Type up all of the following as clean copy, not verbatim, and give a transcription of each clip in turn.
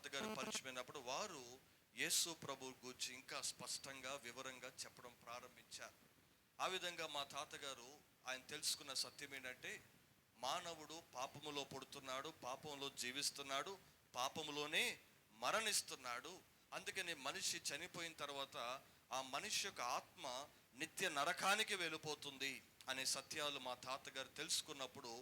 తాతగారు పరిచయమైనప్పుడు వారు యేసు ప్రభు గురించి ఇంకా స్పష్టంగా వివరంగా చెప్పడం ప్రారంభించారు. ఆ విధంగా మా తాతగారు ఆయన తెలుసుకున్న సత్యం ఏంటంటే, మానవుడు పాపములో పుడుతున్నాడు, పాపంలో జీవిస్తున్నాడు, పాపములోనే మరణిస్తున్నాడు. అందుకని మనిషి చనిపోయిన తర్వాత ఆ మనిషి యొక్క ఆత్మ నిత్య నరకానికి వెళ్ళిపోతుంది అనే సత్యాలు మా తాతగారు తెలుసుకున్నప్పుడు,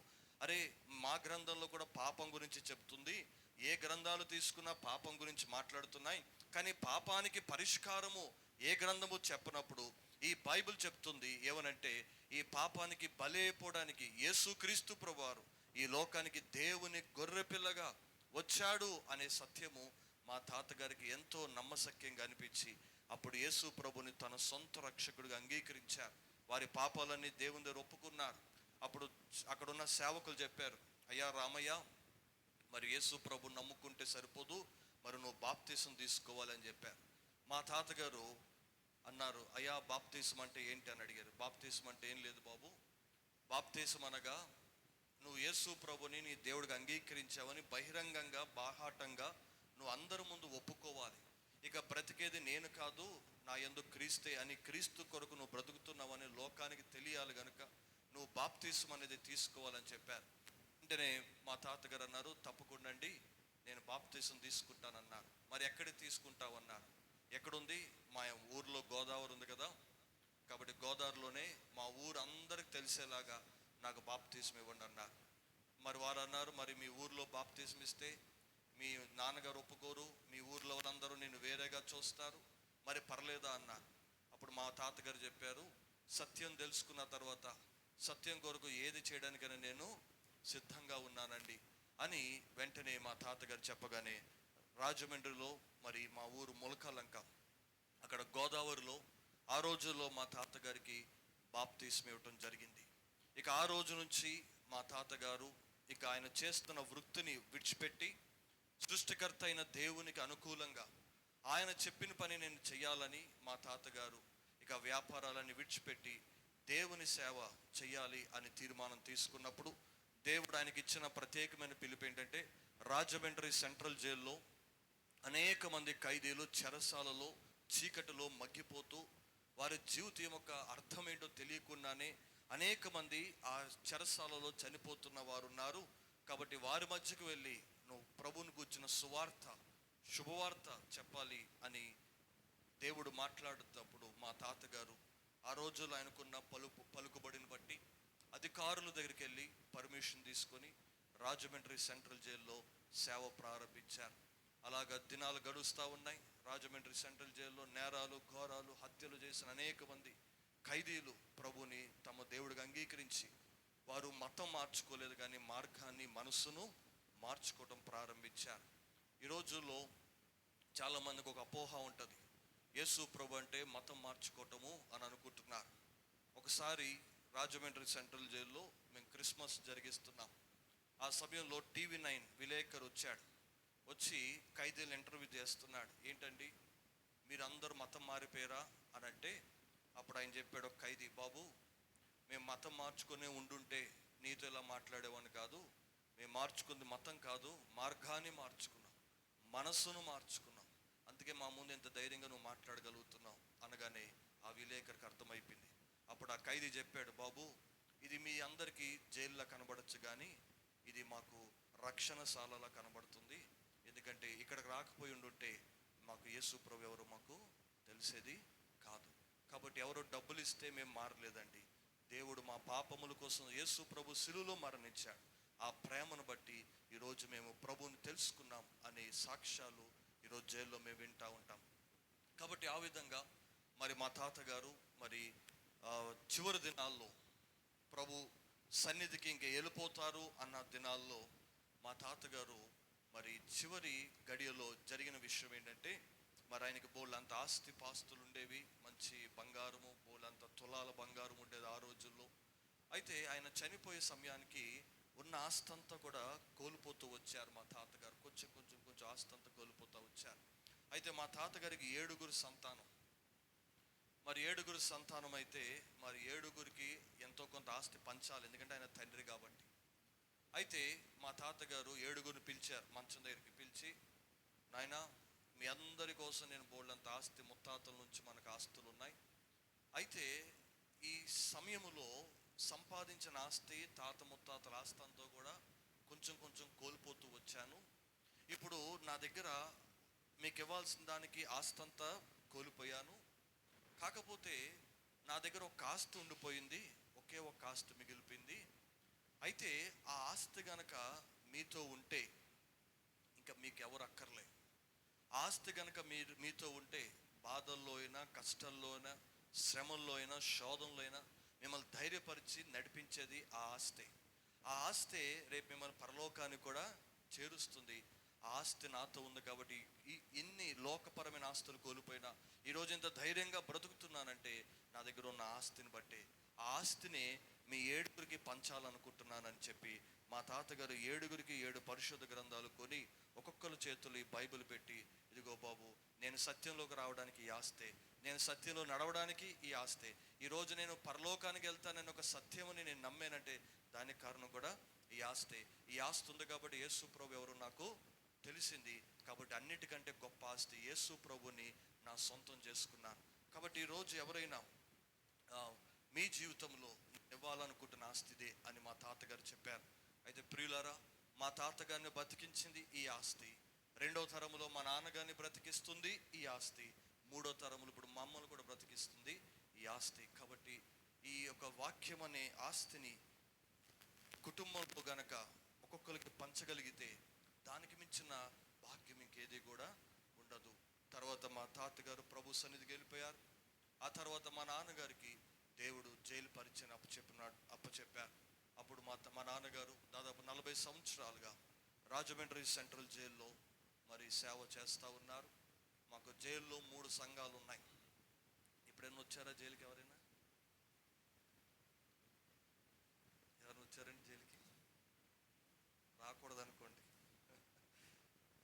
అరే మా గ్రంథంలో కూడా పాపం గురించి చెప్తుంది, ఏ గ్రంథాలు తీసుకున్నా పాపం గురించి మాట్లాడుతున్నాయి, కానీ పాపానికి పరిష్కారము ఏ గ్రంథము చెప్పనప్పుడు ఈ బైబిల్ చెప్తుంది ఏమనంటే, ఈ పాపానికి బలైపోవడానికి యేసుక్రీస్తు ప్రభువారు ఈ లోకానికి దేవుని గొర్రెపిల్లగా వచ్చాడు అనే సత్యము మా తాతగారికి ఎంతో నమ్మశక్యంగా అనిపించి, అప్పుడు యేసు ప్రభుని తన సొంత రక్షకుడిగా అంగీకరించారు. వారి పాపాలన్నీ దేవుని దగ్గర ఒప్పుకున్నారు. అప్పుడు అక్కడున్న సేవకులు చెప్పారు, అయ్యా రామయ్య, మరి యేసు ప్రభు నమ్ముకుంటే సరిపోదు, మరి నువ్వు బాప్తీసం తీసుకోవాలని చెప్పారు. మా తాతగారు అన్నారు, అయ్యా బాప్తీసం అంటే ఏంటి అని అడిగారు. బాప్తీసం అంటే ఏం లేదు బాబు, బాప్తీసం అనగా నువ్వు యేసు ప్రభుని నీ దేవుడికి అంగీకరించావని బహిరంగంగా బాహాటంగా నువ్వు అందరి ముందు ఒప్పుకోవాలి. ఇక బ్రతికేది నేను కాదు, నా యందు క్రీస్తే అని క్రీస్తు కొరకు నువ్వు బ్రతుకుతున్నావని లోకానికి తెలియాలి కనుక నువ్వు బాప్తీసం అనేది తీసుకోవాలని చెప్పారు. వెంటనే మా తాతగారు అన్నారు, తప్పకుండా అండి, నేను బాప్తీసం తీసుకుంటానన్నారు. మరి ఎక్కడ తీసుకుంటావు అన్నారు. ఎక్కడుంది? మా ఊర్లో గోదావరి ఉంది కదా, కాబట్టి గోదావరిలోనే మా ఊరు అందరికి తెలిసేలాగా నాకు బాప్తీసం ఇవ్వండి అన్నారు. మరి వారు అన్నారు, మరి మీ ఊర్లో బాప్తీసం ఇస్తే మీ నాన్నగారు ఒప్పుకోరు, మీ ఊర్లో వాళ్ళందరూ నేను వేరేగా చూస్తారు, మరి పర్లేదా అన్నారు. అప్పుడు మా తాతగారు చెప్పారు, సత్యం తెలుసుకున్న తర్వాత సత్యం కొరకు ఏది చేయడానికైనా నేను సిద్ధంగా ఉన్నానండి అని వెంటనే మా తాతగారు చెప్పగానే రాజమండ్రిలో, మరి మా ఊరు ములకలంక, అక్కడ గోదావరిలో ఆ రోజుల్లో మా తాతగారికి బాప్తీసం ఇవ్వటం జరిగింది. ఇక ఆ రోజు నుంచి మా తాతగారు ఇక ఆయన చేస్తున్న వృత్తిని విడిచిపెట్టి సృష్టికర్త అయిన దేవునికి అనుకూలంగా ఆయన చెప్పిన పని నేను చెయ్యాలని మా తాతగారు ఇక వ్యాపారాలన్నీ విడిచిపెట్టి దేవుని సేవ చెయ్యాలి అని తీర్మానం తీసుకున్నప్పుడు, దేవుడు ఆయనకి ఇచ్చిన ప్రత్యేకమైన పిలుపు ఏంటంటే, రాజమండ్రి సెంట్రల్ జైల్లో అనేక మంది ఖైదీలు చెరసాలలో చీకటిలో మగ్గిపోతూ వారి జీవితం యొక్క అర్థం ఏంటో తెలియకుండానే అనేక మంది ఆ చెరసాలలో చనిపోతున్న వారు ఉన్నారు. కాబట్టి వారి మధ్యకు వెళ్ళి నువ్వు ప్రభువుని గూర్చిన సువార్త, శుభవార్త చెప్పాలి అని దేవుడు మాట్లాడుతున్నప్పుడు మా తాతగారు ఆ రోజుల్లో ఆయనకున్న పలుకుబడిని బట్టి అధికారుల దగ్గరికి వెళ్ళి పర్మిషన్ తీసుకొని రాజమండ్రి సెంట్రల్ జైల్లో సేవ ప్రారంభించారు. అలాగా దినాలు గడుస్తూ ఉన్నాయి. రాజమండ్రి సెంట్రల్ జైల్లో నేరాలు, ఘోరాలు, హత్యలు చేసిన అనేక మంది ఖైదీలు ప్రభుని తమ దేవుడిగా అంగీకరించి వారు మతం మార్చుకోలేదు, కానీ మార్గాన్ని, మనస్సును మార్చుకోవడం ప్రారంభించారు. ఈ రోజుల్లో చాలామందికి ఒక అపోహ ఉంటుంది, యేసు ప్రభు అంటే మతం మార్చుకోవటము అని అనుకుంటున్నారు. ఒకసారి రాజమండ్రి సెంట్రల్ జైల్లో మేము క్రిస్మస్ జరిగిస్తున్నాం. ఆ సమయంలో TV9 విలేకరు వచ్చాడు. వచ్చి ఖైదీలు ఇంటర్వ్యూ చేస్తున్నాడు. ఏంటండి మీరు అందరూ మతం మారిపోయారా అని అంటే, అప్పుడు ఆయన చెప్పాడు, ఒక ఖైదీ, బాబు మేము మతం మార్చుకునే ఉండుంటే నీతో ఇలా మాట్లాడేవాడిని కాదు, మేము మార్చుకుంది మతం కాదు, మార్గాన్ని మార్చుకున్నాం, మనస్సును మార్చుకున్నాం, అందుకే మా ముందు ఎంత ధైర్యంగా నువ్వు మాట్లాడగలుగుతున్నావు అనగానే ఆ విలేకరికి అర్థమైపోయింది. అప్పుడు ఆ ఖైదీ చెప్పాడు, బాబు ఇది మీ అందరికీ జైల్లో కనబడచ్చు, కానీ ఇది మాకు రక్షణశాలలా కనబడుతుంది, ఎందుకంటే ఇక్కడికి రాకపోయి ఉండుంటే మాకు యేసు ప్రభు ఎవరు మాకు తెలిసేది కాదు. కాబట్టి ఎవరో డబ్బులు ఇస్తే మేము మారలేదండి, దేవుడు మా పాపముల కోసం యేసు ప్రభు శిలువలో మరణించాడు, ఆ ప్రేమను బట్టి ఈరోజు మేము ప్రభువుని తెలుసుకున్నాం అనే సాక్ష్యాలు ఈరోజు జైల్లో మేము వింటూ ఉంటాం. కాబట్టి ఆ విధంగా మరి మా తాతగారు మరి చివరి దినాల్లో ప్రభు సన్నిధికి ఇంకా వెళ్ళిపోతారు అన్న దినాల్లో మా తాతగారు మరి చివరి గడియలో జరిగిన విషయం ఏంటంటే, మరి ఆయనకి బోళ్ళంత ఆస్తి పాస్తులు ఉండేవి, మంచి బంగారము, బోళ్ళంత తులాల బంగారం ఉండేది ఆ రోజుల్లో. అయితే ఆయన చనిపోయే సమయానికి ఉన్న ఆస్తంతా కూడా కోల్పోతూ వచ్చారు మా తాతగారు, కొంచెం కొంచెం కొంచెం ఆస్తంతా కోల్పోతూ వచ్చారు. అయితే మా తాతగారికి 7 సంతానం. మరి 7 సంతానం అయితే మరి 7 ఎంతో కొంత ఆస్తి పంచాలి, ఎందుకంటే ఆయన తండ్రి కాబట్టి. అయితే మా తాతగారు 7 పిలిచారు, మంచం దగ్గరికి పిలిచి, నాయనా, మీ అందరి కోసం నేను బోల్డంత ఆస్తి, ముత్తాతల నుంచి మనకు ఆస్తులు ఉన్నాయి. అయితే ఈ సమయములో సంపాదించిన ఆస్తి, తాత ముత్తాతల ఆస్తి అంతా కూడా కొంచెం కొంచెం కోల్పోతూ వచ్చాను. ఇప్పుడు నా దగ్గర మీకు ఇవ్వాల్సిన దానికి ఆస్తి అంతా కోల్పోయాను. కాకపోతే నా దగ్గర ఒక ఆస్తి ఉండిపోయింది, ఒకే ఒక ఆస్తి మిగిలిపోయింది. అయితే ఆ ఆస్తి గనక మీతో ఉంటే ఇంకా మీకు ఎవరు అక్కర్లే. ఆస్తి గనక మీతో ఉంటే బాధల్లో అయినా, కష్టంలో అయినా, శ్రమల్లో అయినా, శోధనలో అయినా మిమ్మల్ని ధైర్యపరిచి నడిపించేది ఆ ఆస్తి. ఆ ఆస్తి రేపు మిమ్మల్ని పరలోకానికి కూడా చేరుస్తుంది. ఆ ఆస్తి నాతో ఉంది కాబట్టి ఇన్ని లోకపరమైన ఆస్తులు కోల్పోయినా ఈరోజు ఇంత ధైర్యంగా బ్రతుకుతున్నానంటే నా దగ్గర ఉన్న ఆస్తిని బట్టి. ఆ ఆస్తిని మీ 7గురికి పంచాలనుకుంటున్నానని చెప్పి మా తాతగారు 7గురికి 7 పరిశుద్ధ గ్రంథాలు కొని ఒక్కొక్కరు చేతులు ఈ బైబిల్ పెట్టి, ఇదిగో బాబు, నేను సత్యంలోకి రావడానికి ఈ ఆస్తే, నేను సత్యంలో నడవడానికి ఈ ఆస్తే, ఈరోజు నేను పరలోకానికి వెళ్తానని ఒక సత్యమని నేను నమ్మానంటే దానికి కారణం కూడా ఈ ఆస్తే. ఈ ఆస్తి ఉంది కాబట్టి యేసు ప్రభు ఎవరు నాకు తెలిసింది. కాబట్టి అన్నిటికంటే గొప్ప ఆస్తి యేసు ప్రభుని నా సొంతం చేసుకున్నాను. కాబట్టి ఈరోజు ఎవరైనా మీ జీవితంలో ఇవ్వాలనుకుంటున్న ఆస్తిదే అని మా తాతగారు చెప్పారు. అయితే ప్రియులారా, మా తాతగారిని బ్రతికించింది ఈ ఆస్తి. 2వ తరములో మా నాన్నగారిని బ్రతికిస్తుంది ఈ ఆస్తి. 3వ తరములు ఇప్పుడు మా అమ్మను కూడా బ్రతికిస్తుంది ఈ ఆస్తి. కాబట్టి ఈ యొక్క వాక్యం అనే ఆస్తిని కుటుంబంలో గనక ఒక్కొక్కరికి పంచగలిగితే దానికి మించిన భాగ్యం ఇంకేది కూడా ఉండదు. తర్వాత మా తాతగారు ప్రభు సన్నిధికి వెళ్ళిపోయారు. ఆ తర్వాత మా నాన్నగారికి దేవుడు జైలు పరిచయం అప్పచెప్పారు. అప్పుడు మా నాన్నగారు దాదాపు 40 సంవత్సరాలుగా రాజమండ్రి సెంట్రల్ జైల్లో మరి సేవ చేస్తూ ఉన్నారు. మాకు జైల్లో 3 సంఘాలు ఉన్నాయి. ఎప్పుడైనా వచ్చారా జైలుకి? ఎవరైనా వచ్చారండి జైలుకి? రాకూడదు అనుకోండి.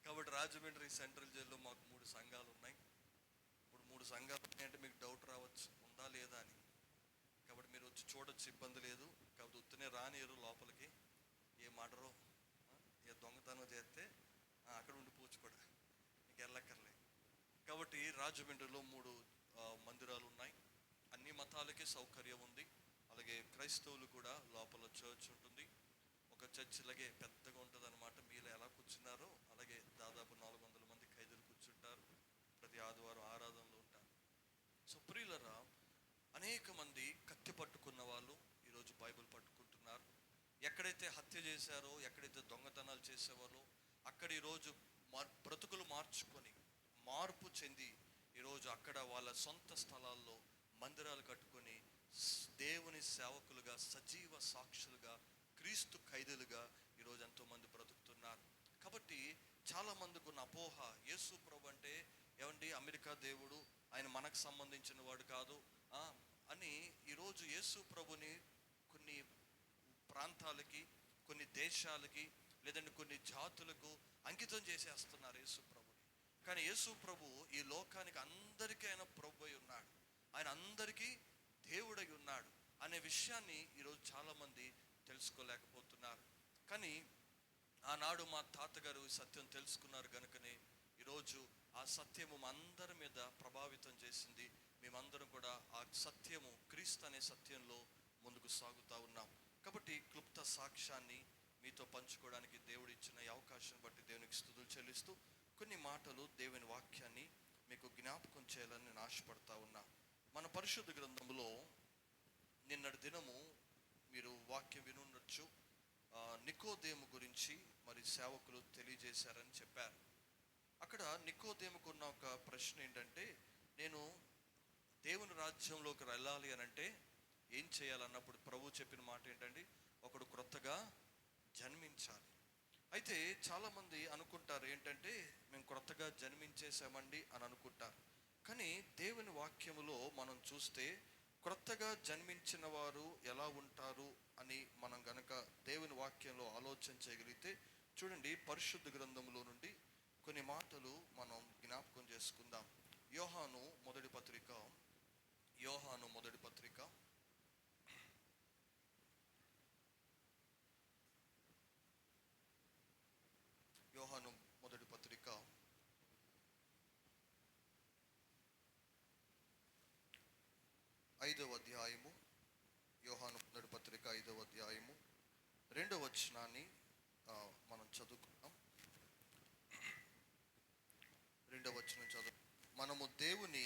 కాబట్టి రాజమండ్రి సెంట్రల్ జైల్లో మాకు 3 సంఘాలు ఉన్నాయి. ఇప్పుడు 3 సంఘాలు ఉన్నాయంటే మీకు డౌట్ రావచ్చు, ఉందా లేదా అని. కాబట్టి మీరు వచ్చి చూడొచ్చు, ఇబ్బంది లేదు. కాబట్టి ఉత్తనే రానియరు లోపలికి. ఏ మర్డరో, ఏ దొంగతనం చేస్తే అక్కడ ఉండిపోవచ్చు కూడా, ఇంక వెళ్ళక్కర్లే. కాబట్టి రాజమండ్రిలో 3 మందిరాలు ఉన్నాయి. అన్ని మతాలకి సౌకర్యం ఉంది. అలాగే క్రైస్తవులు కూడా లోపల చర్చ్ ఉంటుంది. ఒక చర్చ్ లాగే పెద్దగా ఉంటుంది అనమాట. మీరు ఎలా కూర్చున్నారో అలాగే దాదాపు 400 మంది ఖైదీలు కూర్చుంటారు. ప్రతి ఆదివారం ఆరాధనలో ఉంటారు. సో ప్రియులరా, అనేక మంది కత్తి పట్టుకున్న వాళ్ళు ఈరోజు బైబిల్ పట్టుకుంటున్నారు. ఎక్కడైతే హత్య చేశారో, ఎక్కడైతే దొంగతనాలు చేసేవారో అక్కడ ఈరోజు బ్రతుకులు మార్చుకొని మార్పు చెంది ఈరోజు అక్కడ వాళ్ళ సొంత స్థలాల్లో మందిరాలు కట్టుకొని దేవుని సేవకులుగా, సజీవ సాక్షులుగా, క్రీస్తు ఖైదీలుగా ఈరోజు ఎంతోమంది బ్రతుకుతున్నారు. కాబట్టి చాలా మందికి ఉన్న అపోహ, యేసు ప్రభు అంటే ఏమండి అమెరికా దేవుడు, ఆయన మనకు సంబంధించిన వాడు కాదు అని ఈరోజు యేసు ప్రభుని కొన్ని ప్రాంతాలకి, కొన్ని దేశాలకి, లేదంటే కొన్ని జాతులకు అంకితం చేసేస్తున్నారు యేసు ప్రభుని. కానీ యేసు ప్రభు ఈ లోకానికి అందరికీ ఆయన ప్రభు అయి ఉన్నాడు. ఆయన అందరికీ దేవుడై ఉన్నాడు అనే విషయాన్ని ఈరోజు చాలామంది తెలుసుకోలేకపోతున్నారు. కానీ ఆనాడు మా తాతగారు ఈ సత్యం తెలుసుకున్నారు కనుకనే ఈరోజు ఆ సత్యము మా అందరి మీద ప్రభావితం చేసింది. మేమందరం కూడా ఆ సత్యము, క్రీస్తు అనే సత్యంలో ముందుకు సాగుతూ ఉన్నాం. కాబట్టి క్లుప్త సాక్ష్యాన్ని మీతో పంచుకోవడానికి దేవుడు ఇచ్చిన ఈ అవకాశం బట్టి దేవునికి స్తుతులు చెల్లిస్తూ కొన్ని మాటలు దేవుని వాక్యాన్ని మీకు జ్ఞాపకం చేయాలని నేను ఆశపడతా ఉన్నా. మన పరిశుద్ధ గ్రంథంలో నిన్నటి దినము మీరు వాక్యం వినుండొచ్చు. నికోదేము గురించి మరి సేవకులు తెలియజేశారని చెప్పారు. అక్కడ నికోదేముకు ఉన్న ఒక ప్రశ్న ఏంటంటే, నేను దేవుని రాజ్యంలోకి వెళ్ళాలి అని అంటే ఏం చేయాలన్నప్పుడు ప్రభు చెప్పిన మాట ఏంటండి, ఒకడు క్రొత్తగా జన్మించాలి. అయితే చాలామంది అనుకుంటారు ఏంటంటే, మేము క్రొత్తగా జన్మించేసామండి అని అనుకుంటారు. కానీ దేవుని వాక్యములో మనం చూస్తే క్రొత్తగా జన్మించిన వారు ఎలా ఉంటారు అని మనం గనక దేవుని వాక్యంలో ఆలోచన చేయగలిగితే, చూడండి పరిశుద్ధ గ్రంథంలో నుండి కొన్ని మాటలు మనం జ్ఞాపకం చేసుకుందాం. యోహాను మొదటి పత్రిక యోహాను మొదటి పత్రిక 5వ 5వ అధ్యాయము, యోహాను మొదటి పత్రిక 5వ అధ్యాయము 2వ వచనాన్ని మనం చదువుకుందాం. 2వ వచనం చదువు. మనము దేవుని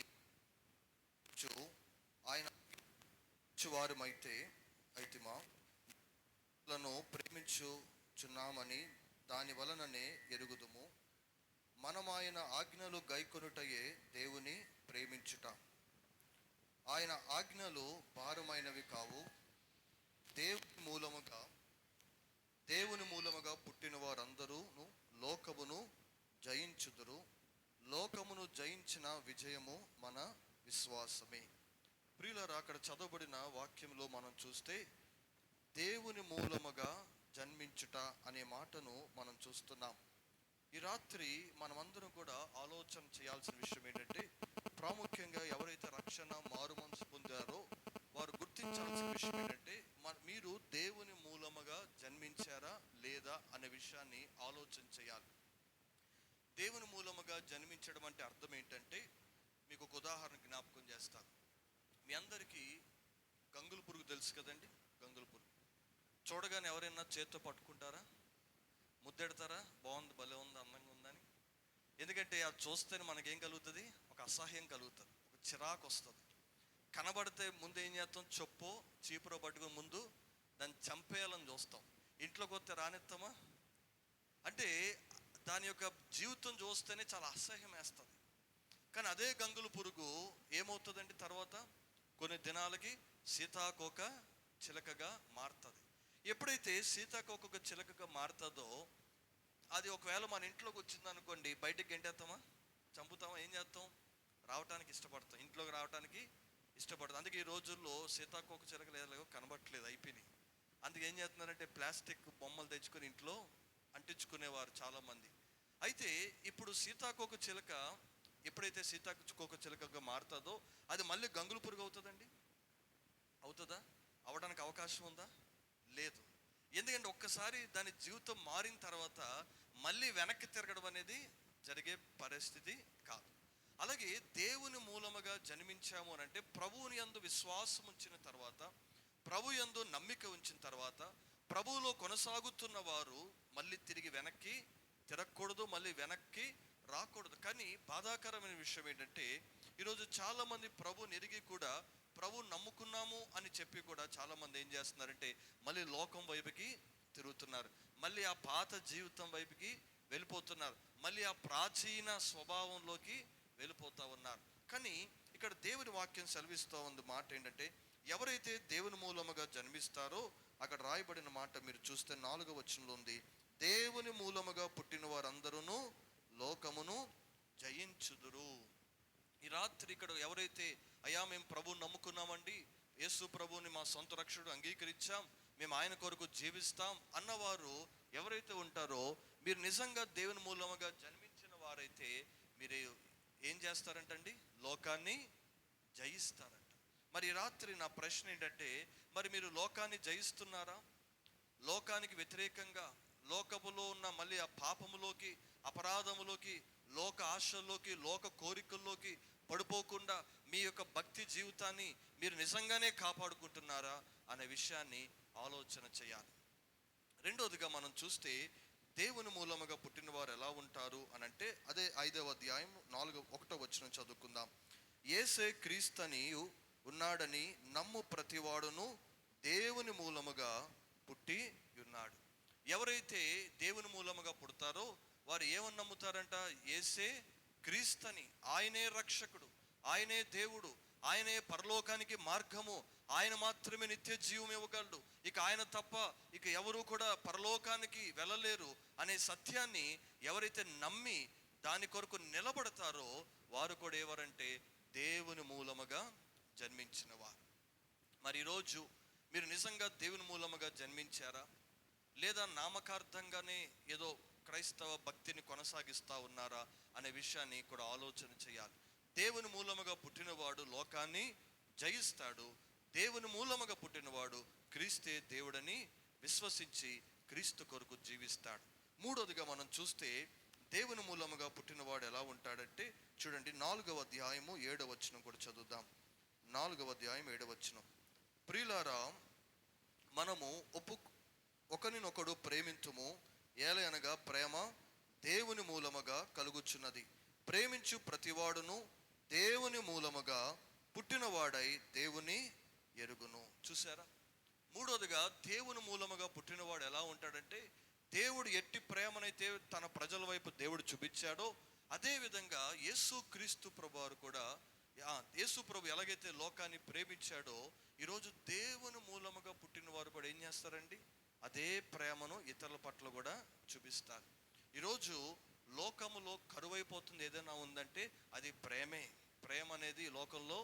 ఆయన వారమైతే లను ప్రేమించుచున్నామని దాని వలననే ఎరుగుదుము. మనం ఆయన ఆజ్ఞలు గైకొనుటయే దేవుని ప్రేమించుట. ఆయన ఆజ్ఞలు భారమైనవి కావు. దేవుని మూలముగా పుట్టిన వారందరూ లోకమును జయించుదురు. లోకమును జయించిన విజయము మన విశ్వాసమే. ప్రియులారా, అక్కడ చదవబడిన వాక్యంలో మనం చూస్తే దేవుని మూలముగా జన్మించుట అనే మాటను మనం చూస్తున్నాం. ఈ రాత్రి మనమందరం కూడా ఆలోచన చేయాల్సిన విషయం ఏంటంటే, ప్రాముఖ్యంగా ఎవరైతే రక్షణ మారు మనసు పొందారో వారు గుర్తించాల్సిన విషయం ఏంటంటే, మీరు దేవుని మూలముగా జన్మించారా లేదా అనే విషయాన్ని ఆలోచన చేయాలి. దేవుని మూలముగా జన్మించడం అంటే అర్థం ఏంటంటే, మీకు ఒక ఉదాహరణ జ్ఞాపకం చేస్తాను. మీ అందరికీ గంగుల పురుగు తెలుసు కదండి. గంగుల పురుగు చూడగానే ఎవరైనా చేత్తో పట్టుకుంటారా? ముద్దెడతారా? బాగుంది, భలే ఉంది, అందంగా ఉందని. ఎందుకంటే అది చూస్తేనే మనకేం కలుగుతుంది? ఒక అసహ్యం కలుగుతుంది, ఒక చిరాకు వస్తుంది. కనబడితే ముందు ఏం చేస్తాం? చొప్పో చీపురో పట్టుకుని ముందు దాన్ని చంపేయాలని చూస్తాం. ఇంట్లోకి వస్తే రానిస్తామా? అంటే దాని యొక్క జీవితం చూస్తేనే చాలా అసహ్యం వేస్తుంది. కానీ అదే గంగుల పురుగు ఏమవుతుందండి? తర్వాత కొన్ని దినాలకి సీతాకోక చిలకగా మారుతుంది. ఎప్పుడైతే సీతాకోక చిలకగా మారుతుందో, అది ఒకవేళ మన ఇంట్లోకి వచ్చింది అనుకోండి, బయటకు గెంటేస్తామా? చంపుతామా? ఏం చేస్తాం? రావటానికి ఇష్టపడతాం, ఇంట్లోకి రావడానికి ఇష్టపడతాం. అందుకే ఈ రోజుల్లో సీతాకోక చిలకలు కనబట్టలేదు, అయిపోయినాయి. అందుకే ఏం చేస్తున్నారంటే ప్లాస్టిక్ బొమ్మలు తెచ్చుకొని ఇంట్లో అంటించుకునేవారు చాలామంది. అయితే ఇప్పుడు సీతాకోక చిలక ఎప్పుడైతే సీతాకోక చిలకగా మారుతుందో అది మళ్ళీ గంగుల పురుగు అవుతుందండి? అవుతుందా? అవడానికి అవకాశం ఉందా? లేదు. ఎందుకంటే ఒక్కసారి దాని జీవితం మారిన తర్వాత మళ్ళీ వెనక్కి తిరగడం అనేది జరిగే పరిస్థితి కాదు. అలాగే దేవుని మూలముగా జన్మించాము అని అంటే, ప్రభువుని యందు విశ్వాసం ఉంచిన తర్వాత, ప్రభు యందు నమ్మిక ఉంచిన తర్వాత, ప్రభువులో కొనసాగుతున్న వారు మళ్ళీ తిరిగి వెనక్కి తిరగకూడదు, మళ్ళీ వెనక్కి రాకూడదు. కానీ బాధాకరమైన విషయం ఏంటంటే, ఈరోజు చాలామంది ప్రభుని ఎరిగి కూడా, ప్రభు నమ్ముకున్నాము అని చెప్పి కూడా చాలామంది ఏం చేస్తున్నారంటే మళ్ళీ లోకం వైపుకి తిరుగుతున్నారు, మళ్ళీ ఆ పాత జీవితం వైపుకి వెళ్ళిపోతున్నారు, మళ్ళీ ఆ ప్రాచీన స్వభావంలోకి వెళ్ళిపోతూ ఉన్నారు. కానీ ఇక్కడ దేవుని వాక్యం సెలవిస్తూ ఉంది మాట ఏంటంటే, ఎవరైతే దేవుని మూలముగా జన్మిస్తారో, అక్కడ రాయబడిన మాట మీరు చూస్తే 4వ వచనంలో ఉంది, దేవుని మూలముగా పుట్టిన వారందరూ లోకమును జయించుదురు. ఈ రాత్రి ఇక్కడ ఎవరైతే అయ్యా మేము ప్రభువుని నమ్ముకున్నామండి, యేసు ప్రభువుని మా సొంత రక్షకుడు అంగీకరించాం, మేము ఆయన కొరకు జీవిస్తాం అన్నవారు ఎవరైతే ఉంటారో, మీరు నిజంగా దేవుని మూలముగా జన్మించిన వారైతే మీరు ఏం చేస్తారంటండి? లోకాన్ని జయిస్తారంట. మరి రాత్రి నా ప్రశ్న ఏంటంటే, మరి మీరు లోకాన్ని జయిస్తున్నారా? లోకానికి వ్యతిరేకంగా, లోకములో ఉన్న మళ్ళీ ఆ పాపములోకి, అపరాధములోకి, లోక ఆశల్లోకి, లోక కోరికల్లోకి పడిపోకుండా మీ యొక్క భక్తి జీవితాన్ని మీరు నిజంగానే కాపాడుకుంటున్నారా అనే విషయాన్ని ఆలోచన చేయాలి. రెండోదిగా మనం చూస్తే దేవుని మూలముగా పుట్టిన వారు ఎలా ఉంటారు అని అంటే, అదే 5వ అధ్యాయం 1వ వచనం చదువుకుందాం. యేసే క్రీస్తని ఉన్నాడని నమ్ము ప్రతివాడును దేవుని మూలముగా పుట్టి ఉన్నాడు. ఎవరైతే దేవుని మూలముగా పుడతారో వారు ఏమని నమ్ముతారంట? యేసే క్రీస్తని, ఆయనే రక్షకుడు, ఆయనే దేవుడు, ఆయనే పరలోకానికి మార్గము, ఆయన మాత్రమే నిత్య జీవం ఇవ్వగలడు, ఇక ఆయన తప్ప ఇక ఎవరు కూడా పరలోకానికి వెళ్ళలేరు అనే సత్యాన్ని ఎవరైతే నమ్మి దాని కొరకు నిలబడతారో వారు కూడా ఎవరంటే దేవుని మూలముగా జన్మించిన వారు. మరి ఈరోజు మీరు నిజంగా దేవుని మూలముగా జన్మించారా, లేదా నామకార్థంగానే ఏదో క్రైస్తవ భక్తిని కొనసాగిస్తూ ఉన్నారా అనే విషయాన్ని కూడా ఆలోచన చేయాలి. దేవుని మూలముగా పుట్టినవాడు లోకాన్ని జయిస్తాడు. దేవుని మూలముగా పుట్టినవాడు క్రీస్తే దేవుడని విశ్వసించి క్రీస్తు కొరకు జీవిస్తాడు. మూడోదిగా మనం చూస్తే దేవుని మూలముగా పుట్టినవాడు ఎలా ఉంటాడంటే, చూడండి 4వ అధ్యాయము 7వ వచనం కూడా చదువుదాం. 4:7. ప్రియులారా, మనము ఒకనినొకడు ప్రేమింతుము, ఏలయనగా ప్రేమ దేవుని మూలముగా కలుగుచున్నది. ప్రేమించు ప్రతివాడును దేవుని మూలముగా పుట్టినవాడై దేవుని ఎరుగును. చూసారా? మూడోదిగా, దేవుని మూలముగా పుట్టినవాడు ఎలా ఉంటాడంటే, దేవుడు ఎట్టి ప్రేమనైతే తన ప్రజల వైపు దేవుడు చూపించాడో అదే విధంగా యేసు క్రీస్తు ప్రభు వారు కూడా, యేసు ప్రభు ఎలాగైతే లోకాన్ని ప్రేమించాడో ఈరోజు దేవుని మూలముగా పుట్టిన వారు కూడా ఏం చేస్తారండి? అదే ప్రేమను ఇతరుల పట్ల కూడా చూపిస్తారు. ఈరోజు లోకములో కరువైపోతుంది ఏదైనా ఉందంటే అది ప్రేమే. ప్రేమ అనేది లోకంలో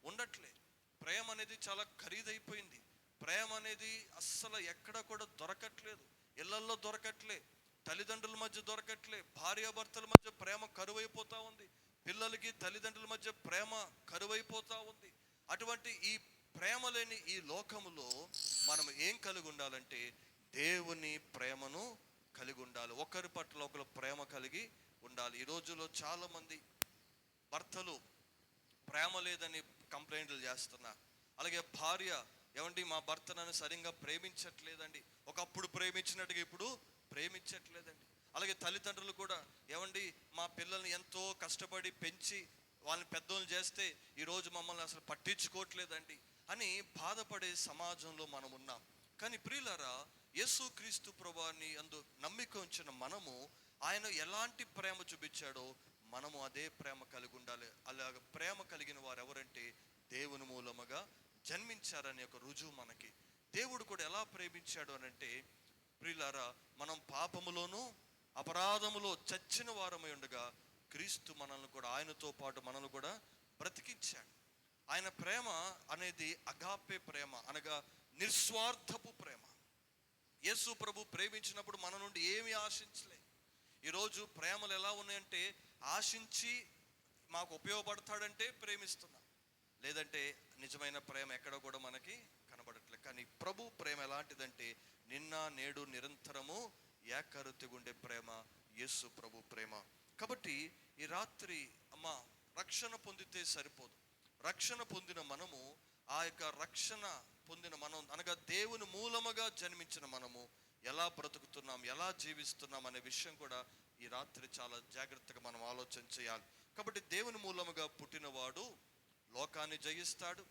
ఉండట్లేదు. ప్రేమ అనేది చాలా ఖరీదైపోయింది. ప్రేమ అనేది అస్సలు ఎక్కడ కూడా దొరకట్లేదు. ఇళ్లల్లో దొరకట్లే, తల్లిదండ్రుల మధ్య దొరకట్లే, భార్యాభర్తల మధ్య ప్రేమ కరువైపోతా ఉంది, పిల్లలకి తల్లిదండ్రుల మధ్య ప్రేమ కరువైపోతా ఉంది. అటువంటి ఈ ప్రేమ లేని ఈ లోకములో మనం ఏం కలిగి ఉండాలంటే దేవుని ప్రేమను కలిగి ఉండాలి. ఒకరి పట్ల ఒకరు ప్రేమ కలిగి ఉండాలి. ఈ రోజుల్లో చాలా మంది భర్తలు ప్రేమ లేదని కంప్లైంట్లు చేస్తున్నారు. అలాగే భార్య, ఏమండి మా భర్త నన్ను సరిగ్గా ప్రేమించట్లేదండి, ఒకప్పుడు ప్రేమించినట్టుగా ఇప్పుడు ప్రేమించట్లేదండి. అలాగే తల్లిదండ్రులు కూడా, ఏమండి మా పిల్లల్ని ఎంతో కష్టపడి పెంచి వాళ్ళని పెద్దోళ్ళు చేస్తే ఈరోజు మమ్మల్ని అసలు పట్టించుకోవట్లేదండి అని బాధపడే సమాజంలో మనం ఉన్నాం. కానీ ప్రియులారా, యేసు క్రీస్తు ప్రభువుని అందు నమ్మిక ఉంచిన మనము ఆయన ఎలాంటి ప్రేమ చూపించాడో మనము అదే ప్రేమ కలిగి ఉండాలి. అలాగ ప్రేమ కలిగిన వారు ఎవరంటే దేవుని మూలముగా జన్మించారనే ఒక రుజువు మనకి. దేవుడు కూడా ఎలా ప్రేమించాడు అని అంటే, ప్రియులారా, మనం పాపములోను అపరాధములో చచ్చిన వారమై ఉండగా క్రీస్తు మనల్ని కూడా, ఆయనతో పాటు మనల్ని కూడా బ్రతికించాడు. ఆయన ప్రేమ అనేది అగాపే ప్రేమ, అనగా నిస్వార్థపు ప్రేమ. యేసు ప్రభు ప్రేమించినప్పుడు మన నుండి ఏమీ ఆశించలే. ఈరోజు ప్రేమలు ఎలా ఉన్నాయంటే, ఆశించి మాకు ఉపయోగపడతాడంటే ప్రేమిస్తున్నాం, లేదంటే నిజమైన ప్రేమ ఎక్కడ కూడా మనకి కనబడట్లేదు. కానీ ప్రభు ప్రేమ ఎలాంటిదంటే, నిన్న నేడు నిరంతరము ఏకరుతిగా ఉండే ప్రేమ యేసు ప్రభు ప్రేమ. కాబట్టి ఈ రాత్రి రక్షణ పొందితే సరిపోదు. రక్షణ పొందిన మనము, ఆ యొక్క రక్షణ పొందిన మనం అనగా దేవుని మూలముగా జన్మించిన మనము ఎలా బ్రతుకుతున్నాం, ఎలా జీవిస్తున్నాం అనే విషయం కూడా ఈ రాత్రి చాలా జాగ్రత్తగా మనం ఆలోచన చేయాలి. కాబట్టి దేవుని మూలముగా పుట్టినవాడు లోకాన్ని జయిస్తాడు.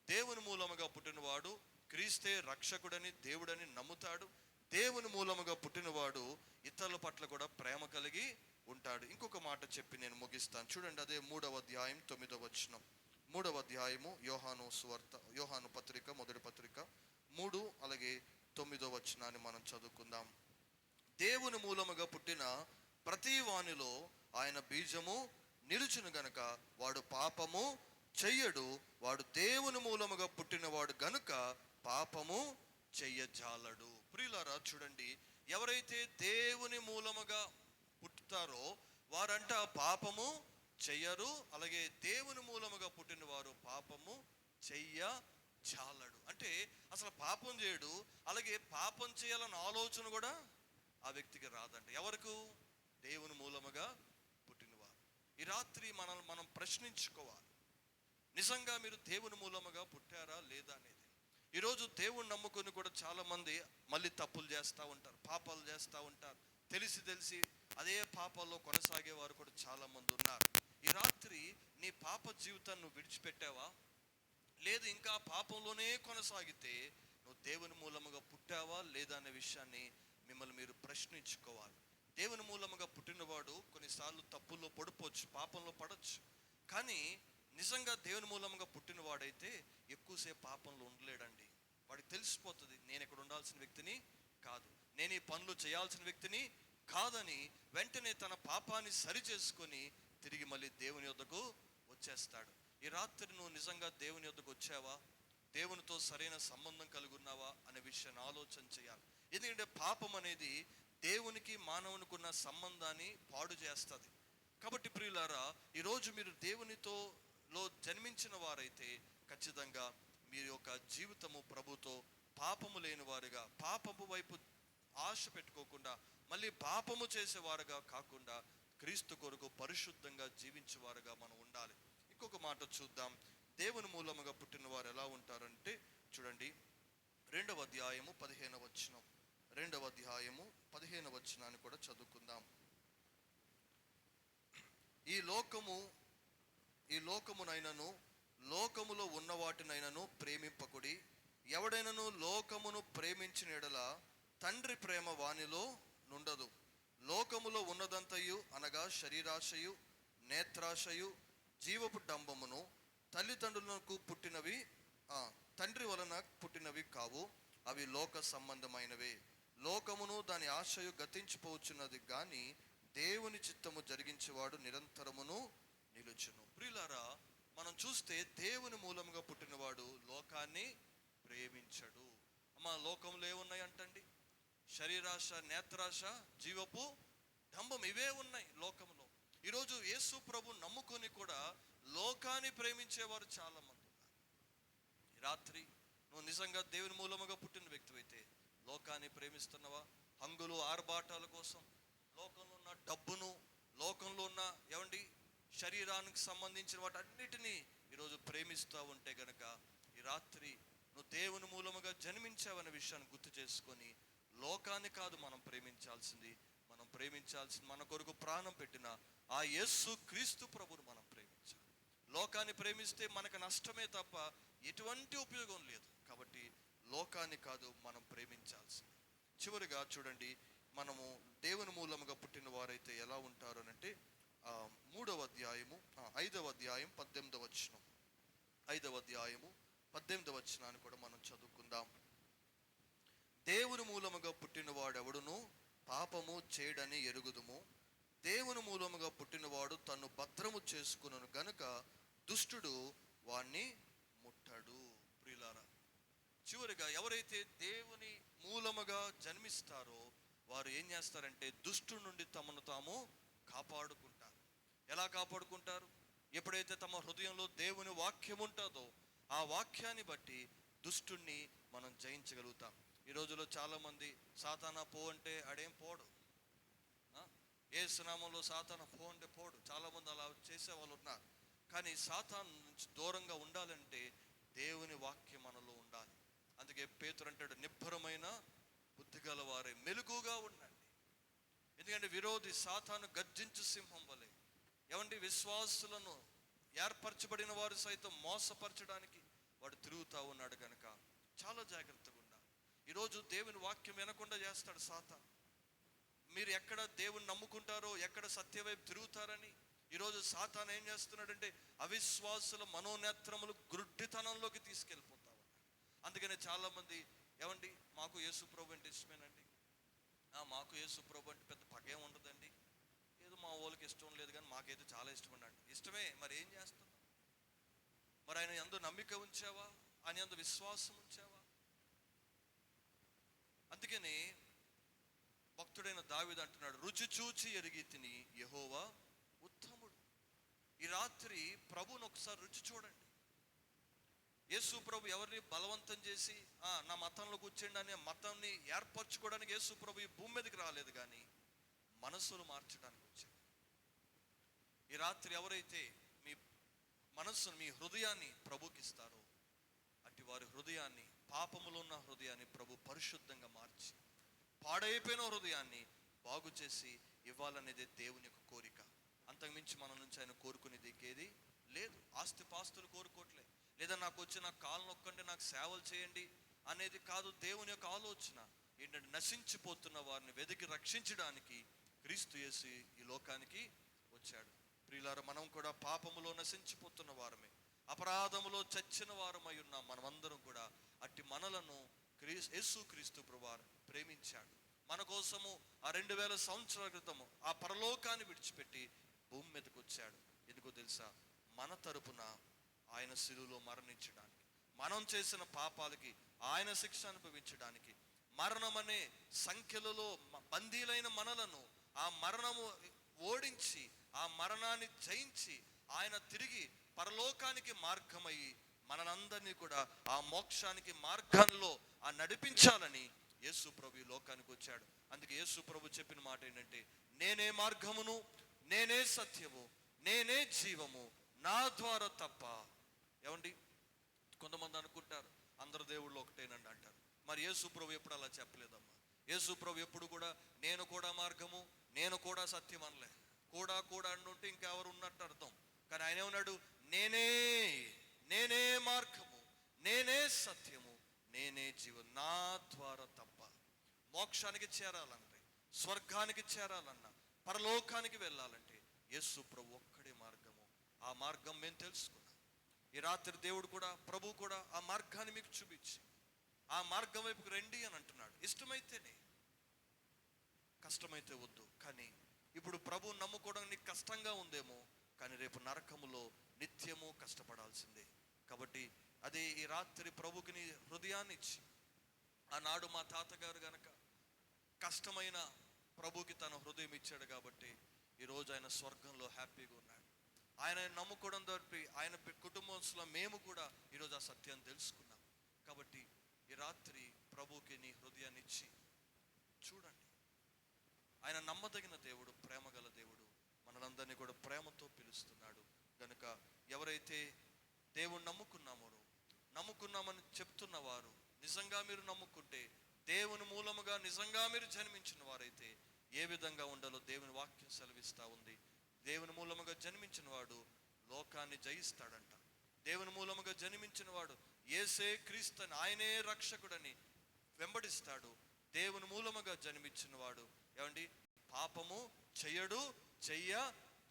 దేవుని మూలముగా పుట్టినవాడు క్రీస్తే రక్షకుడని దేవుడని నమ్ముతాడు. దేవుని మూలముగా పుట్టినవాడు ఇతరుల పట్ల కూడా ప్రేమ కలిగి ఉంటాడు. ఇంకొక మాట చెప్పి నేను ముగిస్తాను. చూడండి, అదే 3వ అధ్యాయం 9వ వచనం. 3వ అధ్యాయము యోహాను పత్రిక, మొదటి పత్రిక 3 అలాగే 9వ వచనాన్ని మనం చదువుకుందాం. దేవుని మూలముగా పుట్టిన ప్రతి వానిలో ఆయన బీజము నిలుచును గనుక వాడు పాపము చెయ్యడు. వాడు దేవుని మూలముగా పుట్టినవాడు గనుక పాపము చెయ్యజాలడు. ప్రియులారా, చూడండి, ఎవరైతే దేవుని మూలముగా పుట్టుతారో వారంట పాపము చెయ్యరు. అలాగే దేవుని మూలముగా పుట్టిన వారు పాపము చెయ్యజాలడు. అంటే అసలు పాపం చేయడు, అలాగే పాపం చేయాలన్న ఆలోచన కూడా ఆ వ్యక్తికి రాదంట. ఎవరికి? దేవుని మూలముగా పుట్టినవారు. ఈ రాత్రి మనం ప్రశ్నించుకోవాలి, నిజంగా మీరు దేవుని మూలముగా పుట్టారా లేదా అనేది. ఈరోజు దేవుని నమ్ముకుని కూడా చాలా మంది మళ్ళీ తప్పులు చేస్తూ ఉంటారు, పాపాలు చేస్తూ ఉంటారు. తెలిసి అదే పాపాల్లో కొనసాగేవారు కూడా చాలా మంది ఉన్నారు. ఈ రాత్రి నీ పాప జీవితాన్ని నువ్వు విడిచిపెట్టావా, లేదు ఇంకా పాపంలోనే కొనసాగితే నువ్వు దేవుని మూలముగా పుట్టావా లేదా అనే విషయాన్ని మిమ్మల్ని మీరు ప్రశ్నించుకోవాలి. దేవుని మూలముగా పుట్టినవాడు కొన్నిసార్లు తప్పుల్లో పడిపోవచ్చు, పాపంలో పడవచ్చు. కానీ నిజంగా దేవుని మూలముగా పుట్టినవాడైతే ఎక్కువసేపు పాపంలో ఉండలేడండి. వాడికి తెలిసిపోతుంది, నేను ఇక్కడ ఉండాల్సిన వ్యక్తిని కాదు, నేను ఈ పనులు చేయాల్సిన వ్యక్తిని కాదని వెంటనే తన పాపాన్ని సరి చేసుకొని తిరిగి మళ్ళీ దేవుని యొద్దకు వచ్చేస్తాడు. ఈ రాత్రి నువ్వు నిజంగా దేవుని యొద్దకు వచ్చావా, దేవునితో సరైన సంబంధం కలిగి ఉన్నావా అనే విషయాన్ని ఆలోచన చేయాలి. ఎందుకంటే పాపం అనేది దేవునికి మానవునికి ఉన్న సంబంధాన్ని పాడు చేస్తుంది. కాబట్టి ప్రియులారా, ఈరోజు మీరు దేవునితో జన్మించిన వారైతే ఖచ్చితంగా మీ యొక్క జీవితము ప్రభుతో పాపము లేని వారుగా, పాపము వైపు ఆశ పెట్టుకోకుండా మళ్ళీ పాపము చేసేవారుగా కాకుండా క్రీస్తు కొరకు పరిశుద్ధంగా జీవించేవారుగా మనం ఉండాలి. ఇంకొక మాట చూద్దాం. దేవుని మూలముగా పుట్టిన వారు ఎలా ఉంటారంటే చూడండి, 2వ అధ్యాయము 15వ వచనం. 2వ అధ్యాయము 15వ వచనాన్ని కూడా చదువుకుందాం. ఈ లోకమునైనను లోకములో ఉన్న వాటినైనను ప్రేమింపకుడి. ఎవడైనను లోకమును ప్రేమించిన ఎడల తండ్రి ప్రేమ వానిలో నుండదు. లోకములో ఉన్నదంతయు అనగా శరీరాశయు, నేత్రాశయు, జీవపు డంబమును తల్లిదండ్రులకు పుట్టినవి, తండ్రి వలన పుట్టినవి కావు. అవి లోక సంబంధమైనవే. లోకమును దాని ఆశయు గతించిపోవచ్చున్నది గాని దేవుని చిత్తము జరిగించేవాడు నిరంతరమును నిలుచును. ప్రియులారా, మనం చూస్తే దేవుని మూలముగా పుట్టినవాడు లోకాన్ని ప్రేమించడు. అమ్మా, లోకంలో ఏమున్నాయి అంటండి? శరీరాశ, నేత్రాశ, జీవపు డంబం, ఇవే ఉన్నాయి లోకంలో. ఈరోజు యేసు ప్రభు నమ్ముకొని కూడా లోకాన్ని ప్రేమించేవారు చాలా మంది ఉన్నారు. ఈ రాత్రి నువ్వు నిజంగా దేవుని మూలముగా పుట్టిన వ్యక్తివైతే లోకాన్ని ప్రేమిస్తున్నావా? హంగులు ఆర్భాటాల కోసం, లోకంలో ఉన్న డబ్బును, లోకంలో ఉన్న శరీరానికి సంబంధించిన వాటన్నిటినీ ఈరోజు ప్రేమిస్తూ ఉంటే గనక ఈ రాత్రి నువ్వు దేవుని మూలముగా జన్మించావనే విషయాన్ని గుర్తు చేసుకొని లోకాన్ని కాదు మనం ప్రేమించాల్సింది మన కొరకు ప్రాణం పెట్టిన ఆ యేసు క్రీస్తు ప్రభువును మనం ప్రేమించాలి. లోకాన్ని ప్రేమిస్తే మనకు నష్టమే తప్ప ఎటువంటి ఉపయోగం లేదు. కాబట్టి లోకాన్ని కాదు మనం ప్రేమించాల్సింది. చివరిగా చూడండి, మనము దేవుని మూలముగా పుట్టిన వారైతే ఎలా ఉంటారు అంటే 5వ అధ్యాయము 18వ వచనం. 5వ అధ్యాయము 18వ వచనాన్ని కూడా మనం చదువుకుందాం. దేవుని మూలముగా పుట్టిన వాడెవడును పాపము చేయడని ఎరుగుదుము. దేవుని మూలముగా పుట్టినవాడు తన్ను భద్రము చేసుకును గనుక దుష్టుడు వాణ్ణి ముట్టడు. ప్రియులారా, చివరిగా ఎవరైతే దేవుని మూలముగా జన్మిస్తారో వారు ఏం చేస్తారంటే దుష్టుడి నుండి తమను తాము కాపాడుకుంటారు. ఎలా కాపాడుకుంటారు? ఎప్పుడైతే తమ హృదయంలో దేవుని వాక్యం ఉంటుందో ఆ వాక్యాన్ని బట్టి దుష్టుణ్ణి మనం జయించగలుగుతాం. ఈ రోజులో చాలా మంది సాతానా పో అంటే అడేం పోడు, యేసు నామములో సాతానా పో అంటే పోడు. చాలా మంది అలా చేసే వాళ్ళు ఉన్నారు. కానీ సాతాను నుంచి దూరంగా ఉండాలంటే దేవుని వాక్యం మనలో ఉండాలి. అందుకే పేతురు అంటాడు, నిబ్బరమైన బుద్ధి గలవారే మెలకుగా ఉండండి. ఎందుకంటే విరోధి సాతాను గర్జించు సింహం వలె విశ్వాసులను ఏర్పరచబడిన వారు సైతం మోసపరచడానికి వాడు తిరుగుతూ ఉన్నాడు కనుక చాలా జాగ్రత్తగా ఉండాలి. ఈరోజు దేవుని వాక్యం వినకుండా చేస్తాడు సాతాను. మీరు ఎక్కడ దేవుని నమ్ముకుంటారో, ఎక్కడ సత్య వైపు తిరుగుతారని ఈరోజు సాతాను ఏం చేస్తున్నాడంటే అవిశ్వాసుల మనోనేత్రములు గుడ్డితనంలోకి తీసుకెళ్ళిపోతా ఉన్నాడు. అందుకనే చాలా మంది మాకు యేసు ప్రభు అంటే ఇష్టమేనండి, మాకు యేసు ప్రభు అంటే పెద్ద పగేం ఉండదండి, ఏదో మా వాళ్ళకి ఇష్టం లేదు కానీ మాకైతే చాలా ఇష్టం అన్నాడు. ఇష్టమే, మరి ఏం చేస్తున్నావు? మరి ఆయన యందు నమ్మిక ఉంచావా? ఆయన యందు విశ్వాసం ఉంచావా? అందుకని భక్తుడైన దావీదు అంటున్నాడు, రుచి చూచి ఎరిగి తిని యెహోవా ఉత్తముడు. ఈ రాత్రి ప్రభువును ఒకసారి రుచి చూడండి. యేసు ప్రభు ఎవరిని బలవంతం చేసి నా మతంలో కూర్చోండి అనే మతాన్ని ఏర్పరచుకోవడానికి యేసు ప్రభు ఈ భూమి మీదకి రాలేదు, కానీ మనస్సును మార్చడానికి వచ్చాడు. ఈ రాత్రి ఎవరైతే మీ మనస్సును, మీ హృదయాన్ని ప్రభుకి ఇస్తారో అట్టి వారి హృదయాన్ని, పాపములో ఉన్న హృదయాన్ని ప్రభు పరిశుద్ధంగా మార్చి పాడైపోయిన హృదయాన్ని బాగు చేసి ఇవ్వాలనేదే దేవుని యొక్క కోరిక. అంతకుమించి మన నుంచి ఆయన కోరుకునేది ఏది లేదు. ఆస్తిపాస్తులు కోరుకోవట్లే, లేదా నాకు వచ్చి నాకు కాలు నొక్కండి, నాకు సేవలు చేయండి అనేది కాదు. దేవుని యొక్క ఆలోచన ఏంటంటే నశించిపోతున్న వారిని వెతికి రక్షించడానికి క్రీస్తు యేసు ఈ లోకానికి వచ్చాడు. ప్రియులారా, మనం కూడా పాపములో నశించిపోతున్న వారమే, అపరాధములో చచ్చిన వారమై ఉన్నాం. మనమందరం కూడా అట్టి మనలను యేసు క్రీస్తు ప్రభువారు ప్రేమించాడు. మన కోసము ఆ 2000 సంవత్సరాల క్రితము ఆ పరలోకాన్ని విడిచిపెట్టి భూమి మీదకి వచ్చాడు. ఎందుకో తెలుసా? మన తరపున ఆయన శిలువలో మరణించడానికి, మనం చేసిన పాపాలకి ఆయన శిక్ష అనుభవించడానికి, మరణం అనే సంఖ్యలలో బందీలైన మనలను ఆ మరణము ఓడించి, ఆ మరణాన్ని జయించి ఆయన తిరిగి పరలోకానికి మార్గమయ్యి మనందరినీ కూడా ఆ మోక్షానికి మార్గంలో నడిపించాలని యేసు ప్రభు లోకానికి వచ్చాడు. అందుకే యేసు ప్రభు చెప్పిన మాట ఏంటంటే, నేనే మార్గమును, నేనే సత్యము, నేనే జీవము, నా ద్వారా తప్ప ఏమండి, కొంతమంది అనుకుంటారు అందరు దేవుళ్ళు ఒకటేనండి అంటారు. మరి యేసు ప్రభు ఎప్పుడు అలా చెప్పలేదమ్మా. యేసు ప్రభు ఎప్పుడు కూడా నేను కూడా మార్గము, నేను కూడా సత్యం అనలే. కూడా కూడా అంటుంటే ఇంకెవరు ఉన్నట్టు అర్థం. కానీ ఆయన ఏమన్నాడు, నేనే నేనే మార్గము, నేనే సత్యము, నేనే జీవం. నా ద్వారా తప్ప మోక్షానికి చేరాలంటే, స్వర్గానికి చేరాలన్నా, పరలోకానికి వెళ్ళాలంటే యేసు ప్రభు ఒక్కడే మార్గము. ఆ మార్గం మేము తెలుసుకున్నాం. ఈ రాత్రి దేవుడు కూడా, ప్రభు కూడా ఆ మార్గాన్ని మీకు చూపించి ఆ మార్గం వైపుకి రండి అని అంటున్నాడు. ఇష్టమైతేనే, కష్టమైతే వద్దు. కానీ ఇప్పుడు ప్రభు నమ్ముకోవడం నీకు కష్టంగా ఉందేమో, కానీ రేపు నరకములో నిత్యము కష్టపడాల్సిందే. కాబట్టి అది ఈ రాత్రి ప్రభుకి నీ హృదయాన్ని ఇచ్చి, ఆనాడు మా తాతగారు గనక కష్టమైన ప్రభుకి తన హృదయం ఇచ్చాడు కాబట్టి ఈరోజు ఆయన స్వర్గంలో హ్యాపీగా ఉన్నాడు. ఆయన నమ్ముకోవడం ద్వారా ఆయన కుటుంబంలో మేము కూడా ఈరోజు ఆ సత్యాన్ని తెలుసుకున్నాం. కాబట్టి ఈ రాత్రి ప్రభుకి నీ హృదయాన్ని ఇచ్చి చూడండి. ఆయన నమ్మదగిన దేవుడు, ప్రేమగల దేవుడు, మనందరినీ కూడా ప్రేమతో పిలుస్తున్నాడు. కనుక ఎవరైతే దేవుని నమ్ముకున్నామని చెప్తున్న వారు, నిజంగా మీరు నమ్ముకుంటే, దేవుని మూలముగా నిజంగా మీరు జన్మించిన వారైతే ఏ విధంగా ఉండాలో దేవుని వాక్యం సెలవిస్తూ ఉంది. దేవుని మూలముగా జన్మించిన వాడు లోకాన్ని జయిస్తాడంట. దేవుని మూలముగా జన్మించిన వాడు యేసే క్రీస్తుని, ఆయనే రక్షకుడని వెంబడిస్తాడు. దేవుని మూలముగా జన్మించిన వాడు ఏమండి పాపము చెయ్యడు,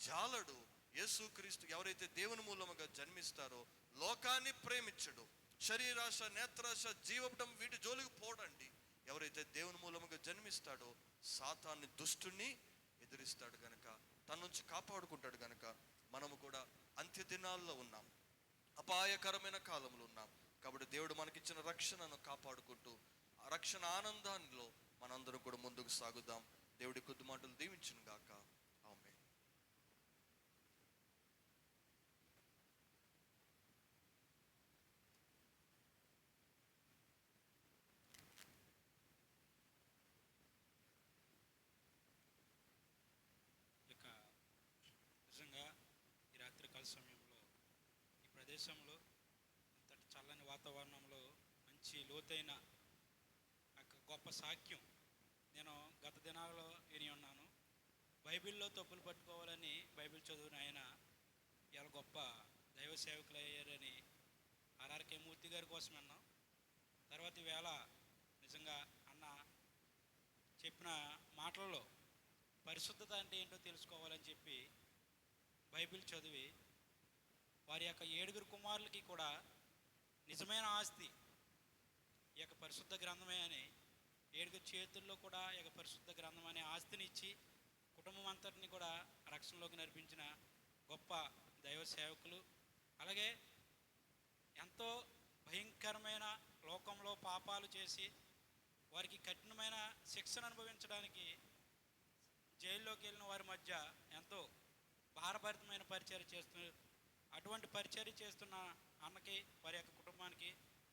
జాలడు. యేసుక్రీస్తు ఎవరైతే దేవుని మూలముగా జన్మిస్తారో లోకాన్ని ప్రేమించడు, శరీరాశ, నేత్రాశ, జీవపటం వీటి జోలికి పోడండి. ఎవరైతే దేవుని మూలముగా జన్మిస్తాడో సాతాన్ని, దుష్టుని ఎదిరిస్తాడు గనక, తన నుంచి కాపాడుకుంటాడు గనక మనము కూడా అంత్య దినాల్లో ఉన్నాం, అపాయకరమైన కాలంలో ఉన్నాం. కాబట్టి దేవుడు మనకిచ్చిన రక్షణను కాపాడుకుంటూ ఆ రక్షణ ఆనందాల్లో మనందరం కూడా ముందుకు సాగుదాం. దేవుడి కొద్ది మాటలు దీవించును గాక. ఆమేన్. ఇక నిజంగా ఈ రాత్రికాల సమయంలో ఈ ప్రదేశంలో ఇంతటి చల్లని వాతావరణంలో మంచి లోతైన గొప్ప సాక్ష్యం నేను గత దినాలలో విని ఉన్నాను. బైబిల్లో తప్పులు పట్టుకోవాలని బైబిల్ చదువున ఆయన ఇలా గొప్ప దైవ సేవకులు అయ్యారని ఆర్ఆర్కే మూర్తి గారి కోసం విన్నాం. తర్వాత ఈవేళ నిజంగా అన్న చెప్పిన మాటలలో పరిశుద్ధత అంటే ఏంటో తెలుసుకోవాలని చెప్పి బైబిల్ చదివి వారి యొక్క 7 కుమారులకి కూడా నిజమైన ఆస్తి ఈ యొక్క పరిశుద్ధ గ్రంథమే అని 7 చేతుల్లో కూడా ఈ యొక్క పరిశుద్ధ గ్రంథం అనే ఆస్తిని ఇచ్చి కుటుంబం అంతటిని కూడా రక్షణలోకి నడిపించిన గొప్ప దైవ సేవకులు. అలాగే ఎంతో భయంకరమైన లోకంలో పాపాలు చేసి వారికి కఠినమైన శిక్షను అనుభవించడానికి జైల్లోకి వెళ్ళిన వారి మధ్య ఎంతో భారభరితమైన పరిచర్య అటువంటి పరిచర్య చేస్తున్న అన్నకి, వారి యొక్క కుటుంబానికి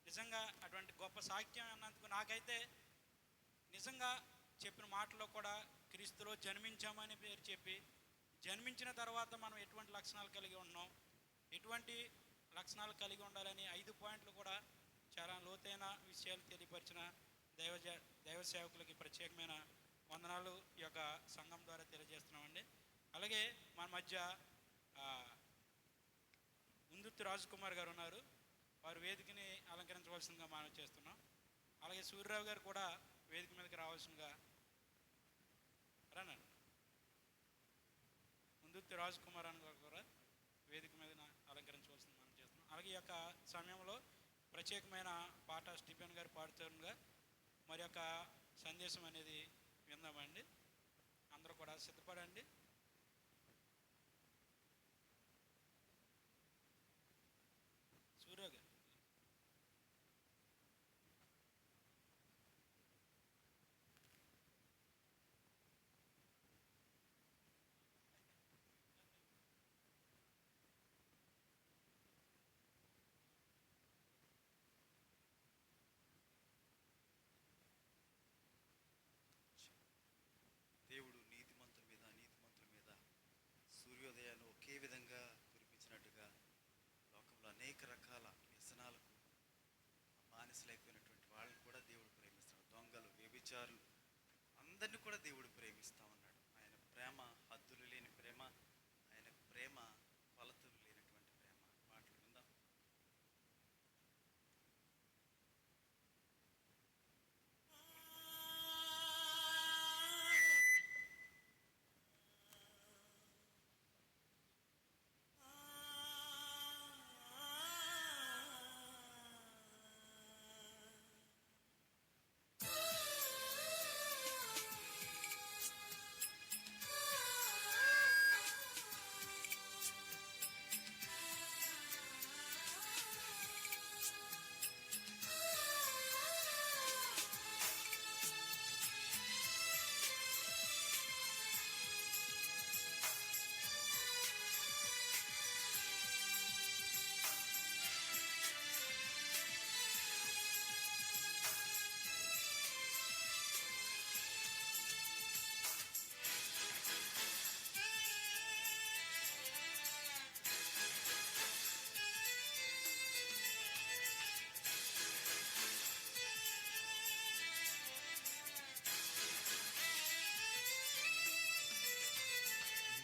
నిజంగా అటువంటి గొప్ప సాక్ష్యం అన్నందుకు నాకైతే నిజంగా చెప్పిన మాటలో కూడా క్రీస్తులో జన్మించామని పేరు చెప్పి, జన్మించిన తర్వాత మనం ఎటువంటి లక్షణాలు కలిగి ఉన్నాం, ఎటువంటి లక్షణాలు కలిగి ఉండాలని 5 పాయింట్లు కూడా చాలా లోతైన విషయాలు తెలియపరిచిన దైవ సేవకులకి ప్రత్యేకమైన వందనాలు ఈ యొక్క సంఘం ద్వారా తెలియజేస్తున్నామండి. అలాగే మన మధ్య ముందుర్తి రాజకుమార్ గారు ఉన్నారు. వారు వేదికని అలంకరించవలసిందిగా మనం చేస్తున్నాం. అలాగే సూర్యరావు గారు కూడా వేదిక మీదకి రావాల్సిందిగా రానండి. ముందుర్తి రాజకుమార్ అని గారు కూడా వేదిక మీద అలంకరించవలసింది మనం చేస్తున్నాం. అలాగే ఈ యొక్క సమయంలో ప్రత్యేకమైన పాట స్టీఫెన్ గారు పాడుతుండగా మరి యొక్క సందేశం అనేది విందామండి. అందరూ కూడా సిద్ధపడండి. సూర్య గారు దేవుడు నీతిమంతుల మీద నీతిమంతులుగా వ్యభిచారులు అందరినీ కూడా దేవుడు ప్రేమిస్తూ ఉన్నాడు. ఆయన ప్రేమ హద్దులు లేని ప్రేమ, ఆయన ప్రేమ కొలతలు లేనటువంటి ప్రేమ. మాటలు విందాం.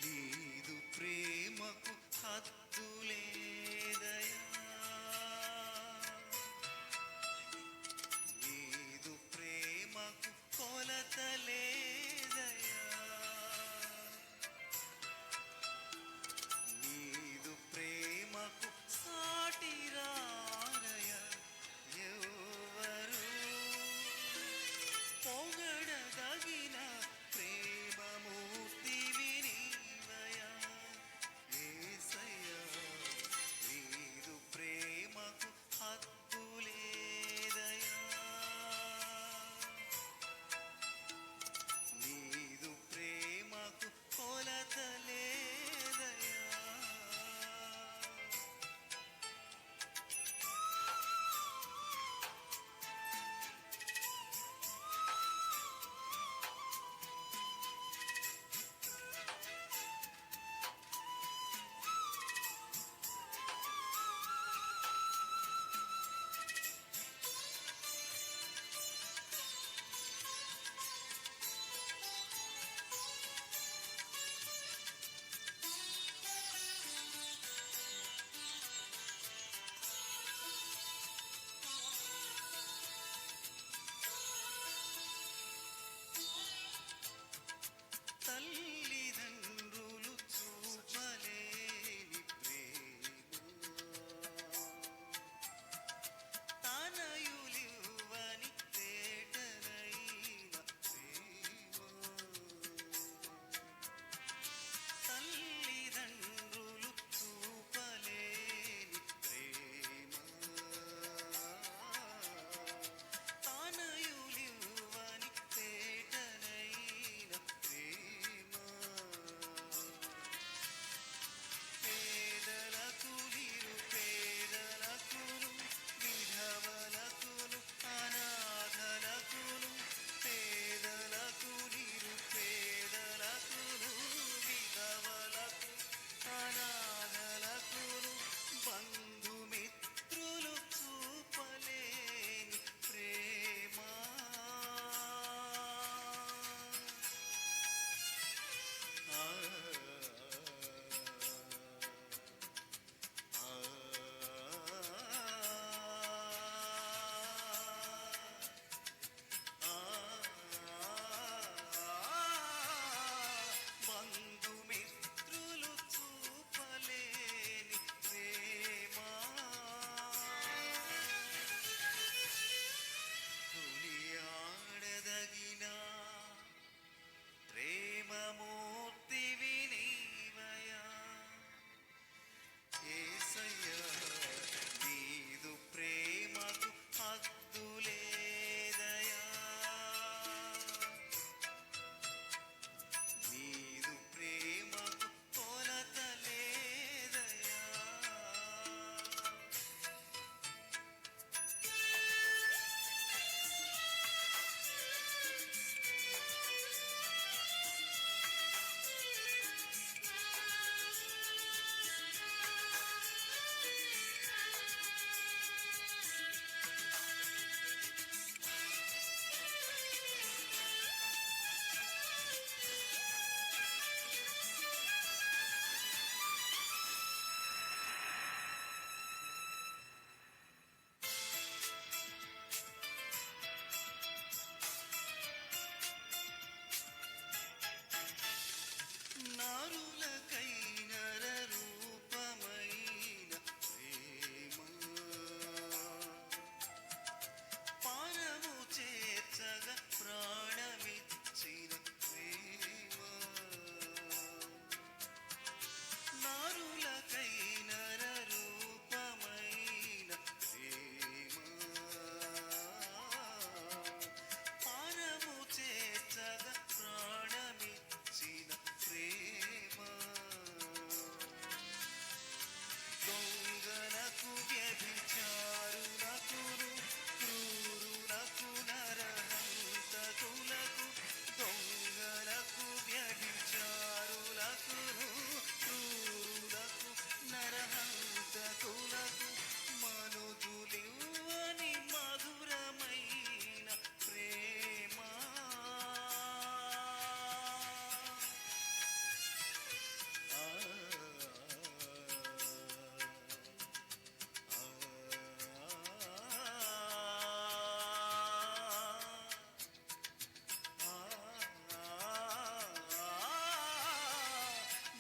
నీదు ప్రేమకు హద్దులేదయా, నీదు ప్రేమకు కొలతలేదయా, నీదు ప్రేమకు సాటిరారయా ఎవరు, పొగడదగిన ప్రేమమూర్తివి నీవయా యేసయ్యా. నరరూపమైన ప్రేమ పరము చేర్చగా ప్రాణమిచ్చిన ప్రేమ దొంగలకు వ్యభిచారులకును క్రూరులకు నరహంతకులకు దొంగలకు వ్యభిచారులకును క్రూరులకు నరహంతకులకు మనుజులివ్వని మధురమైన ప్రేమ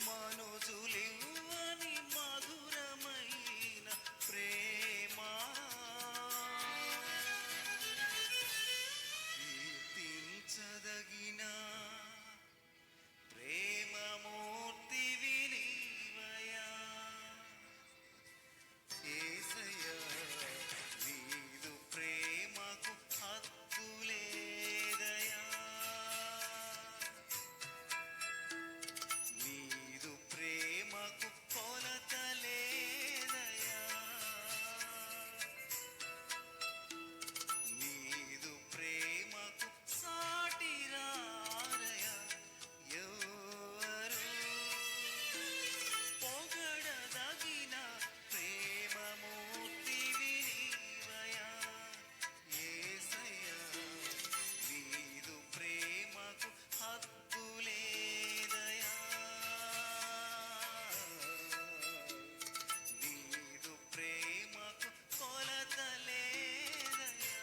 మనుజులివ్వని మధురమైన ప్రేమ కీర్తించదగిన ప్రేమమూర్తి విలీవయా యేసయ్యా నీదు ప్రేమకు హద్దులేదయా నీదు ప్రేమకు కొలత లేదయా నీదు ప్రేమకు సాటి రారయా ఎవరు పొగడదగిన ప్రేమమూర్తి విలీవయా యేసయ్యా నీదు ప్రేమకు హద్దులేదయా నీదు ప్రేమకు కొలత లేదయా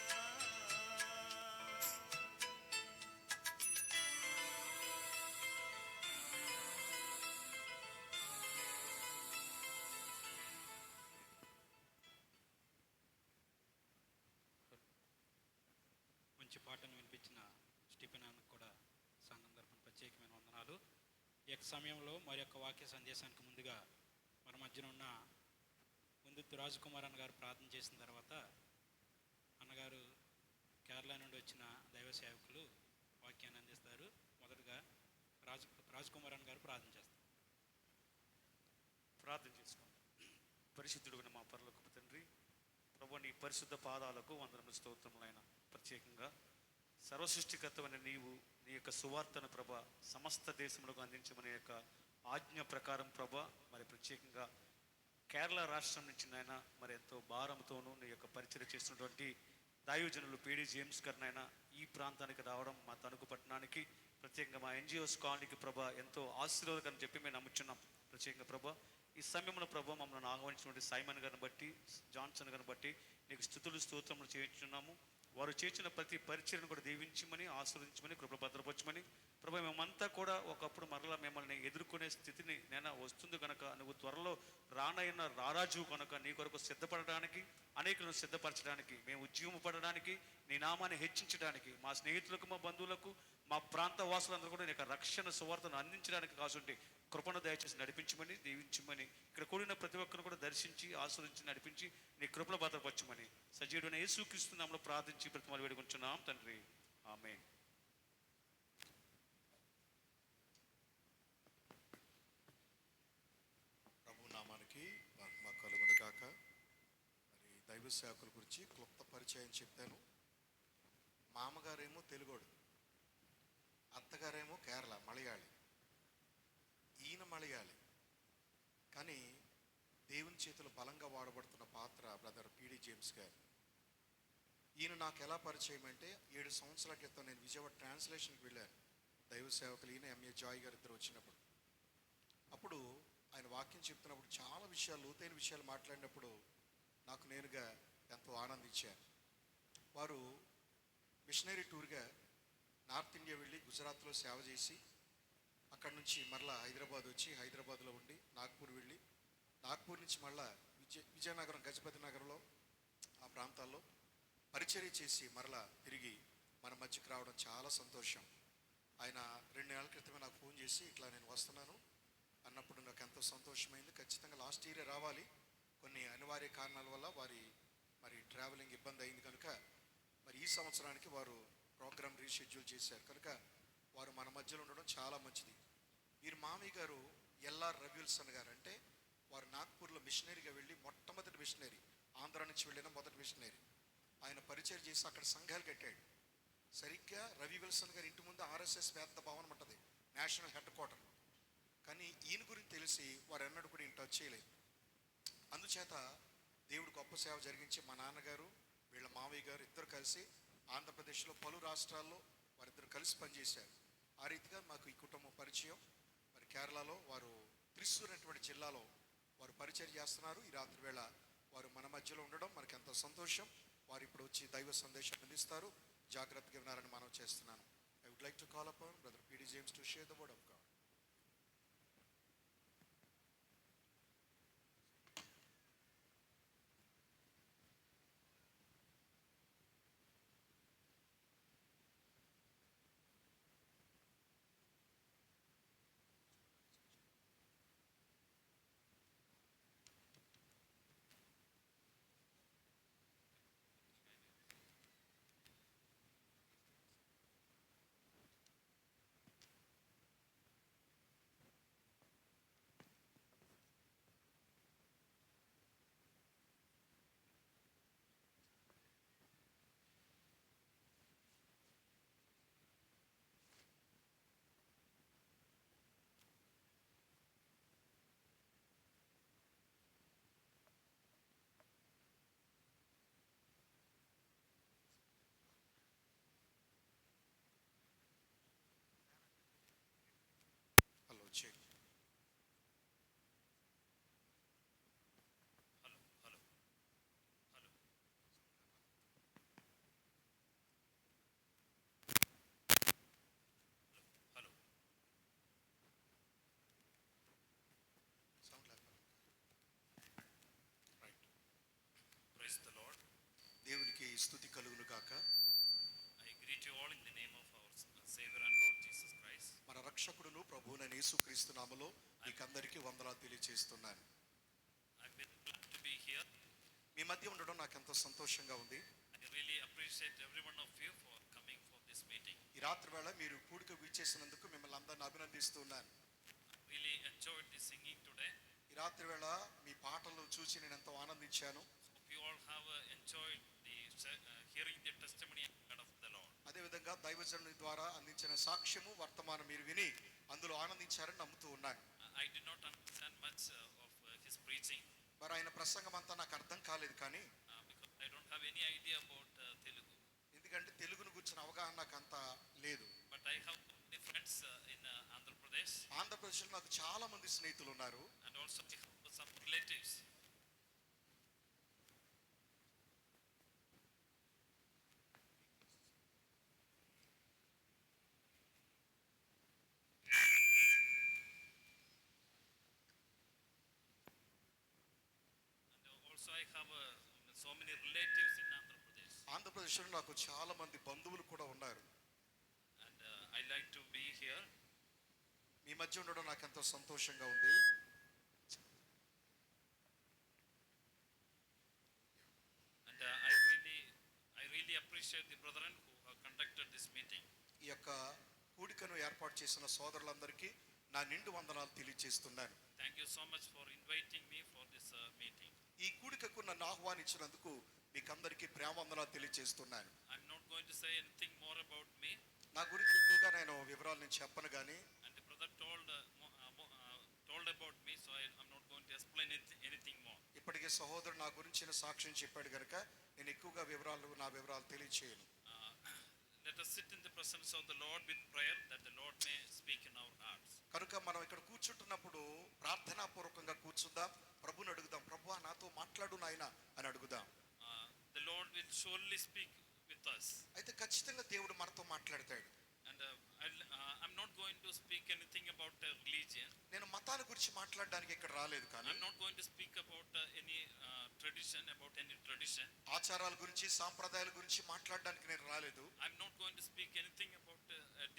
మంచి పాటను వినిపించిన స్టీఫెన్ అన్నకు కూడా సంఘం తరపున ప్రత్యేకమైన వందనాలు. ఈ యొక్క సమయంలో మరి యొక్క వాక్య సందేశానికి ముందుగా మన మధ్యన ఉన్న ముందుత్తు రాజకుమార్ అన్న గారు ప్రార్థన చేసిన తర్వాత అన్నగారు కేరళ నుండి వచ్చిన దైవ సేవకులు వాక్యాన్ని అందిస్తారు. మొదటగా రాజకుమార్ అన్న గారు ప్రార్థన చేస్తారు. ప్రార్థన చేసుకుందాం. పరిశుద్ధుడుగున మా పరలోకపు తండ్రి, ప్రభు నీ పరిశుద్ధ పాదాలకు వందనములు స్తోత్రములైన ప్రత్యేకంగా సర్వసృష్టికర్తమైన నీవు నీ యొక్క సువార్తను ప్రభ సమస్త దేశములకు అందించమనే యొక్క ఆజ్ఞ ప్రకారం ప్రభ మరి ప్రత్యేకంగా కేరళ రాష్ట్రం నుంచి నాయన మరి ఎంతో భారంతోనూ నీ యొక్క పరిచయం చేస్తున్నటువంటి దైవజనులు పీడి జేమ్స్ గారు నాయన ఈ ప్రాంతానికి రావడం మా తణుకు పట్టణానికి ప్రత్యేకంగా మా ఎన్జిఓస్ కాలనీకి ప్రభ ఎంతో ఆశీర్వాదకరం చెప్పి మేము నమ్ముచున్నాం. ప్రత్యేకంగా ప్రభ ఈ సమయంలో ప్రభ మమ్మల్ని ఆహ్వానించినటువంటి సైమన్ గారిని బట్టి జాన్సన్ గారిని బట్టి నీకు స్తుతులు స్తోత్రములు చేయించున్నాము. వారు చేసిన ప్రతి పరిచయను కూడా దీవించమని ఆశీర్వదించమని కృప భద్రపరచమని ప్రభు మేమంతా కూడా ఒకప్పుడు మరలా మిమ్మల్ని ఎదుర్కొనే స్థితిని నేను వస్తుంది కనుక నువ్వు త్వరలో రానైన రారాజు కనుక నీ కొరకు సిద్ధపడడానికి అనేకులను సిద్ధపరచడానికి మేము ఉద్యమం పడడానికి నీ నామాన్ని హెచ్చించడానికి మా స్నేహితులకు మా బంధువులకు మా ప్రాంత వాసులందరూ కూడా నీ యొక్క రక్షణ సువార్తను అందించడానికి కాసుంటే కృపను దయచేసి నడిపించమని దీవించమని ఇక్కడ కూడిన ప్రతి ఒక్కరిని కూడా దర్శించి ఆస్వాదించి నడిపించి నీ కృపలో భద్రపరచమని సజీవుడైన యేసుక్రీస్తు నామములో ప్రార్థించి ప్రతిమలు వేడుకుంటున్నాం తండ్రి, ఆమేన్. ప్రభు నామానికి మహిమ కలుగును గాక. మరి దైవ సేవకుల గురించి క్లుప్త పరిచయం చెప్పాను. మామగారేమో తెలుగోడు, అత్తగారేమో కేరళ మలయాళి. ఈయన మలయాళి కానీ దేవుని చేతులు బలంగా వాడబడుతున్న పాత్ర బ్రదర్ పీడి జేమ్స్ గారు. ఈయన నాకు ఎలా పరిచయం అంటే 7 సంవత్సరాల క్రితం నేను విజయవాడ ట్రాన్స్లేషన్కి వెళ్ళాను. దైవ సేవకులు ఈయన ఎంఏ జాయ్ గారు ఇద్దరు వచ్చినప్పుడు. అప్పుడు ఆయన వాక్యం చెప్తున్నప్పుడు చాలా విషయాలు లోతైన విషయాలు మాట్లాడినప్పుడు నాకు నేనుగా ఎంతో ఆనందించాను. వారు మిషనరీ టూర్గా నార్త్ ఇండియా వెళ్ళి గుజరాత్లో సేవ చేసి అక్కడ నుంచి మరలా హైదరాబాద్ వచ్చి హైదరాబాద్లో ఉండి నాగ్పూర్ వెళ్ళి నాగ్పూర్ నుంచి మళ్ళా విజయనగరం గజపతి నగరంలో ఆ ప్రాంతాల్లో పరిచర్య చేసి మరలా తిరిగి మన మధ్యకి రావడం చాలా సంతోషం. ఆయన 2 నెలల క్రితమే నాకు ఫోన్ చేసి ఇట్లా నేను వస్తున్నాను, అన్నప్పుడు నాకు ఎంతో సంతోషమైంది. ఖచ్చితంగా లాస్ట్ ఇయరే రావాలి, కొన్ని అనివార్య కారణాల వల్ల వారి మరి ట్రావెలింగ్ ఇబ్బంది అయింది కనుక మరి ఈ సంవత్సరానికి వారు ప్రోగ్రామ్ రీషెడ్యూల్ చేశారు కనుక వారు మన మధ్యలో ఉండడం చాలా మంచిది. వీరు మామయ్య గారు ఎల్ఆర్ రవిల్సన్ గారు, అంటే వారు నాగ్పూర్లో మిషనరీగా వెళ్ళి మొట్టమొదటి మిషనరీ, ఆంధ్ర నుంచి వెళ్ళిన మొదటి మిషనరీ. ఆయన పరిచయం చేసి అక్కడ సంఘాలు కట్టాడు. సరిగ్గా రవి విల్సన్ గారి ఇంటి ముందు ఆర్ఎస్ఎస్ పెద్ద భవనం ఉంటుంది, నేషనల్ హెడ్ క్వార్టర్. కానీ ఈయన గురించి తెలిసి వారు ఎన్నడూ కూడా ఈయన టచ్ చేయలేదు. అందుచేత దేవుడు గొప్ప సేవ జరిగించి మా నాన్నగారు వీళ్ళ మావయ్య గారు ఇద్దరు కలిసి ఆంధ్రప్రదేశ్లో పలు రాష్ట్రాల్లో వారిద్దరు కలిసి పనిచేశారు. ఆ రీతిగా మాకు ఈ కుటుంబం పరిచయం. మరి కేరళలో వారు త్రిశూర్ అనేటువంటి జిల్లాలో వారు పరిచయం చేస్తున్నారు. ఈ రాత్రి వేళ వారు మన మధ్యలో ఉండడం మనకు ఎంతో సంతోషం. వారు ఇప్పుడు వచ్చి దైవ సందేశం అందిస్తారు. జాగ్రత్తగా వినాలని మనం చేస్తున్నాను. I would like to call upon brother P D James to share the word of God. Hello check. Sound లేకపోతే రైట్. Praise the Lord. దేవునికి స్తుతి కలుగును గాక. I greet you all in the name of our Savior and Lord Jesus Christ. మన రక్షకుడును ప్రభువునైన యేసుక్రీస్తు నామములో మీకందరికీ వందనాలు తెలియజేస్తున్నాను. I'm very glad to be here. మీ మధ్య ఉండడం నాకు ఎంతో సంతోషంగా ఉంది. I really appreciate every one of you for coming for this meeting. ఈ రాత్రి వేళ మీరు కూడిక వీచేసినందుకు మిమ్మల్ని అందరిని అభినందిస్తున్నాను. I really enjoyed the singing today. ఈ రాత్రి వేళ మీ పాటలు చూసి నేను ఎంతో ఆనందించాను. Hope you all have enjoyed the hearing the testimony and word of the Lord. అదేవిధంగా దైవజనుని ద్వారా అందించిన సాక్ష్యము వర్తమానం మీరు విని అందులో ఆనందించారని నమ్ముతూ ఉన్నాను. I did not understand much of his preaching మరి ఆయన ప్రసంగం అంతా నాకు అర్థం కాలేదు, కానీ because I don't have any idea about Telugu. ఎందుకంటే తెలుగును గురించిన అవగాహన నాకు అంత లేదు. But I have many friends in Andhra Pradesh ఆంధ్రప్రదేశ్లో నాకు చాలా మంది స్నేహితులు ఉన్నారు. and also I have some relatives. And also I have so many relatives in Andhra Pradesh. ఆంధ్రప్రదేశ్లో నాకు చాలా మంది బంధువులు కూడా ఉన్నారు. And I like to be here. మీ మధ్య ఉండడం నాకు ఎంతో సంతోషంగా ఉంది. And I really appreciate the brethren who have conducted this meeting. ఈ యొక్క కూడికను ఏర్పాటు చేసిన సోదరులందరికీ నా నిండు వందనాలు తెలియజేస్తున్నాను. Thank you so much for inviting me for this meeting. ఈ కూడికకు నన్ను ఆహ్వానించినందుకు మీకందరికీ ప్రేమ వందనాలు తెలియజేస్తున్నాను. I'm not going to say anything more about me. నా గురించి ఎక్కువగా నేను వివరాలు నేను చెప్పను, కానీ And the brother told about me, so I'm not going to explain anything more. ఇప్పటికే సహోదరుడు నా గురించిన సాక్ష్యం చెప్పాడు కనుక నేను ఎక్కువగా నా వివరాలు తెలియచేయను. Let us sit in the presence of the Lord with prayer that the Lord may speak in our hearts. కనుక మనం ఇక్కడ కూర్చుంటున్నప్పుడు ప్రార్థనాపూర్వకంగా కూర్చుందాం. ప్రభుని అడుగుదాం, ప్రభువా నాతో మాట్లాడు నాయనా అని అడుగుదాం. The Lord will surely speak with us. అయితే ఖచ్చితంగా దేవుడు మనతో మాట్లాడతాడు. And I'm not going to speak anything about religion. నేను మతాల గురించి మాట్లాడడానికి ఇక్కడ రాలేదు, కానీ I'm not going to speak about any tradition. ఆచారాల గురించి సాంప్రదాయాల గురించి మాట్లాడడానికి నేను రాలేదు. I'm not going to speak anything about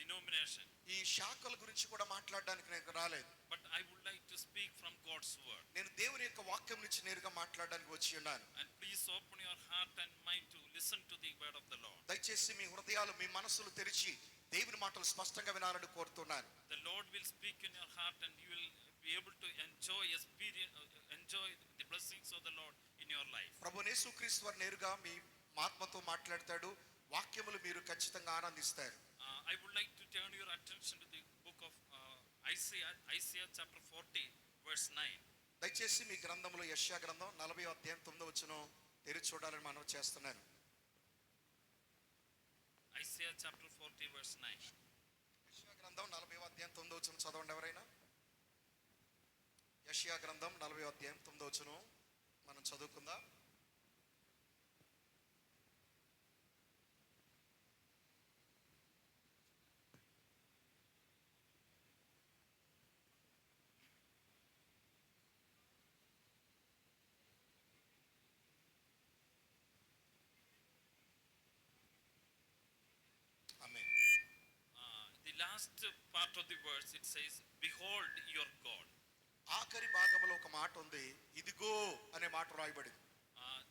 denomination, ఈ శాఖల గురించి కూడా మాట్లాడడానికి నేను రాలేదు. but I would like to speak from God's word. నేను దేవుని యొక్క వాక్యం నుంచి నేరుగా మాట్లాడడానికి వచ్చి ఉన్నాను. And please open your heart and mind to listen to the word of the Lord. దయచేసి మీ హృదయాలు మీ మనసులు తెరిచి దేవుని మాటలు స్పష్టంగా వినాలని కోరుతున్నాను. The Lord will speak in your heart and you will be able to enjoy the blessings of the Lord in your life. ప్రభు యేసుక్రీస్తు వారు నేరుగా మీ ఆత్మతో మాట్లాడతాడు. వాక్యములు మీరు ఖచ్చితంగా ఆనందిస్తారు. I would like to turn your attention to the book of Isaiah chapter 40 verse 9. దయచేసి మీ గ్రంథంలో యెషయా గ్రంథం 40వ అధ్యాయం 9వ వచనం తెరిచి చూడాలని మనం చేస్తున్నాను. Isaiah chapter 40 verse 9. యెషయా గ్రంథం 40వ అధ్యాయం 9వ వచనం చదవండి ఎవరైనా. యెషయా గ్రంథం 40వ అధ్యాయం 9వ వచనం మనం చదువుకుందాం. ఆమేన్. The last part of the verse it says, behold your God. ఆఖరి భాగంలో ఒక మాట ఉంది, ఇదిగో అనే మాట రాయబడింది.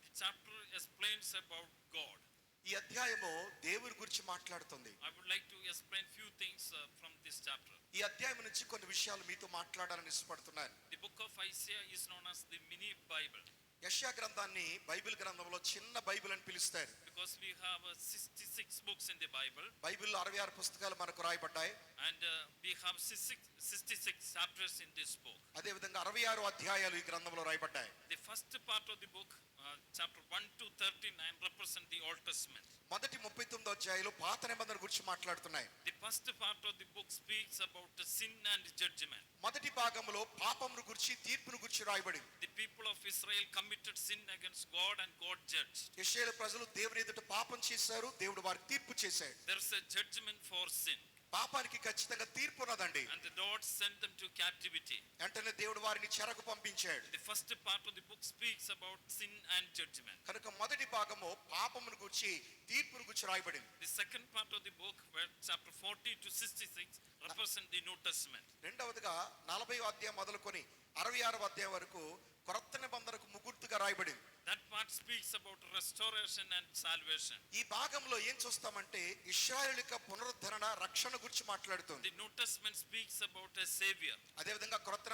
The chapter explains about God. ఈ అధ్యాయము దేవుని గురించి మాట్లాడుతుంది. I would like to explain few things from this chapter. ఈ అధ్యాయం నుంచి కొన్ని విషయాలు మీతో మాట్లాడాలని ఇష్టపడుతున్నాను. The book of Isaiah is known as the mini Bible యెషయా గ్రంథాన్ని బైబిల్ గ్రంథంలో చిన్న బైబిల్ అని పిలుస్తారు. because we have 66 books in the Bible బైబిల్లో 66 పుస్తకాలు మనకు రాయబడ్డాయి. and we have 66 chapters in this book. అదే విధంగా 66 అధ్యాయాలు ఈ గ్రంథంలో రాయబడ్డాయి. The first part of the book, chapter 1 to 39, represent the Old Testament. మొదటి 39 అధ్యాయాలు పాత నిబంధన గురించి మాట్లాడుతున్నాయి. The first part of the book speaks about the sin and judgment. మొదటి భాగంలో పాపమును గురించి తీర్పును గురించి రాయబడింది. The people of Israel committed sin against God and God judged. ఇశ్రాయేలు ప్రజలు దేవుని ఎదుట పాపం చేశారు, దేవుడు వారికి తీర్పు చేశాడు. There is a judgment for sin పాపానికి ఖచ్చితంగా తీర్పు ఉన్నదండి. and the Lord sent them to captivity. వెంటనే దేవుడు వారిని చెరకు పంపించాడు. The first part of the book speaks about sin and judgment. కనుక మొదటి భాగము పాపమును గురించి తీర్పును గురించి రాయబడింది. The second part of the book, where chapter 40 to 66 represent the New Testament. రెండవదిగా 40వ అధ్యాయం మొదలుకొని 66వ అధ్యాయం వరకు కొత్త నిబంధనకు ముగుర్తుగా రాయబడింది. That part speaks about restoration and salvation. ఈ భాగంలో ఏం చూస్తామంటే ఇశ్రాయేలు యొక్క పునరుద్ధరణ రక్షణ గురించి మాట్లాడుతుంది. The New Testament speaks about a savior. అదే విధంగా కొత్త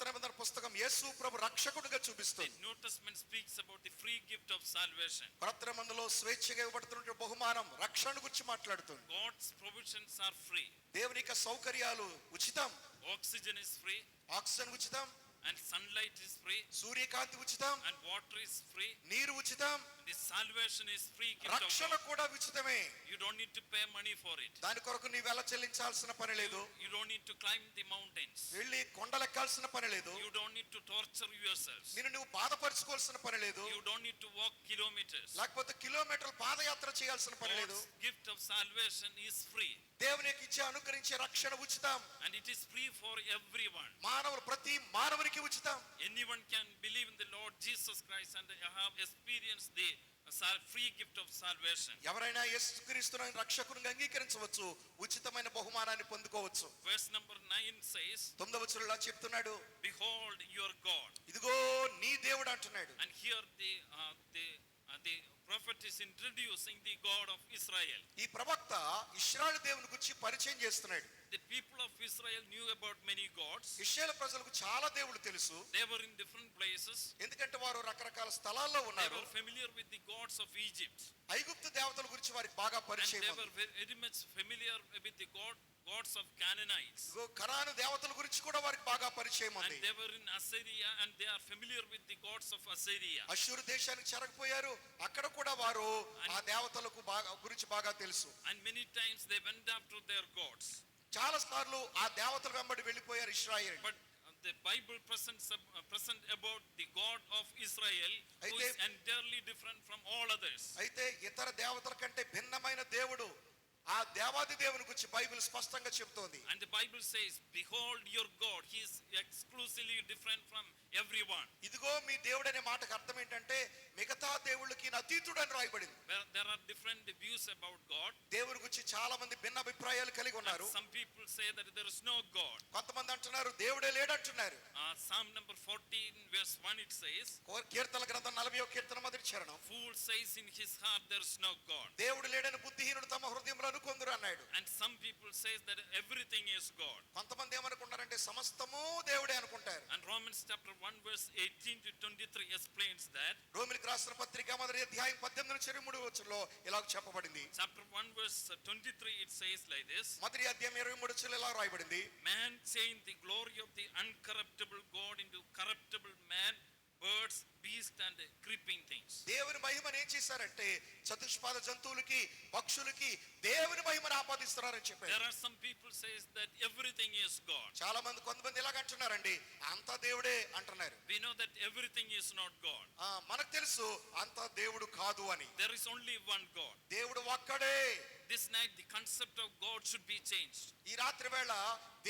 నిబంధన పుస్తకం యేసు ప్రభు రక్షకుడిగా The చూపిస్తుంది. New Testament speaks about the free gift of salvation. కొత్త నిబంధనలో స్వేచ్ఛగా ఇవ్వబడుతున్న బహుమానం రక్షణ గురించి మాట్లాడుతుంది. God's provisions are free. దేవుని యొక్క సౌకర్యాలు ఉచితం. Oxygen is free ఆక్సిజన్ ఉచితం, and sunlight is free సూర్యకాంతి ఉచితం, and water is free. నీరు ఉచితం, The salvation is free gift of రక్షణ God. కూడా ఉచితమే. You don't need to pay money for it. దాని కొరకు నీవు వెల చెల్లించాల్సిన పని లేదు. You don't need to climb the mountains. వెళ్ళి కొండలెక్కాల్సిన పని లేదు. You don't need to torture yourselves. నిన్ను నువ్వు బాధపరచుకోవాల్సిన పని లేదు. You don't need to walk kilometers. లేకపోతే కిలోమీటర్ల పాదయాత్ర చేయాల్సిన పని లేదు. God's gift of salvation is free దేవుని యొక్క ఇచ్చే అనుగ్రహించే రక్షణ ఉచితం. and it is free for everyone. మానవులు ప్రతి మానవునికి ఉచితం. Anyone can believe in the Lord Jesus Christ and have experienced the free gift of salvation. ఎవరైనా యేసుక్రీస్తును రక్షకునిగా అంగీకరించవచ్చు, ఉచితమైన బహుమానాన్ని పొందుకోవచ్చు. Verse number 9 says, 9వ వచనంలో చెప్తున్నాడు, behold your God. ఇదిగో నీ దేవుడు అంటున్నాడు. And here the prophet is introducing the God of Israel. ఈ ప్రవక్త ఇశ్రాయేలు దేవుని గురించి పరిచయం చేస్తున్నాడు. The people of Israel knew about many gods. ఇశ్రాయేలు ప్రజలకు చాలా దేవుళ్ళు తెలుసు. They were in different places. ఎందుకంటే వారు రకరకాల స్థలాల్లో They ఉన్నారు. were familiar with the gods of Egypt. ఐగుప్తు దేవతల గురించి వారికి బాగా And పరిచయం they ఉంది. were very much familiar with the gods of Canaanites. ఇదిగో కనాను దేవతల గురించి కూడా వారికి బాగా పరిచయం And ఉంది. they were in Assyria and they are familiar with the gods of Assyria. అష్షూరు దేశానికి చెరకపోయారు, అక్కడ కూడా వారు ఆ దేవతలకు గురించి బాగా తెలుసు. And many times they went after their gods. చాలా సార్లు ఆ దేవతల వెంబడి వెళ్ళిపోయారు ఇశ్రాయేలు. But the Bible present about the God of Israel, who is entirely different from all others. అయితే ఇతర దేవతల కంటే భిన్నమైన దేవుడు, ఆ దేవాది దేవుని గురించి బైబిల్ స్పష్టంగా చెప్తోంది. And the Bible says, behold your God, he is exclusively different from everyone. ఇదిగో ఇదిగో మీ దేవుడు అనే మాటకు అర్థం ఏంటంటే మిగతా దేవుళ్ళకి ఈయన అతీతుడు అని రాయబడింది. Where there are different views about God. దేవుని గురించి చాలా మంది భిన్న అభిప్రాయాలు కలిగి And ఉన్నారు. some people say that there is no God. కొంతమంది అంటున్నారు దేవుడే లేడంటున్నారు. Psalm number 14 verse 1 it says, కీర్తనల గ్రంథం 40వ కీర్తన మొదటి చరణం, fool says in his heart there is no God. దేవుడు లేడని బుద్ధిహీనుడు తమ హృదయంలో అనుకొందురు అన్నాడు. And some people says that everything is God. కొంతమంది ఏమనుకుంటారంటే సమస్తము దేవుడే అనుకుంటారు. And Romans chapter 1 verse 18 to 23 explains that. రోమిలికి రాసిన పత్రిక మొదటి అధ్యాయం 18 నుంచి 23 వచనంలో ఇలా చెప్పబడింది. Chapter 1 verse 23 it says like this. మొదటి అధ్యాయం 23 వచనంలో ఇలా రాయబడింది. Man changed the glory of the uncorruptible God into corruptible man, birds, beasts and creeping things. దేవుని మహిమను ఏం చేశారంటే చతుష్పాద జంతువులకి పక్షులకి దేవుని మహిమను ఆపాదిస్తున్నారని చెప్పారు. There are some people says that everything is God. చాలా మంది కొంతమంది ఇలాగ అంటున్నారండి, అంతా దేవుడే అంటున్నారు. We know that everything is not God. మనకు తెలుసు అంతా దేవుడు కాదు అని. There is only one God. దేవుడు ఒక్కడే. This night the concept of God should be changed. ఈ రాత్రి వేళ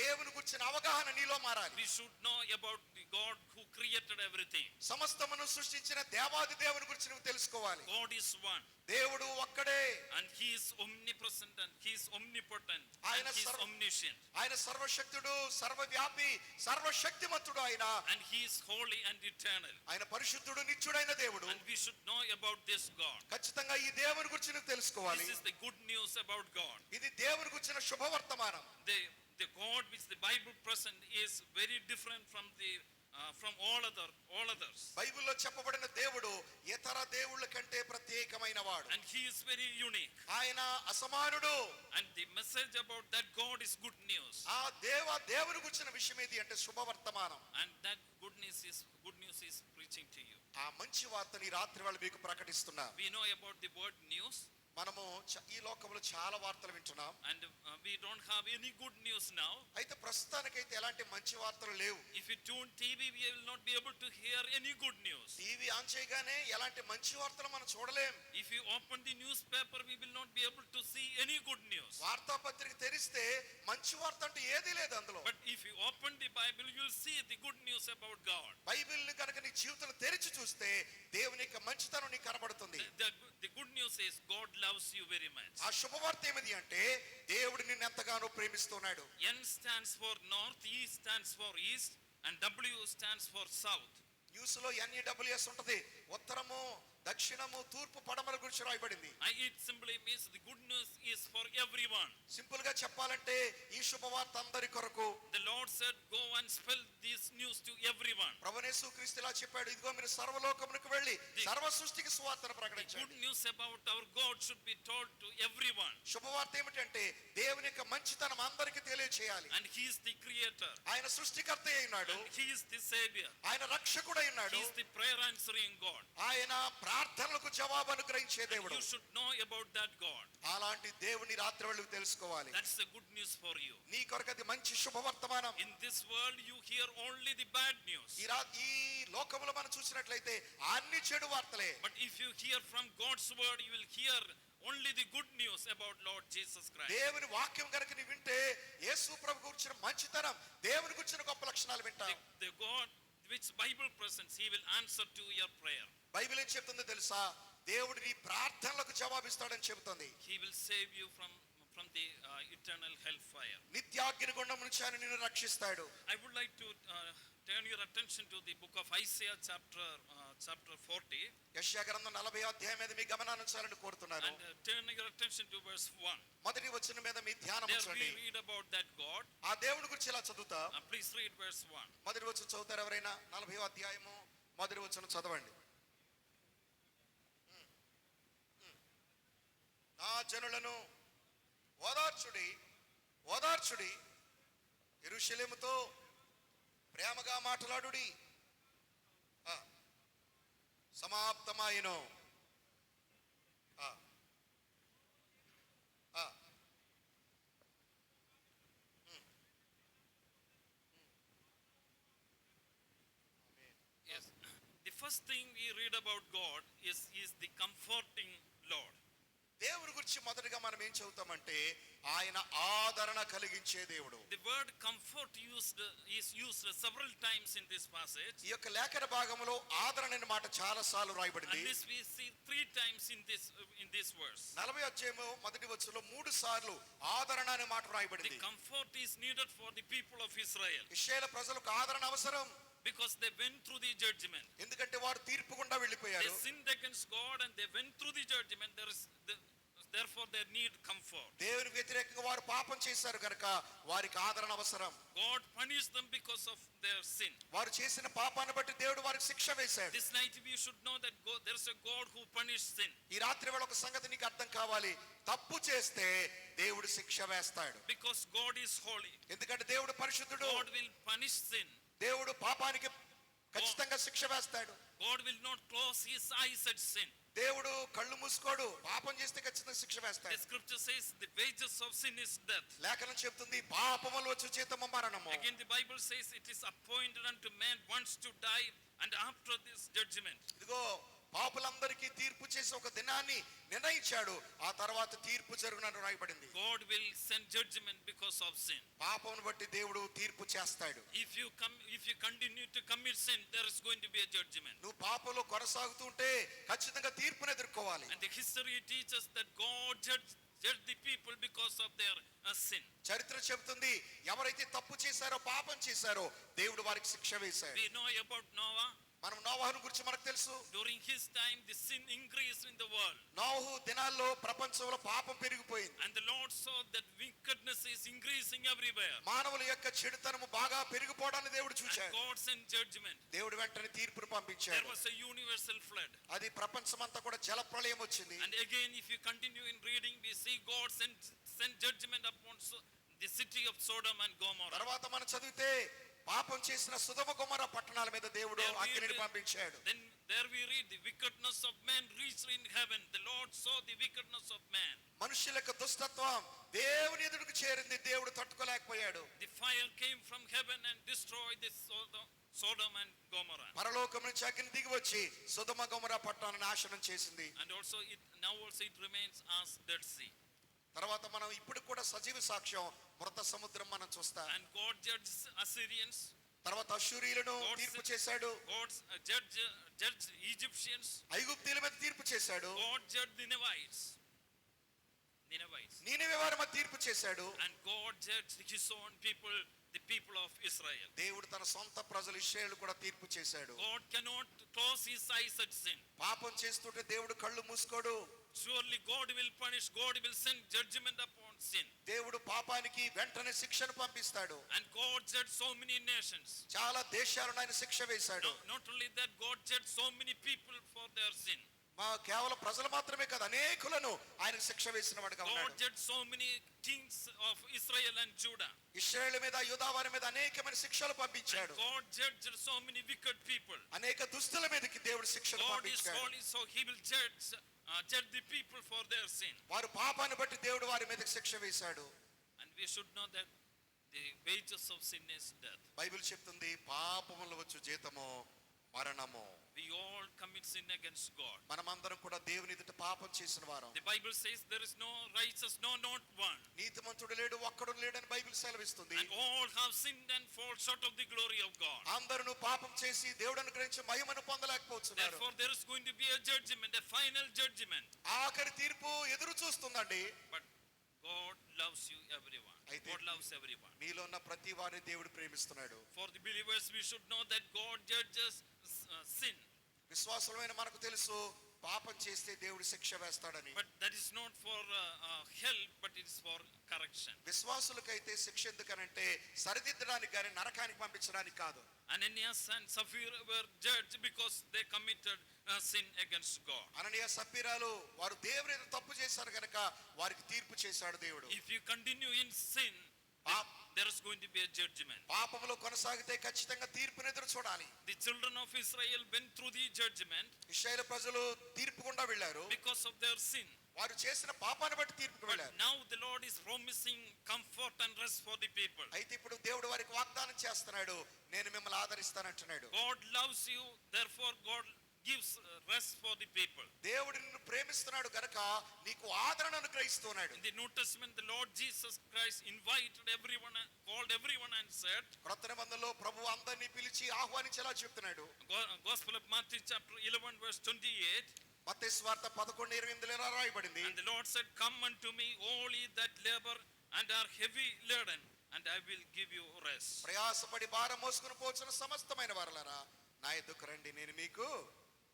దేవుని గురించిన అవగాహన నీలో మారాలి. We should know about the God who created everything. సమస్తమును సృష్టించిన దేవాది దేవుని గురించి నువ్వు తెలుసుకోవాలి. God is one. దేవుడు ఒక్కడే. And he is omnipresent and he is omnipotent ఆయన and he is omniscient. ఆయన సర్వశక్తుడు, సర్వవ్యాపి, సర్వశక్తిమంతుడు ఆయన. And he is holy and eternal. ఆయన పరిశుద్ధుడు, నిత్యుడైన దేవుడు. And we should know about this God. ఖచ్చితంగా ఈ దేవుని గురించి నువ్వు తెలుసుకోవాలి. This is the good news about God. ఇది దేవుని గురించిన శుభవర్తమానం. The God which the Bible present is very different from all others. బైబిల్లో చెప్పబడిన దేవుడు ఇతర దేవుళ్ళ కంటే ప్రత్యేకమైన వాడు. And he is very unique. ఆయన అసమానుడు. And the message about that God is good news. ఆ దేవుని గురించిన విషయం ఏది అంటే శుభవర్తమానం. And that good news is preaching to you. ఆ మంచి వార్తని రాత్రి వేళ మీకు ప్రకటిస్తున్నా. We know about the word news. మనము ఈ లోకంలో చాలా వార్తలు వింటున్నాం. And we don't have any good news now. అయితే ప్రస్తుతానికైతే ఎలాంటి మంచి వార్తలు లేవు. If you tune TV, we will not be able to hear any good news. TV on చేయగానే ఎలాంటి మంచి వార్తలు మనం చూడలేం. If you open the newspaper, we will not be able to see any good news. వార్తాపత్రిక తెరిస్తే మంచి వార్త అంటే ఏదీ లేదు అందులో. But if you open the Bible, you will see the good news about God. బైబిల్ని కనుక నీ జీవితంలో తెరిచి చూస్తే దేవుని యొక్క మంచితనం నీకు కనబడుతుంది. The good news is God loves you very much. ఆ శుభవార్త ఏమిటి అంటే దేవుడు నిన్ను ఎంతగానో ప్రేమిస్తున్నాడు. N stands for north, E stands for east, and W stands for south. News లో NEWS ఉంటది. ఉత్తరము, దక్షిణము, తూర్పు, పడమర గురించి రాయబడింది. It simply means the good news is for everyone. Simple గా చెప్పాలంటే ఈ శుభవార్త అందరి కొరకు. The Lord said, go and spell this news to everyone. ప్రభువు యేసుక్రీస్తు ఇలా చెప్పాడు, ఇదిగో మీరు సర్వలోకమునకు వెళ్ళి సర్వ సృష్టికి సువార్తను The ప్రకటించండి. good news about our God should be told to everyone. శుభవార్త ఏమిటంటే దేవుని యొక్క మంచితనం అందరికీ తెలియచేయాలి. And he is the creator. ఆయన సృష్టికర్త అయి ఉన్నాడు. And he is the savior. ఆయన రక్షకుడై ఉన్నాడు. He is the prayer answering God. ఆయన ప్రార్థనలకు జవాబు అనుగ్రహించే దేవుడు. You should know about that God. అలాంటి దేవుని రాత్రి వేళ తెలుసుకోవాలి. That's the good news for you. నీ కొరకు అది మంచి శుభవర్తమానం. In this world you hear only the bad news. ఈ లోకములో మనం చూసినట్లయితే అన్ని చెడు వార్తలే. But if you hear from God's word, you will hear only the good news about Lord Jesus Christ. దేవుని వాక్యం కనుక నీ వింటే యేసు ప్రభు గురించిన మంచితనం, దేవుని గురించిన గొప్ప లక్షణాలు వింటావు. The God which Bible presents, he will answer to your prayer. Bible ఏం చెప్తుందో తెలుసా? దేవుడు నీ ప్రార్థనలకు జవాబిస్తాడని చెబుతుంది. He will save you from the eternal hellfire. Nityagni గుండం నుంచి ఆయన నిన్ను రక్షిస్తాడు. I would like to turn your attention to the book of Isaiah chapter 40. యెషయా గ్రంథం 40వ అధ్యాయం మీద మీ గమనాన్ని ఉంచాలని కోరుతున్నాను. And turn your attention to verse 1. మొదటి వచనం మీద మీ ధ్యానం There ఉంచండి. we read about that God. ఆ దేవుని గురించి ఇలా చదువుతా. Please read verse 1. మొదటి వచనం చదువుతారు ఎవరైనా? 40వ అధ్యాయము మొదటి వచనం చదవండి. నా జనులను ఓదార్చుడి, యెరూషలేముతో ప్రేమగా మాట్లాడుడి. సమాప్తమాయెను. Yes. The first thing we read about God is the comforting Lord. దేవుని గురించి మొదటగా మనం ఏం చదువుతామంటే ఆయన ఆదరణ కలిగించే దేవుడు. The word comfort is used several times in this passage. ఈ యొక్క లేఖన భాగంలో ఆదరణ అనే మాట చాలా సార్లు And రాయబడింది. this we see 3 times in this verse. 40 అధ్యాయము మొదటి వచనంలో 3 సార్లు ఆదరణ అనే మాట The రాయబడింది. comfort is needed for the people of Israel ఇశ్రాయేలు ప్రజలకు ఆదరణ అవసరం, because they went through the judgment. ఎందుకంటే వారు తీర్పు గుండా They వెళ్ళిపోయారు. sinned against God and they went through the judgment. Therefore they need comfort. దేవునికి వ్యతిరేకంగా వారు పాపం చేశారు కనుక వారికి ఆదరణ అవసరం. God punished them because of their sin. వారు చేసిన పాపాన్ని బట్టి దేవుడు వారికి శిక్ష వేశాడు. This night we should know that there is a God who punished sin. ఈ రాత్రి వేళ ఒక సంగతి నీకు అర్థం కావాలి, తప్పు చేస్తే దేవుడు శిక్ష వేస్తాడు. Because God is holy. ఎందుకంటే దేవుడు పరిశుద్ధుడు. God will punish sin. దేవుడు పాపానికి ఖచ్చితంగా శిక్ష వేస్తాడు. God will not close his eyes at sin. దేవుడు కళ్ళు మూసుకోడు, పాపం చేస్తే ఖచ్చితంగా శిక్ష The వేస్తాడు. scripture says the wages of sin is death. లేఖనం చెప్తుంది పాపములో వచ్చు జీతము మరణము. Again the Bible says it is appointed unto man once to die and after this judgment. ఇదిగో పాపులందరికీ తీర్పు చేసి ఒక దినాన్ని నిర్ణయించాడు, ఆ తర్వాత తీర్పు జరుగునని రాయబడింది. God will send judgment because of sin. పాపమును బట్టి దేవుడు తీర్పు చేస్తాడు. If you continue to commit sin, there is going to be a judgment. నువ్వు పాపంలో కొనసాగుతూ ఉంటే ఖచ్చితంగా తీర్పును ఎదుర్కోవాలి. And the history teaches that God judged the people because of their sin. చరిత్ర చెబుతుంది ఎవరైతే తప్పు చేశారో పాపం చేశారో దేవుడు వారికి శిక్ష వేశాడు. We know about Noah. మనం నోవాహును గురించి మనకు తెలుసు. During his time, the sin increased in the world. నోవహు దినాల్లో ప్రపంచంలో పాపం పెరిగిపోయింది. And the Lord saw that wickedness is increasing everywhere. మానవుల యొక్క చెడుతనము బాగా పెరిగిపోవడాన్ని దేవుడు And చూశాడు. God sent judgment. దేవుడు వెంటనే తీర్పును There పంపించాడు. was a universal flood. అది ప్రపంచమంతా కూడా జల ప్రళయం వచ్చింది. And again, if you continue in reading, we see God sent judgment upon the city of Sodom and Gomorrah. తర్వాత మనం చదివితే పాపం చేసిన సొదొమ గొమొర్రా పట్టణాల మీద దేవుడు అగ్నిని పంపించాడు. Then there we read the wickedness of man reached in heaven. The Lord saw the wickedness of man. మనుషుల యొక్క దుష్టత్వం దేవుని ఎదురుకు చేరింది, దేవుడు తట్టుకోలేకపోయాడు. The fire came from heaven and destroyed the Sodom and Gomorrah. పరలోకం నుంచి అగ్ని దిగి వచ్చి సొదొమ గొమొర్రా పట్టణాన్ని నాశనం చేసింది. And also now it remains as Dead Sea. తర్వాత మనం ఇప్పుడు కూడా సజీవ సాక్ష్యం మృత సముద్రం మనం చూస్తాం. And God judged Assyrians. తర్వాత అష్షూరీయులను తీర్పు చేశాడు. God judged Egyptians. ఐగుప్తీయుల మీద తీర్పు చేశాడు. God judged Ninevites. నీనెవె వారి మీద తీర్పు చేశాడు. And God judged his own people, the people of Israel. దేవుడు తన సొంత ప్రజలు ఇశ్రాయేలు కూడా తీర్పు చేశాడు. God cannot close his eyes at sin. పాపం చేస్తుంటే దేవుడు కళ్ళు మూసుకోడు. Surely God will punish, God will send judgment upon sin. దేవుడు పాపానికి వెంటనే శిక్షను పంపిస్తాడు. And God judged so many nations. చాలా దేశాలను ఆయన శిక్ష వేశాడు. Not only that, God judged so many people for their sin. మా కేవలం ప్రజలు మాత్రమే కాదు, అనేకులను ఆయన శిక్ష వేసిన వాడుగా God ఉన్నాడు. judged so many kings of Israel and Judah. ఇశ్రాయేలు మీద యూదా వారి మీద అనేకమైన శిక్షలు పంపించాడు. God judged so many wicked people. అనేక దుస్తుల మీదకి దేవుడు శిక్షలు God is పంపించాడు. holy, so he will judge the people for their sin. వారు పాపాన్ని బట్టి దేవుడు వారి మీదకి శిక్ష వేశాడు. And we should know that the wages of sin is death. Bible చెప్తుంది పాపముల వచ్చు జీతము మరణము. We all commit sin against God. మనమందరం కూడా దేవుని ఎదుట పాపం చేసిన వారం. The Bible says there is no righteous, no, not one. నీతిమంతుడు లేడు, ఒక్కడు లేడని బైబిల్ సెలవిస్తుంది. And all have sinned and fall short of the glory of God. అందరూ పాపం చేసి దేవుడు అనుగ్రహించే మహిమను పొందలేకపోతున్నారు. Therefore there is going to be a judgment, a final judgment. ఆఖరి తీర్పు ఎదురు చూస్తుందండి. But God loves you, everyone. అయితే God loves everyone. మీలో ఉన్న ప్రతి వారిని దేవుడు ప్రేమిస్తున్నాడు. For the believers, we should know that God judges sin. విశ్వాసమైన మనకు తెలుసు పాపం చేస్తే దేవుడు శిక్ష వేస్తాడని. But that is not for help, but it is for correction. విశ్వాసులకైతే శిక్ష ఎందుకనంటే సరిదిద్దడానికి కానీ నరకానికి పంపించడానికి కాదు. Ananias and Sapphira were judged because they committed sin against God. అననీయ సప్పీరాలు వారు దేవుని ఎదుట తప్పు చేశారు గనుక వారికి తీర్పు చేశాడు దేవుడు. If you continue in sin, there is going to be a judgment. పాపములో కొనసాగితే ఖచ్చితంగా తీర్పును ఎదురు చూడాలి. The children of Israel went through the judgment ఇశ్రాయేలు ప్రజలు తీర్పు గుండా వెళ్ళారు. because of their sin. వారు చేసిన పాపాన్ని బట్టి తీర్పుకు But వెళ్ళారు. now the Lord is promising comfort and rest for the people. అయితే ఇప్పుడు దేవుడు వారికి వాగ్దానం చేస్తున్నాడు, నేను మిమ్మల్ని ఆదరిస్తానంటున్నాడు. God loves you, therefore God gives rest for the people. దేవుడు నిన్ను ప్రేమిస్తున్నాడు గనక నీకు ఆదరణ అనుగ్రహిస్తున్నాడు. In the New Testament, the Lord Jesus Christ invited everyone, called everyone and said, క్రొత్త నిబంధనలో ప్రభువు అందరినీ పిలిచి ఆహ్వానించేలా చెప్తున్నాడు. Gospel of Matthew chapter 11 verse 28, మత్తయి సువార్త 11:28 ఇలా రాయబడింది. and the Lord said, come unto me all ye that labor and are heavy laden, and I will give you rest. ప్రయాసపడి భారం మోసుకుని పోచున్న సమస్తమైన వారలారా నా యొద్దకు రండి, నేను మీకు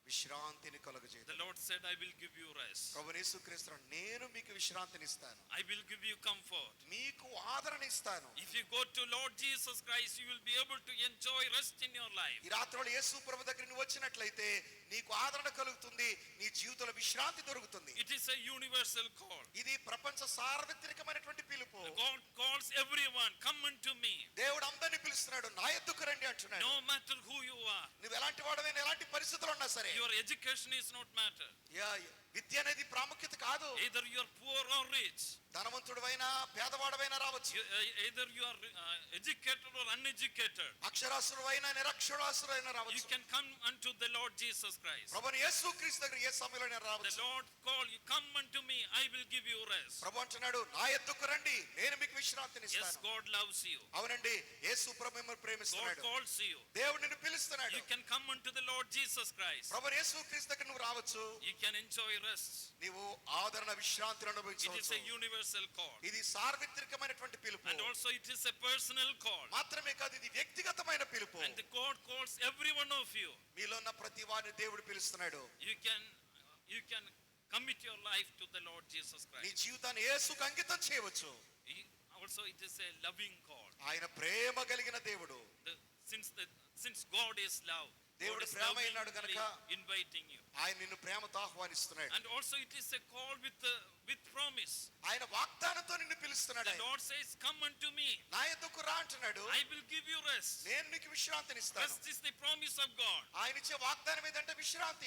విశ్రాంతిని The కలుగజేయుదును. Lord said, I will give you rest. ప్రభువు యేసుక్రీస్తు నేను మీకు విశ్రాంతిని ఇస్తాను, I will give you comfort. మీకు ఆదరణ ఇస్తాను. If you go to Lord Jesus Christ, you will be able to enjoy rest in your life. ఈ రాత్రిలో యేసు ప్రభు దగ్గర నువ్వు వచ్చినట్లయితే నీకు ఆదరణ కలుగుతుంది, నీ జీవితంలో విశ్రాంతి దొరుకుతుంది. It is a universal call. ఇది ప్రపంచ సార్వత్రికమైనటువంటి పిలుపు. God calls everyone, come unto me. దేవుడు అందరిని పిలుస్తున్నాడు, నా యొద్దకు రండి అంటున్నాడు. No matter who you are, నువ్వు ఎలాంటి వాడవైనా ఎలాంటి పరిస్థితులు ఉన్నా సరే, your education is not matter. విద్య అనేది ప్రాముఖ్యత కాదు. Either you are poor or rich, ధనవంతుడవైనా పేదవాడవైనా రావచ్చు, either you are educated or uneducated, అక్షరాస్యుడవైనా నిరక్షరాస్యుడైనా you రావచ్చు. can come unto the Lord Jesus Christ. ప్రభుని యేసుక్రీస్తు దగ్గర ఏ సమయంలో The రావచ్చు. Lord call you, come unto me, I will give you rest. ప్రభు అంటున్నాడు, నా యొద్దకు రండి, నేను మీకు విశ్రాంతిని Yes, ఇస్తాను. God loves you. అవునండి, యేసు ప్రభు మిమ్మల్ని God ప్రేమిస్తున్నాడు. calls you. దేవుడు నిన్ను పిలుస్తున్నాడు. You can come unto the Lord Jesus Christ. ప్రభు యేసుక్రీస్తు దగ్గర నువ్వు రావచ్చు. You can enjoy rest. నీవు ఆదరణ విశ్రాంతిని It is అనుభవించవచ్చు. a universal call. ఇది సార్వత్రికమైనటువంటి పిలుపు. And also it is a personal call. మాత్రమే కాదు, ఇది వ్యక్తిగతమైన పిలుపు. And the God calls every one of you. మీలో ఉన్న ప్రతి వారిని దేవుడు పిలుస్తున్నాడు. You can commit your life to the Lord Jesus నీ Christ. జీవితాన్ని యేసుకు అంకితం చేయవచ్చు. Also it is a loving call. ఆయన ప్రేమ కలిగిన దేవుడు. Since God is love, God దేవుడు is ప్రేమ అయినాడు lovingly గనుక inviting you. ఆయన నిన్ను ప్రేమతో ఆహ్వానిస్తున్నాడు. And also it is a call with promise. ఆయన వాగ్దానంతో నిన్ను పిలుస్తున్నాడు. The ఆయన Lord says, come unto me, నా యొద్దకు రా అంటున్నాడు. I will give you rest. నేను నీకు విశ్రాంతిని ఇస్తాను. Rest is the promise of God. ఆయన ఇచ్చే వాగ్దానం ఏంటంటే విశ్రాంతి.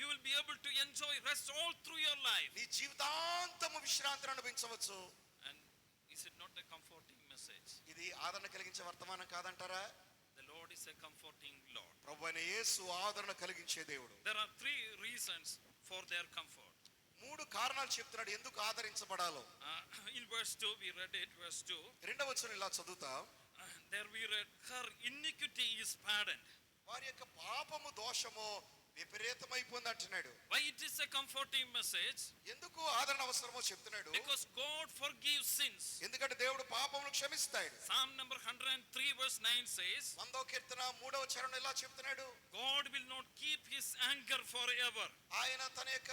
You will be able to enjoy rest all through your life. నీ జీవితాంతము విశ్రాంతిని అనుభవించవచ్చు. And is it not a comforting message? ఇది ఆదరణ కలిగించే వర్తమానం కాదంటారా? The Lord is a comforting Lord. ప్రభు అయిన యేసు ఆదరణ కలిగించే దేవుడు. There are 3 reasons for their comfort. 3 కారణాలు చెప్తున్నాడు ఎందుకు ఆదరించబడాలో. In verse 2, we read it, verse 2. రెండవ వచనం ఇలా చదువుతాం. There we read, her iniquity is pardoned. వారి యొక్క పాపము దోషము విపరీతమైపోయింది అంటున్నాడు. Why it is a comforting message? ఎందుకు ఆదరణ అవసరమో చెప్తున్నాడు. Because God forgives sins. ఎందుకంటే దేవుడు పాపమును క్షమిస్తాడు. Psalm number 103 verse 9 says, 100వ కీర్తన 3వ చరణం ఇలా చెప్తున్నాడు. God will not keep his anger forever. ఆయన తన యొక్క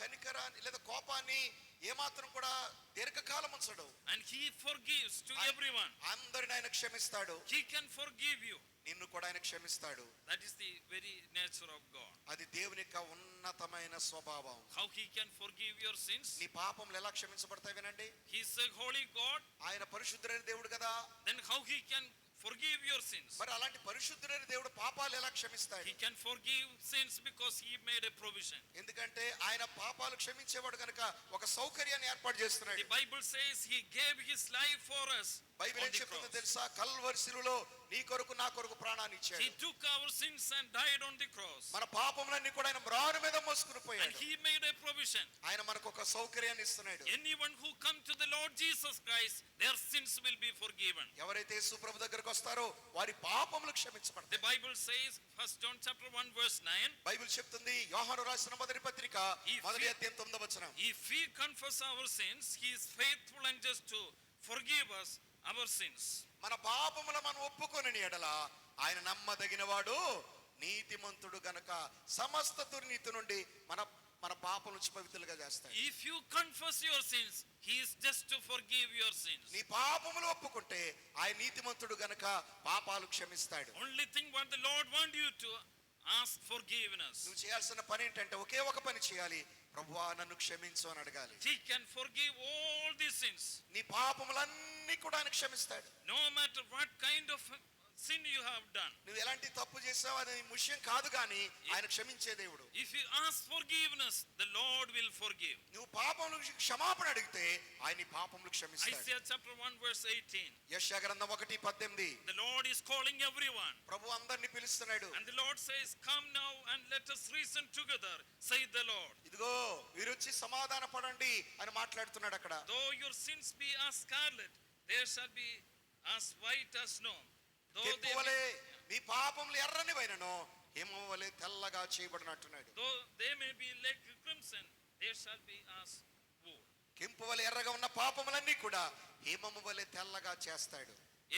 కనికరాన్ని లేదా కోపాన్ని ఏమాత్రం కూడా దీర్ఘకాలం ఉంచడు. And he forgives to everyone. అందరిని ఆయన క్షమిస్తాడు. He can forgive you. నిన్ను కూడా ఆయన క్షమిస్తాడు. That is the very nature of God. అది దేవుని యొక్క ఉన్నతమైన స్వభావం. How he can forgive your sins? నీ పాపములు ఎలా క్షమించబడతాయి వినండి. He is a holy God. ఆయన పరిశుద్ధుడైన దేవుడు కదా. Then how he can forgive your sins? మరి అలాంటి పరిశుద్ధుడైన దేవుడు పాపాలు ఎలా క్షమిస్తాడు? He can forgive sins because he made a provision. ఎందుకంటే ఆయన పాపాలు క్షమించేవాడు కనుక ఒక సౌకర్యాన్ని ఏర్పాటు చేస్తున్నాడు. The Bible says he gave his life for us. Bible ఏం చెప్తుందో తెలుసా? కల్వరి శిలువలో నీ కొరకు నా కొరకు ప్రాణాన్ని ఇచ్చాడు. He took our sins and died on the cross. మన పాపములన్నీ కూడా ఆయన మ్రాను మీద మోసుకుని And పోయాడు. he made a provision. ఆయన మనకు ఒక సౌకర్యాన్ని ఇస్తున్నాడు. Anyone who come to the Lord Jesus Christ, their sins will be forgiven. ఎవరైతే యేసు ప్రభు దగ్గరకు వస్తారో వారి పాపములు క్షమించబడతాయి. The Bible says, 1 John chapter 1 verse 9, Bible చెప్తుంది, యోహాను రాసిన మొదటి పత్రిక మొదటి అధ్యాయం 9వ వచనం. if we confess our sins, he is faithful and just to forgive us our sins. మన పాపముల మనం ఒప్పుకొనిన ఎడల ఆయన నమ్మదగినవాడు నీతిమంతుడు గనక సమస్త దుర్నీతి నుండి మన మన పాపం నుంచి పవిత్రులుగా చేస్తాడు. If you confess your sins, he is just to forgive your sins. నీ పాపములు ఒప్పుకుంటే ఆయన నీతిమంతుడు గనక పాపాలు క్షమిస్తాడు. Only thing what the Lord want you to ask forgiveness. నువ్వు చేయాల్సిన పని ఏంటంటే ఒకే ఒక పని చేయాలి, ప్రభువా నన్ను క్షమించు అని అడగాలి. He can forgive all these sins. నీ పాపములన్నీ కూడా ఆయన క్షమిస్తాడు. No matter what kind of sin you have done. నువ్వు ఎలాంటి తప్పు చేసావు అనే విషయం కాదు కానీ ఆయన క్షమించే దేవుడు. If you ask forgiveness, the Lord will forgive. నువ్వు పాపములకు క్షమాపణ అడిగితే ఆయన నీ పాపములు క్షమిస్తాడు. Isaiah chapter 1 verse 18. యెషయా గ్రంథం 1:18. The Lord is calling everyone. ప్రభు అందరిని పిలుస్తున్నాడు. And the Lord says, come now and let us reason together, saith the Lord. ఇదిగో మీరు వచ్చి సమాధాన పడండి అని మాట్లాడుతున్నాడు అక్కడ. Though your sins be as scarlet, they shall be as white as snow. కెంపు వలె మీ పాపములు ఎర్రనివైనను హిమము వలె తెల్లగా చేయబడినట్టున్నాడు. Though they may be like crimson, they shall be as wool. కెంపు వలె ఎర్రగా ఉన్న పాపములన్నీ కూడా హిమము వలె తెల్లగా చేస్తాడు.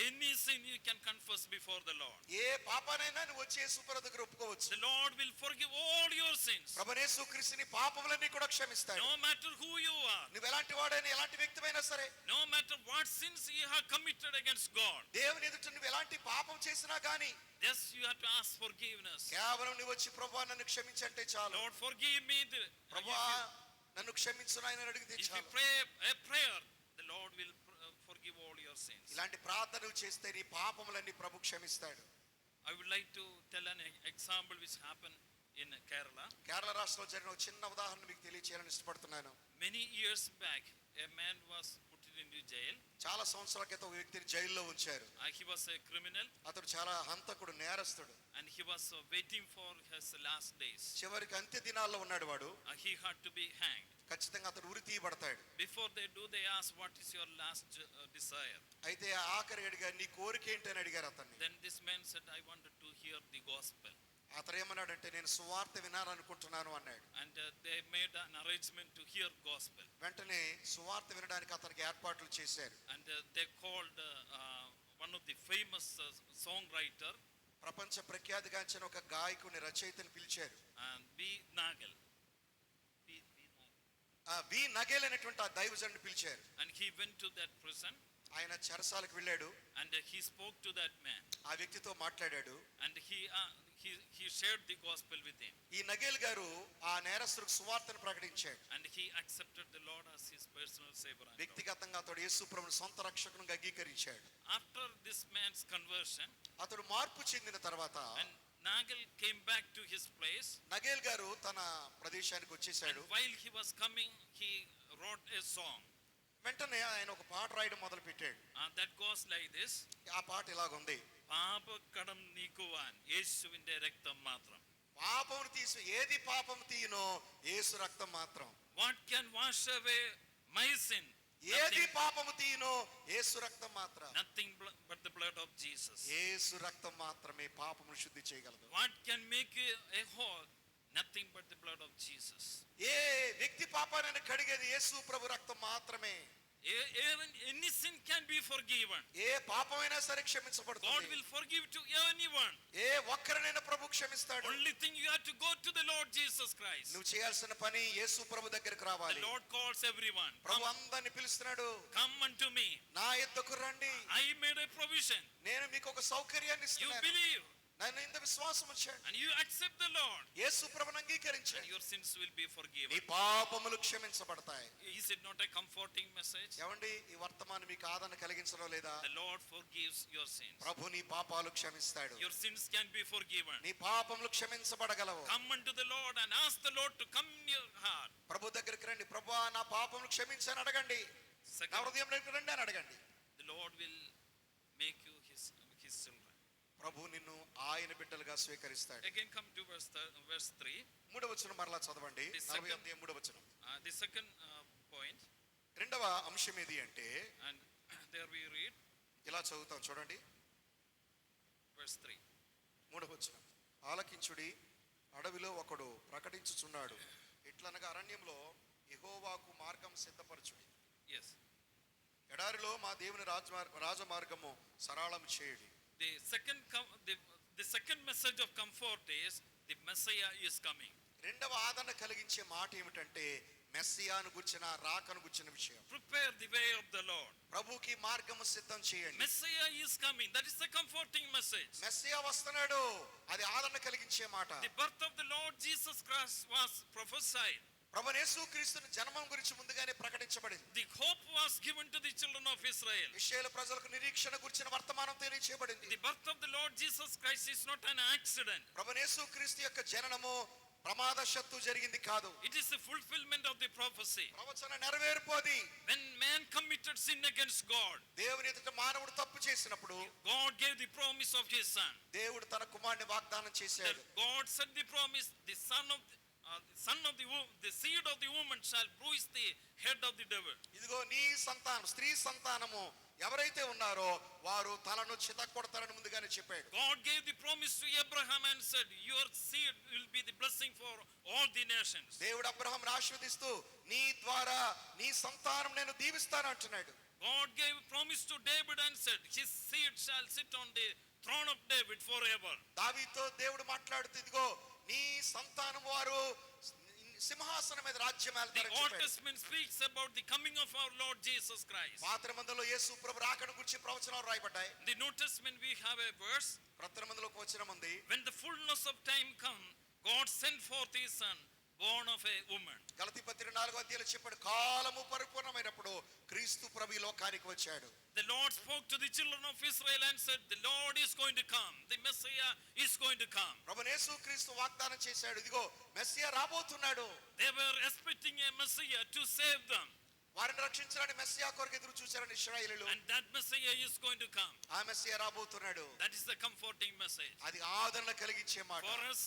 Any sin you can confess before the Lord. ఏ పాపానైనా నువ్వు వచ్చి యేసు ప్రభు దగ్గర ఒప్పుకోవచ్చు. The Lord will forgive all your sins. ప్రభువు యేసు క్రీస్తుని పాపములన్నీ కూడా క్షమిస్తాడు. No matter who you are, నువ్వు ఎలాంటి వాడైనా ఎలాంటి వ్యక్తివైనా సరే, no matter what sins you have committed against God, దేవుని ఎదుట నువ్వు ఎలాంటి పాపం చేసినా గానీ yes, you have to ask forgiveness. కేవలం నువ్వు వచ్చి ప్రభువా నన్ను క్షమించంటే చాలు. Lord, forgive me. ప్రభువా నన్ను క్షమించు నాయన అడిగితే If you చాలు. pray a prayer, the Lord will forgive all your sins. ఇలాంటి ప్రార్థనలు చేస్తే నీ పాపములన్నీ ప్రభు క్షమిస్తాడు. I would like to tell an example which happened in Kerala. Kerala రాష్ట్రంలో జరిగిన ఒక చిన్న ఉదాహరణ మీకు తెలియచేయాలని ఇష్టపడుతున్నాను. Many years back, a man was put into jail. చాలా సంవత్సరాల క్రితం ఒక వ్యక్తిని జైల్లో ఉంచారు. He was a criminal అతడు చాలా హంతకుడు, నేరస్తుడు. and he was waiting for his last days. చివరికి అంత్య దినాల్లో ఉన్నాడు వాడు. He had to be hanged. ఖచ్చితంగా అతడు ఉరి తీయబడతాడు. Before they do, they ask, what is your last desire? అయితే ఆఖరి అడిగారు, నీ కోరిక ఏంటి అని అడిగారు అతన్ని. Then this man said, I wanted to hear the gospel. అతను ఏమన్నాడంటే నేను సువార్త వినాలనుకుంటున్నాను అన్నాడు. And they made an arrangement to hear gospel. వెంటనే సువార్త వినడానికి అతనికి ఏర్పాట్లు చేశారు. And they called one of the famous songwriter, ప్రపంచ ప్రఖ్యాతిగాంచిన ఒక గాయకుని రచయితని పిలిచారు. B. Nagel. వి నగేల్ అనేటువంటి ఆ దైవజనుడిని పిలిచారు. And he went to that prison ఆయన చెరసాలకు వెళ్ళాడు. and he spoke to that man. ఆ వ్యక్తితో మాట్లాడాడు. And he shared the gospel with him. ఈ నగేల్ గారు ఆ నేరస్తుడికి సువార్తను ప్రకటించాడు. And he accepted the Lord as his personal savior and Lord. వ్యక్తిగతంగా అతడు యేసు ప్రభువుని సొంత రక్షకునిగా అంగీకరించాడు. After this man's conversion, అతడు మార్పు చెందిన తర్వాత and Nagel came back to his place. నగేల్ గారు తన ప్రదేశానికి And వచ్చేసాడు. while he was coming, he wrote a song. వెంటనే ఆయన ఒక పాట రాయడం మొదలు పెట్టాడు. That goes like this. ఆ పాట ఇలాగుంది. പാപക്കടം നീക്കുവാൻ യേശുവിന്റെ രക്തം മാത്രം. పాపమును తీసి ఏది పాపం తీయనో యేసు రక్తం మాత్రం. What can wash away my sin? ఏది పాపము తీయనో యేసు రక్తం మాత్రం. Nothing but the blood of Jesus. యేసు రక్తం మాత్రమే పాపమును శుద్ధి చేయగలదు. What can make you a whole? Nothing but the blood of Jesus. ఏ వ్యక్తి పాపాన్ని కడిగేది యేసు ప్రభు రక్తం మాత్రమే. Even any sin can be forgiven. ఏ పాపమైనా సరే God క్షమించబడుతుంది. will forgive to anyone. ఏ ఒక్కరినైనా ప్రభు క్షమిస్తాడు. Only thing you have to go to the Lord Jesus Christ. నువ్వు చేయాల్సిన పని యేసు ప్రభు దగ్గరికి The రావాలి. Lord calls everyone. ప్రభు అందరిని పిలుస్తున్నాడు. Come unto me. నా యొద్దకు రండి, I made a provision. నేను మీకు ఒక సౌకర్యాన్ని You ఇస్తున్నాను. believe నన్ను ఇంత విశ్వాసం వచ్చాడు. and you accept the Lord, యేసు ప్రభువును and అంగీకరించాడు. your sins will be నీ forgiven. పాపములు క్షమించబడతాయి. Is it not a comforting message? ఏమండి ఈ వర్తమానం మీకు ఆదరణ కలిగించడం లేదా? The Lord forgives your sins. ప్రభు నీ పాపాలు క్షమిస్తాడు. Your sins can be forgiven. నీ పాపములు క్షమించబడగలవు. Come unto the Lord and ask the Lord to come in your heart. ప్రభు దగ్గరికి రండి. ప్రభువా నా పాపములు క్షమించని అడగండి. నా Second, హృదయంలోకి రండి అని అడగండి. the Lord will make you his children. ప్రభు నిన్ను ఆయన బిడ్డలుగా స్వీకరిస్తాడు. Again come to verse 3. మూడవ వచనం మరలా చదవండి. The second- 40 మూడవ వచనం. The second point, రెండవ అంశం ఏది అంటే and there we read ఇలా చదువుతాం చూడండి. verse 3. మూడవ వచనం. ఆలకించుడి, అడవిలో ఒకడు ప్రకటించుచున్నాడు. ఇట్లనగా అరణ్యంలో యెహోవాకు మార్గం సిద్ధపరచుడి. Yes. ఎడారిలో మా దేవుని రాజమార్గము సరళం చేయుడి. The second message of comfort is the Messiah is coming. రెండవ ఆదరణ కలిగించే మాట ఏమిటంటే మెస్సియాను గుర్చిన రాకను గుర్చిన విషయం. Prepare the way of the Lord. ప్రభుకి మార్గము సిద్ధం చేయండి. Messiah is coming. That is the comforting message. Messiah వస్తున్నాడు, అది ఆదరణ కలిగించే మాట. The birth of the Lord Jesus Christ was prophesied. ప్రభువైన యేసుక్రీస్తుని జన్మం గురించి ముందుగానే ప్రకటించబడింది. The hope was given to the children of Israel. ఇశ్రాయేలు ప్రజలకు నిరీక్షణ గురించిన వర్తమానం తెలియచేయబడింది. The birth of the Lord Jesus Christ is not an accident. ప్రభువైన యేసుక్రీస్తు యొక్క జననము ప్రమాదవశాత్తు జరిగింది కాదు. It is the fulfillment of the prophecy. ప్రవచన నెరవేర్పోది. When man committed sin against God, దేవుని ఎదుట మానవుడు తప్పు చేసినప్పుడు God gave the promise of his son. దేవుడు తన కుమారుని వాగ్దానం చేశాడు. God said the promise, the seed of the woman shall bruise the head of the devil. ఇదిగో నీ సంతానం, స్త్రీ సంతానము ఎవరైతే ఉన్నారో వారు తలను చితక్కొడతారని ముందుగానే చెప్పాడు. God gave the promise to Abraham and said, your seed will be the blessing for all the nations. దేవుడు అబ్రహామును ఆశీర్వదిస్తూ నీ ద్వారా నీ సంతానం నేను దీవిస్తాను అంటున్నాడు. God gave promise to David and said, his seed shall sit on the throne of David forever. దావీదుతో దేవుడు మాట్లాడుతూ ఇదిగో నీ సంతానం వారు సింహాసనం మీద రాజ్యం The ఏలుతారని Old చెప్పాడు. Testament speaks about the coming of our Lord Jesus Christ. పాత నిబంధనలో యేసు ప్రభు రాకడ గురించి ప్రవచనాలు రాయబడ్డాయి. In the New Testament we have a verse, క్రొత్త నిబంధనలో ఒక వచనం ఉంది. when the fullness of time come, God sent forth his son, born of a woman. గలతీ పత్రిక 4వ అధ్యాయంలో చెప్పాడు కాలము పరిపూర్ణమైనప్పుడు క్రీస్తు ప్రభు ఈ లోకానికి వచ్చాడు. The Lord spoke to the children of Israel and said, the Lord is going to come, the Messiah is going to come. ప్రభువైన యేసుక్రీస్తు వాగ్దానం చేశాడు ఇదిగో మెస్సియా రాబోతున్నాడు. They were expecting a Messiah to save them, వారిని రక్షించడానికి Messiah కొరకు ఎదురు చూశారని ఇశ్రాయేలీయులు. and that Messiah is going to come. ఆ మెస్సియా రాబోతున్నాడు. That is the comforting message. అది ఆదరణ కలిగించే మాట. For us,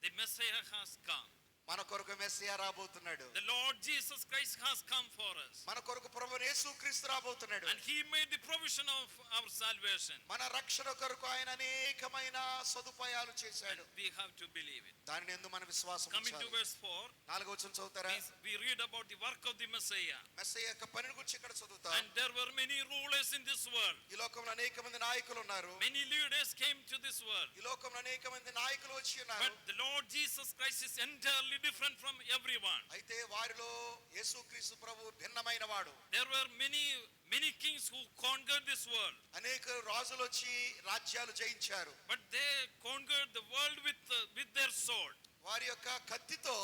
the Messiah has come. మన కొరకు మెస్సియా రాబోతున్నాడు. The Lord Jesus Christ has come for us. మన కొరకు ప్రభువైన యేసుక్రీస్తు రాబోతున్నాడు. And he made the provision of our salvation. మన రక్షణ కొరకు ఆయన అనేకమైన సదుపాయాలు చేశాడు. And we have to believe it. దానిని యందు మన విశ్వాసం Coming to ఉంచాలి. verse 4, 4వ వచనం చదువుతారా? we read about the work of the Messiah. Messiah యొక్క పనిని గురించి ఇక్కడ చదువుతాం. And there were many rulers in this world. ఈ లోకంలో అనేక మంది నాయకులు ఉన్నారు. Many leaders came to this world. ఈ లోకంలో అనేక మంది నాయకులు వచ్చి ఉన్నారు. But the Lord Jesus Christ is entirely different from everyone. అయితే వారిలో యేసుక్రీస్తు ప్రభు భిన్నమైన వాడు. There were many kings who conquered this world. అనేక రాజులు వచ్చి రాజ్యాలు జయించారు. But they conquered the world with their sword. వారి యొక్క కత్తితో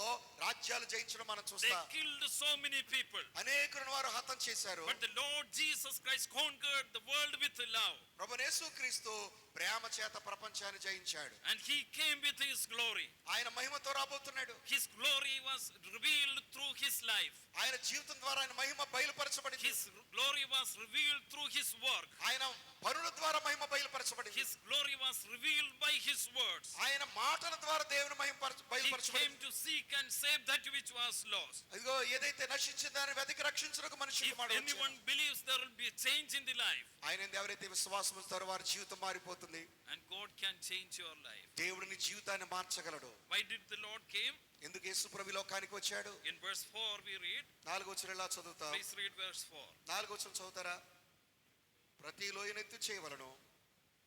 రాజ్యాలు జయించడం మనం They చూస్తాం. killed so many people. అనేకులను వారు హతం చేశారు. But the Lord Jesus Christ conquered the world with love. ప్రభువైన యేసుక్రీస్తు ప్రేమ చేత ప్రపంచాన్ని జయించాడు. And he came with his glory. ఆయన మహిమతో రాబోతున్నాడు. His glory was revealed through his life. ఆయన జీవితం ద్వారా ఆయన మహిమ బయలుపరచబడింది. His glory was revealed through his work. ఆయన పనుల ద్వారా మహిమ బయలుపరచబడింది. His glory was revealed by his words. ఆయన మాటల ద్వారా దేవుని మహిమ He came బయలుపరచబడింది. to seek and save that which was lost. ఇదిగో ఏదైతే నశించిన దాన్ని వెతికి రక్షించుటకు మనిషి If anyone believes there will be a change in the life, ఆయన ఎవరైతే విశ్వాసం ఉంచుతారో వారి జీవితం మారిపోతుంది. and God can change your life. దేవుడిని జీవితాన్ని మార్చగలడు. Why did the Lord came? ఎందుకు యేసు ప్రభు ఈ లోకానికి వచ్చాడు? In verse 4 we read, 4వ వచనం ఇలా చదువుతాం. please read verse 4. 4వ వచనం చదువుతారా? ప్రతి లోయనెత్తు చేయవలను,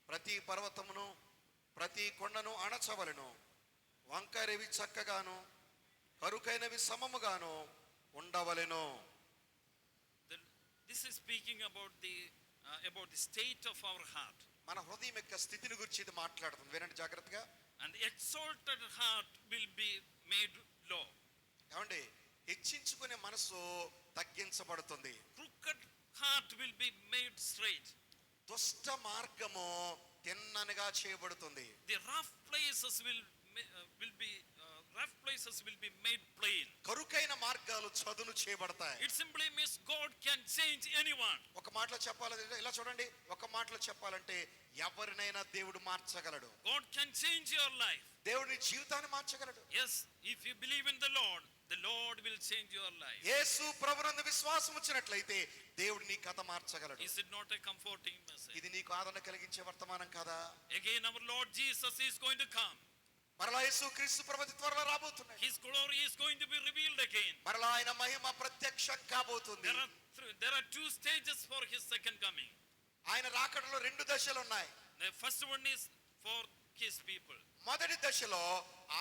ప్రతి పర్వతమును ప్రతి కొండను అణచవలను, వంకరవి చక్కగాను కరుకైనవి సమముగాను ఉండవలెను. This is speaking about the state of our heart. మన హృదయం యొక్క స్థితిని గురించి ఇది మాట్లాడుతుంది. వినండి జాగ్రత్తగా. And the exalted heart will be made low. ఏమండి, హెచ్చించుకునే మనసు తగ్గించబడుతుంది. Crooked heart will be made straight. దుష్ట మార్గము తిన్ననిగా చేయబడుతుంది. The rough places will be made plain. కరుకైన మార్గాలు చదును చేయబడతాయి. It simply means God can change anyone. ఒక మాటలో చెప్పాలంటే ఇలా చూడండి, ఒక మాటలో చెప్పాలంటే ఎవరినైనా దేవుడు మార్చగలడు. God can change your life. దేవుడి జీవితాన్ని మార్చగలడు. Yes, if you believe in the Lord will change your life. యేసు ప్రభునందు విశ్వాసం ఉంచినట్లయితే దేవుడు నీ కథ మార్చగలడు. Is it not a comforting message? ఇది నీకు ఆదరణ కలిగించే వర్తమానం కదా? Again our Lord Jesus is going to come. మరలా యేసు క్రీస్తు ప్రభు త్వరలో రాబోతున్నాడు. His glory is going to be revealed again. మరలా ఆయన మహిమ ప్రత్యక్షం కాబోతుంది. There are two stages for his second coming. ఆయన రాకడలో 2 దశలు ఉన్నాయి. The first one is for his people. మొదటి దశలో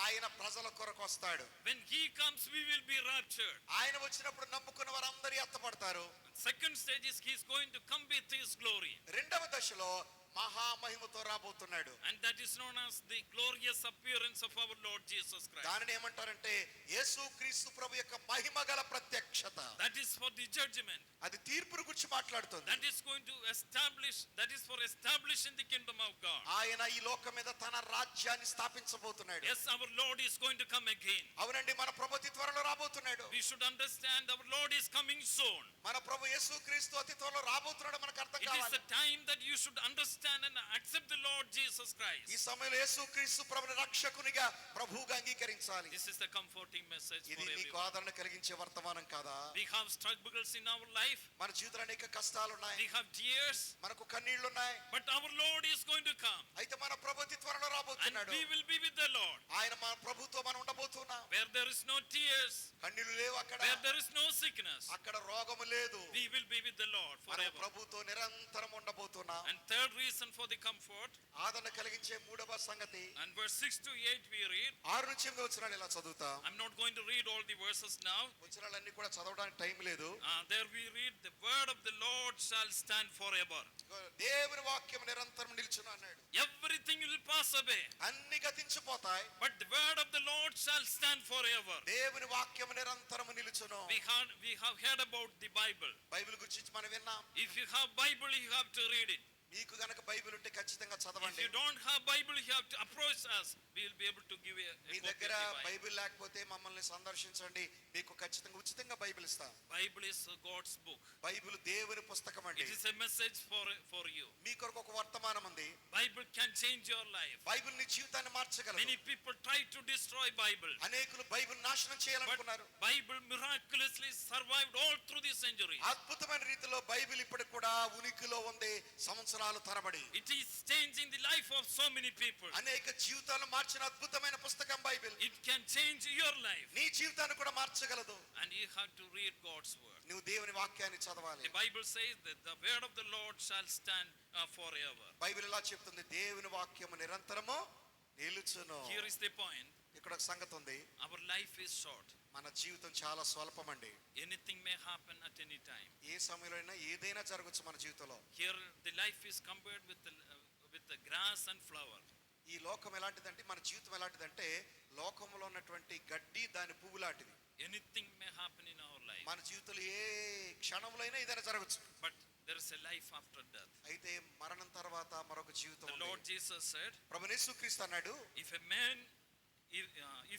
ఆయన ప్రజల కొరకు వస్తాడు. When he comes we will be raptured. ఆయన వచ్చినప్పుడు నమ్ముకున్న వారందరూ ఎత్తపడతారు. Second stage is he is going to come with his glory. రెండవ దశలో మహామహిమతో రాబోతున్నాడు. And that is known as the glorious appearance of our Lord Jesus Christ. దానిని ఏమంటారంటే యేసుక్రీస్తు ప్రభు యొక్క మహిమ గల ప్రత్యక్షత. That is for the judgment. అది తీర్పును గురించి మాట్లాడుతుంది. That is going to establish, that is for establishing the kingdom of God. ఆయన ఈ లోకం మీద తన రాజ్యాన్ని స్థాపించబోతున్నాడు. Yes, our Lord is going to come again. అవునండి, మన ప్రభు అతి త్వరలో రాబోతున్నాడు. We should understand our Lord is coming soon. మన ప్రభు యేసుక్రీస్తు అతి త్వరలో రాబోతున్నాడు మనకు అర్థం It is కావాలి. the time that you should understand and accept the Lord Jesus ఈ Christ. సమయంలో యేసుక్రీస్తు ప్రభుని రక్షకునిగా ప్రభువుగా అంగీకరించాలి. This is the comforting message for ఇది మీకు everyone. ఆదరణ కలిగించే వర్తమానం కాదా? We have struggles in our life. మన జీవితంలో అనేక కష్టాలు ఉన్నాయి, We have tears. మనకు కన్నీళ్లు ఉన్నాయి. But our Lord is going to come. అయితే మన ప్రభు అతి త్వరలో And రాబోతున్నాడు. we will be with the Lord. ఆయన మన ప్రభుతో మనం ఉండబోతున్నాం. Where there is no tears, కన్నీళ్లు లేవు అక్కడ, where there is no sickness, అక్కడ రోగము లేదు. we will be with the Lord మన forever. ప్రభుతో నిరంతరం ఉండబోతున్నాం. And third reason for the comfort, ఆదరణ కలిగించే మూడవ సంగతి and verse 6 to 8 we read. 6 నుంచి 8 వచనాలు ఇలా చదువుతాం. I'm not going to read all the verses now. వచనాలన్నీ కూడా చదవడానికి టైం లేదు. There we read, the word of the Lord shall stand forever. దేవుని వాక్యం నిరంతరం నిలుచును అన్నాడు. Everything will pass away, అన్ని గతించిపోతాయి, but the word of the Lord shall stand forever. దేవుని వాక్యం నిరంతరం నిలుచును. We have heard about the Bible. Bible గురించి మనం విన్నాం. If you have Bible, you have to read it. మీకు గనక బైబిల్ ఉంటే ఖచ్చితంగా If చదవండి. you don't have Bible, you have to approach us. We will be able to give a me copy దగ్గర of the Bible. Bible లేకపోతే మమ్మల్ని సందర్శించండి, మీకు ఖచ్చితంగా ఉచితంగా బైబిల్ ఇస్తాం. Bible is God's book. Bible దేవుని పుస్తకం అండి. It is a message for you. మీ కొరకు ఒక వర్తమానం ఉంది. Bible can change your life. Bible నీ జీవితాన్ని మార్చగలదు. Many people try to destroy Bible, అనేకులు బైబిల్ నాశనం but చేయాలనుకున్నారు. Bible miraculously survived all through the centuries. అద్భుతమైన రీతిలో బైబిల్ ఇప్పటికి కూడా ఉనికిలో ఉంది సంవత్సరాలు తరబడి. It is changing the life of so many people. అనేక జీవితాలను మార్చిన అద్భుతమైన పుస్తకం Bible. It can change your life, నీ జీవితాన్ని కూడా మార్చగలదు. and you have to read God's word. నువ్వు దేవుని వాక్యాన్ని చదవాలి. The Bible says that the word of the Lord shall stand forever. Bible ఇలా చెప్తుంది, దేవుని వాక్యము నిరంతరము నిలుచును. Here is the point. ఇక్కడ ఒక సంగతి ఉంది, Our life is short. మన జీవితం చాలా స్వల్పమండి. Anything may happen at any time. ఏ సమయంలో అయినా ఏదైనా జరగచ్చు మన జీవితంలో. Here the life is compared with the grass and flower. ఈ లోకం ఎలాంటిదంటే, మన జీవితం ఎలాంటిదంటే లోకంలో ఉన్నటువంటి గడ్డి దాని పువ్వు లాంటిది. Anything may happen in our life, మన జీవితంలో ఏ క్షణంలో అయినా ఏదైనా జరగచ్చు. but there is a life after death. అయితే మరణం తర్వాత మరొక జీవితం The ఉంది. Lord Jesus said, ప్రభువు యేసుక్రీస్తు అన్నాడు, if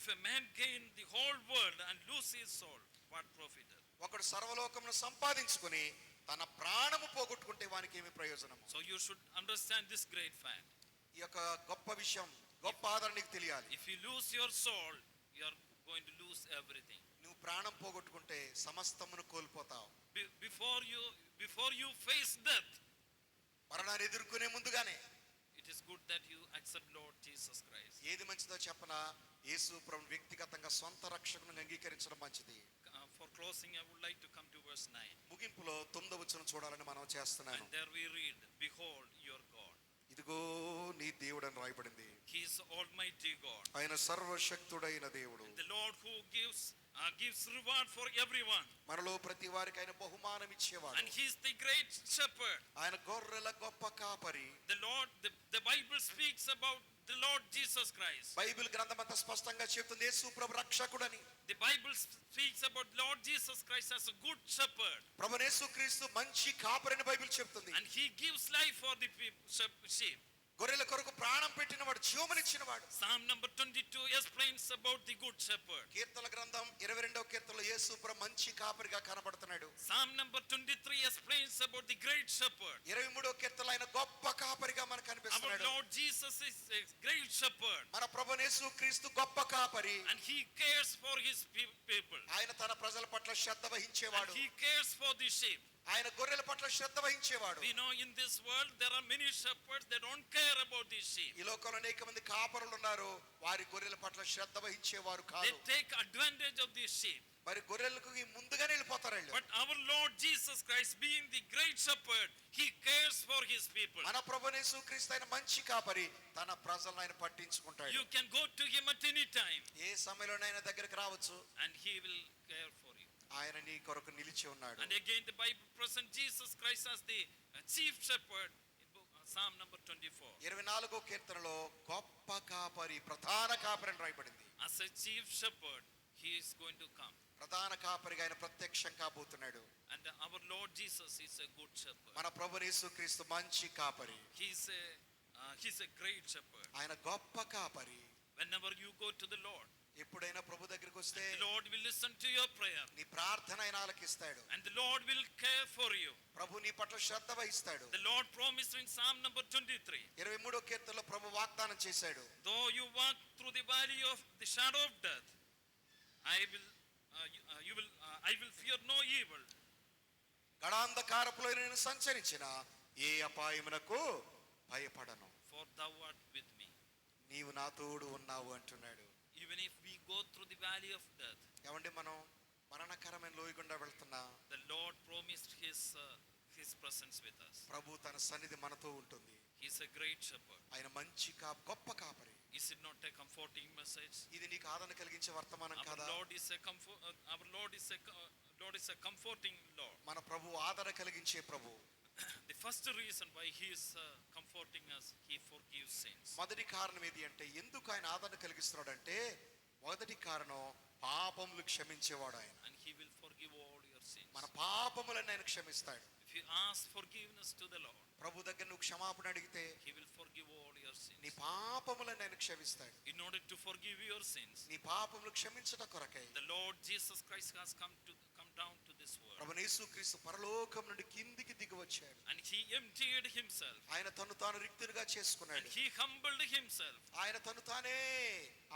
a man gain the whole world and lose his soul, what profiteth? ఒకడు సర్వలోకమును సంపాదించుకొని తన ప్రాణము పోగొట్టుకుంటే వానికి ఏమి ప్రయోజనము? So you should understand this great fact. ఈ యొక్క గొప్ప విషయం, గొప్ప ఆదరణ నీకు తెలియాలి. If you lose your soul, you are going to lose everything. నువ్వు ప్రాణం పోగొట్టుకుంటే సమస్తమును కోల్పోతావు. Before you face death, మరణాన్ని ఎదుర్కొనే ముందుగానే it is good that you accept Lord Jesus Christ. ఏది మంచిదో చెప్పనా, యేసు ప్రభువును వ్యక్తిగతంగా సొంత రక్షకునిగా అంగీకరించడం మంచిది. For closing, I would like to come to verse 9. ముగింపులో 9వ వచనం చూడాలని మనం చేస్తున్నాను. And there we read, behold your God. ఇదిగో నీ దేవుడు అని రాయబడింది. He is Almighty God. ఆయన సర్వశక్తుడైన దేవుడు. The Lord who gives reward for everyone. మనలో ప్రతి వారికి ఆయన బహుమానం ఇచ్చేవాడు. And He is the great shepherd. ఆయన గొర్రెల గొప్ప కాపరి. The Bible speaks about the Lord Jesus Christ. Bible గ్రంథం అంతా స్పష్టంగా చెప్తుంది యేసు ప్రభు రక్షకుడని. The Bible speaks about Lord Jesus Christ as a good shepherd. ప్రభు యేసుక్రీస్తు మంచి కాపరిని బైబిల్ చెప్తుంది. And He gives life for the sheep. గొర్రెల కొరకు ప్రాణం పెట్టినవాడు, జీవమునిచ్చినవాడు. Psalm number 22 explains about the good shepherd. కీర్తన గ్రంథం 22వ కీర్తనలో యేసు ప్రభు మంచి కాపరిగా కనబడుతున్నాడు. Psalm number 23 explains about the great shepherd. 23వ కీర్తనలో ఆయన గొప్ప కాపరిగా మనకు Our కనిపిస్తున్నాడు. Lord Jesus is a great shepherd. మన ప్రభు యేసుక్రీస్తు గొప్ప కాపరి. And He cares for His people. ఆయన తన ప్రజల పట్ల శ్రద్ధ And వహించేవాడు. He cares for the sheep. ఆయన గొర్రెల పట్ల శ్రద్ధ వహించేవాడు. We know in this world there are many shepherds that don't care about these sheep. ఈ లోకంలో అనేక మంది కాపరులు ఉన్నారు, వారి గొర్రెల పట్ల శ్రద్ధ వహించేవారు They కాదు. take advantage of these sheep. మరి గొర్రెలకు ముందుగానే వెళ్ళిపోతారు వీళ్ళు. But our Lord Jesus Christ, being the great shepherd, He cares for His people. మన ప్రభు యేసుక్రీస్తు ఆయన మంచి కాపరి, తన ప్రజలను ఆయన పట్టించుకుంటాడు. You can go to Him at any time, ఏ సమయంలోనైనా దగ్గరికి రావచ్చు, and He will care for you. ఆయన నీ కొరకు నిలిచి ఉన్నాడు. And again the Bible presents Jesus Christ as the chief shepherd. Psalm number 24. 24వ కీర్తనలో గొప్ప కాపరి, ప్రధాన కాపరి అని రాయబడింది. As a chief shepherd, he is going to come. ప్రధాన కాపరిగా ఆయన ప్రత్యక్షం కాబోతున్నాడు. And our Lord Jesus is a good shepherd. మన ప్రభువు యేసుక్రీస్తు మంచి కాపరి. He's a great shepherd. ఆయన గొప్ప కాపరి. Whenever you go to the Lord, ఎప్పుడైనా ప్రభు దగ్గరికి వస్తే the Lord will listen to your prayer. నీ ప్రార్థన ఆయన ఆలకిస్తాడు. And the Lord will care for you. ప్రభు నీ పట్ల శ్రద్ధ వహిస్తాడు. The Lord promised in Psalm number 23. 23వ కీర్తనలో ప్రభు వాగ్దానం చేశాడు. Though you walk through the valley of the shadow of death, I will fear no evil. గడాంధకారపులో నేను సంచరించిన ఏ అపాయమునకు భయపడను. For thou art with me. నీవు నా తోడు ఉన్నావు అంటున్నాడు. Even if we go through the valley of death, ఏమంటే మనం మరణకరమైన లోయ గుండా వెళ్తున్నా the Lord promised his presence with us. ప్రభు తన సన్నిధి మనతో ఉంటుంది. He is a great shepherd. ఆయన మంచి గొప్ప కాపరి. Is it not a comforting message? ఇది నీకు ఆదరణ కలిగించే వర్తమానం కాదా? Our Lord is a comforting Lord. మన ప్రభు ఆదరణ కలిగించే ప్రభు. The first reason why he is comforting us, he forgives sins. మొదటి కారణం ఏది అంటే ఎందుకు ఆయన ఆదరణ కలిగిస్తున్నాడు అంటే మొదటి కారణం పాపములు క్షమించేవాడు ఆయన. And he will forgive all your sins. మన పాపములను ఆయన క్షమిస్తాడు. If you ask forgiveness to the Lord, ప్రభు దగ్గర నువ్వు క్షమాపణ అడిగితే he will forgive all your sins. నీ పాపములను ఆయన క్షమిస్తాడు. In order to forgive your sins, నీ పాపములు క్షమించట కొరకై the Lord Jesus Christ has come down to this world. ప్రభు యేసుక్రీస్తు పరలోకం నుండి కిందికి దిగి వచ్చాడు. And he emptied himself. ఆయన తను తాను రిక్తునిగా And చేసుకున్నాడు. he humbled himself. ఆయన తను తానే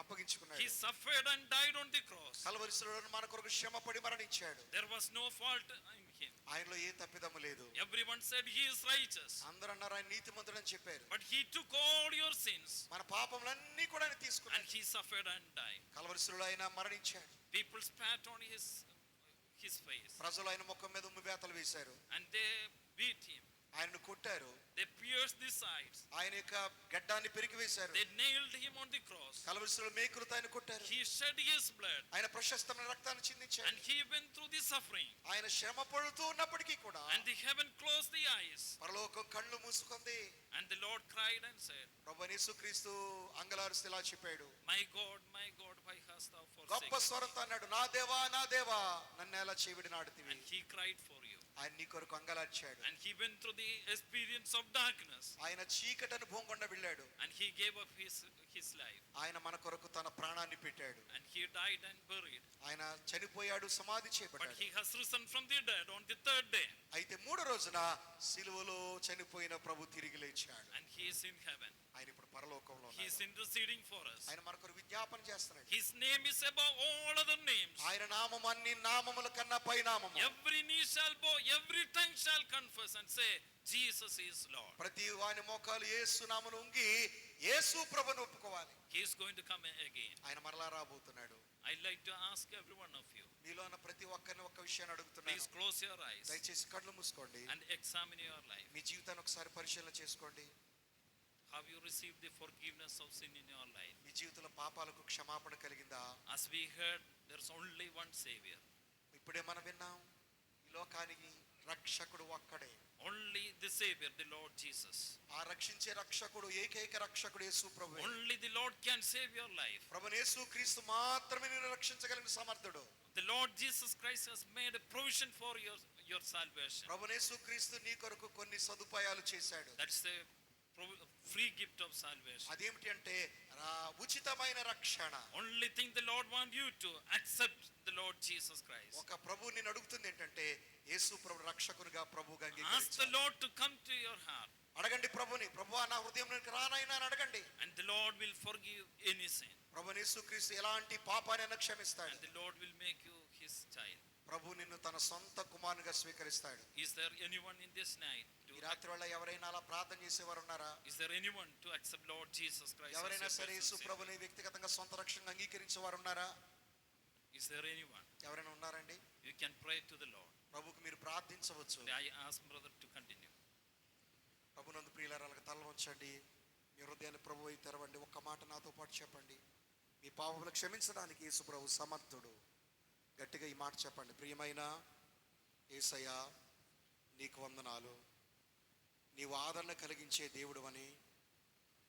అప్పగించుకున్నాడు. He suffered and died on the cross. Calvary శిలువలో మన కొరకు శ్రమపడి మరణించాడు. There was no fault in him. ఆయనలో ఏ తప్పిదము లేదు. Everyone said he is righteous. అందరూ అన్నారు ఆయన నీతిమంతుడు అని చెప్పారు. But he took all your sins. మన పాపములన్నీ కూడా ఆయన And తీసుకున్నాడు. he suffered and died. Calvary శిలువలో ఆయన మరణించాడు. People spat on his face. ప్రజలు ఆయన ముఖం మీద ఉమ్మివేతలు వేశారు. And they beat him. ఆయనను కొట్టారు. They pierced the sides. ఆయన యొక్క గడ్డాన్ని పెరికి వేశారు. They nailed him on the cross. Calvary శిలువలో మేకులతో ఆయన కొట్టారు. He shed his blood. ఆయన ప్రశస్తమైన రక్తాన్ని చిందించాడు. And he went through the suffering. ఆయన శ్రమ పడుతూ ఉన్నప్పటికీ కూడా And the heaven closed the eyes. పరలోకం కళ్ళు మూసుకుంది. And the Lord cried and said, ప్రభువైన యేసుక్రీస్తు అంగలారుస్తూ ఇలా చెప్పాడు. my God, why hast thou గొప్ప forsaken me? స్వరంతో అన్నాడు, నా దేవా నా దేవా నన్ను ఎలా చెవిడి నాడుతివి. And he cried for you. ఆయన నీ కొరకు అంగలార్చాడు. And he went through the experience of darkness. ఆయన చీకటి అనుభవం గుండా వెళ్ళాడు. And he gave up his life. ఆయన మన కొరకు తన ప్రాణాన్ని పెట్టాడు. And he died and buried. ఆయన చనిపోయాడు, సమాధి But చేయబడ్డాడు. he has risen from the dead on the third day. అయితే మూడో రోజున సిలువలో చనిపోయిన ప్రభు తిరిగి లేచాడు. And he is in heaven. ఆయన ఇప్పుడు పరలోకంలో He is ఉన్నాడు. interceding for us. ఆయన మన కొరకు విజ్ఞాపన చేస్తున్నాడు. His name is above all other names. ఆయన నామం అన్ని నామముల కన్నా పైనామము. Every knee shall bow, every tongue shall confess and say, Jesus is Lord. ప్రతి వాని మోకాలు యేసు నామమును ఉంగి యేసు ప్రభువును ఒప్పుకోవాలి. He is going to come again. ఆయన మరలా రాబోతున్నాడు. I'd like to ask every one of you, మీలో ఉన్న ప్రతి ఒక్కరిని ఒక్క విషయాన్ని please అడుగుతున్నాను. close your eyes దయచేసి కళ్ళు మూసుకోండి. and examine your life. మీ జీవితాన్ని ఒకసారి పరిశీలన చేసుకోండి. Have you received the forgiveness of sin in your life? మీ జీవితంలో పాపాలకు క్షమాపణ కలిగిందా? As we heard, there's only one Savior. ఇప్పుడే మనం విన్నాం, ఈ లోకానికి రక్షకుడు ఒక్కడే. Only the Savior, the Lord Jesus. ఆ రక్షించే రక్షకుడు ఏకైక రక్షకుడు యేసు ప్రభువే. Only the Lord can save your life. ప్రభువు యేసు క్రీస్తు మాత్రమే నిన్ను రక్షించగలిగిన సమర్థుడు. The Lord Jesus Christ has made a provision for your salvation. ప్రభువు యేసు క్రీస్తు నీ కొరకు కొన్ని సదుపాయాలు చేశాడు. That's the free gift of salvation. అదేమిటి అంటే ఉచితమైన రక్షణ. Only thing the Lord wants you to accept the Lord Jesus Christ. ఒక ప్రభువు నిన్ను అడుగుతుంది ఏంటంటే యేసు ప్రభు రక్షకునిగా ప్రభువుగా Ask the అంగీకరించాలి. Lord to come to your heart. అడగండి ప్రభుని, ప్రభువా నా హృదయంలోకి రానైనా అని అడగండి. And the Lord will forgive any sin. ప్రభువు యేసుక్రీస్తు ఎలాంటి పాపాన్ని క్షమిస్తాడు. And the Lord will make you his child. ప్రభు నిన్ను తన సొంత కుమారునిగా స్వీకరిస్తాడు. Is there anyone in this night ఈ రాత్రి వేళ ఎవరైనా అలా ప్రార్థన చేసేవారు ఉన్నారా? Is there anyone to accept Lord Jesus Christ as ఎవరైనా your సరే యేసు personal ప్రభుని వ్యక్తిగతంగా సొంత రక్షణగా అంగీకరించేవారు ఉన్నారా? Savior? Is there anyone? ఎవరైనా ఉన్నారండి? You can pray to the Lord. ప్రభుకి మీరు ప్రార్థించవచ్చు. I ask brother to continue. ప్రభునందు ప్రియులారాలకు తల వంచండి. మీ హృదయాన్ని ప్రభువు అయి తెరవండి. ఒక్క మాట నాతో పాటు చెప్పండి. మీ పాపములు క్షమించడానికి యేసు ప్రభు సమర్థుడు. గట్టిగా ఈ మాట చెప్పండి. ప్రియమైన యేసయ్యా నీకు వందనాలు. నీవు ఆదరణ కలిగించే దేవుడు అని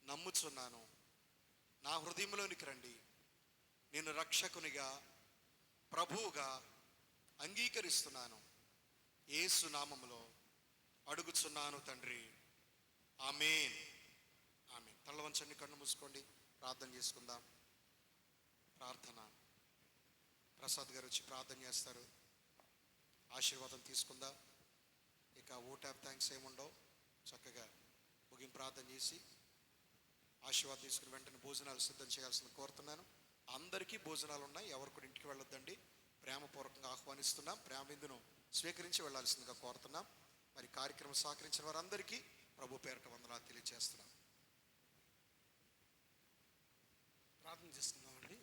నమ్ముచున్నాను. నా హృదయంలోనికి రండి. నేను రక్షకునిగా, ప్రభువుగా అంగీకరిస్తున్నాను. యేసు నామములో అడుగుచున్నాను తండ్రి, ఆమేన్. ఆమేన్. తల వంచండి, కన్ను మూసుకోండి, ప్రార్థన చేసుకుందాం. ప్రార్థన. ప్రసాద్ గారు వచ్చి ప్రార్థన చేస్తారు. ఆశీర్వాదం తీసుకుందాం. ఇక ఓట్ ఆఫ్ థ్యాంక్స్ ఏముండవు. చక్కగా ముగింపు ప్రార్థన చేసి ఆశీర్వాదం తీసుకుని వెంటనే భోజనాలు సిద్ధం చేయాల్సింది కోరుతున్నాను. అందరికీ భోజనాలు ఉన్నాయి, ఎవరు కూడా ఇంటికి వెళ్ళొద్దండి. ప్రేమపూర్వకంగా ఆహ్వానిస్తున్నాం. ప్రేమ విందును స్వీకరించి వెళ్ళాల్సిందిగా కోరుతున్నాం. మరి కార్యక్రమం సహకరించిన వారందరికీ ప్రభు పేరిట వందనాలు తెలియజేస్తున్నాం. ప్రార్థన చేసుకుందామండి.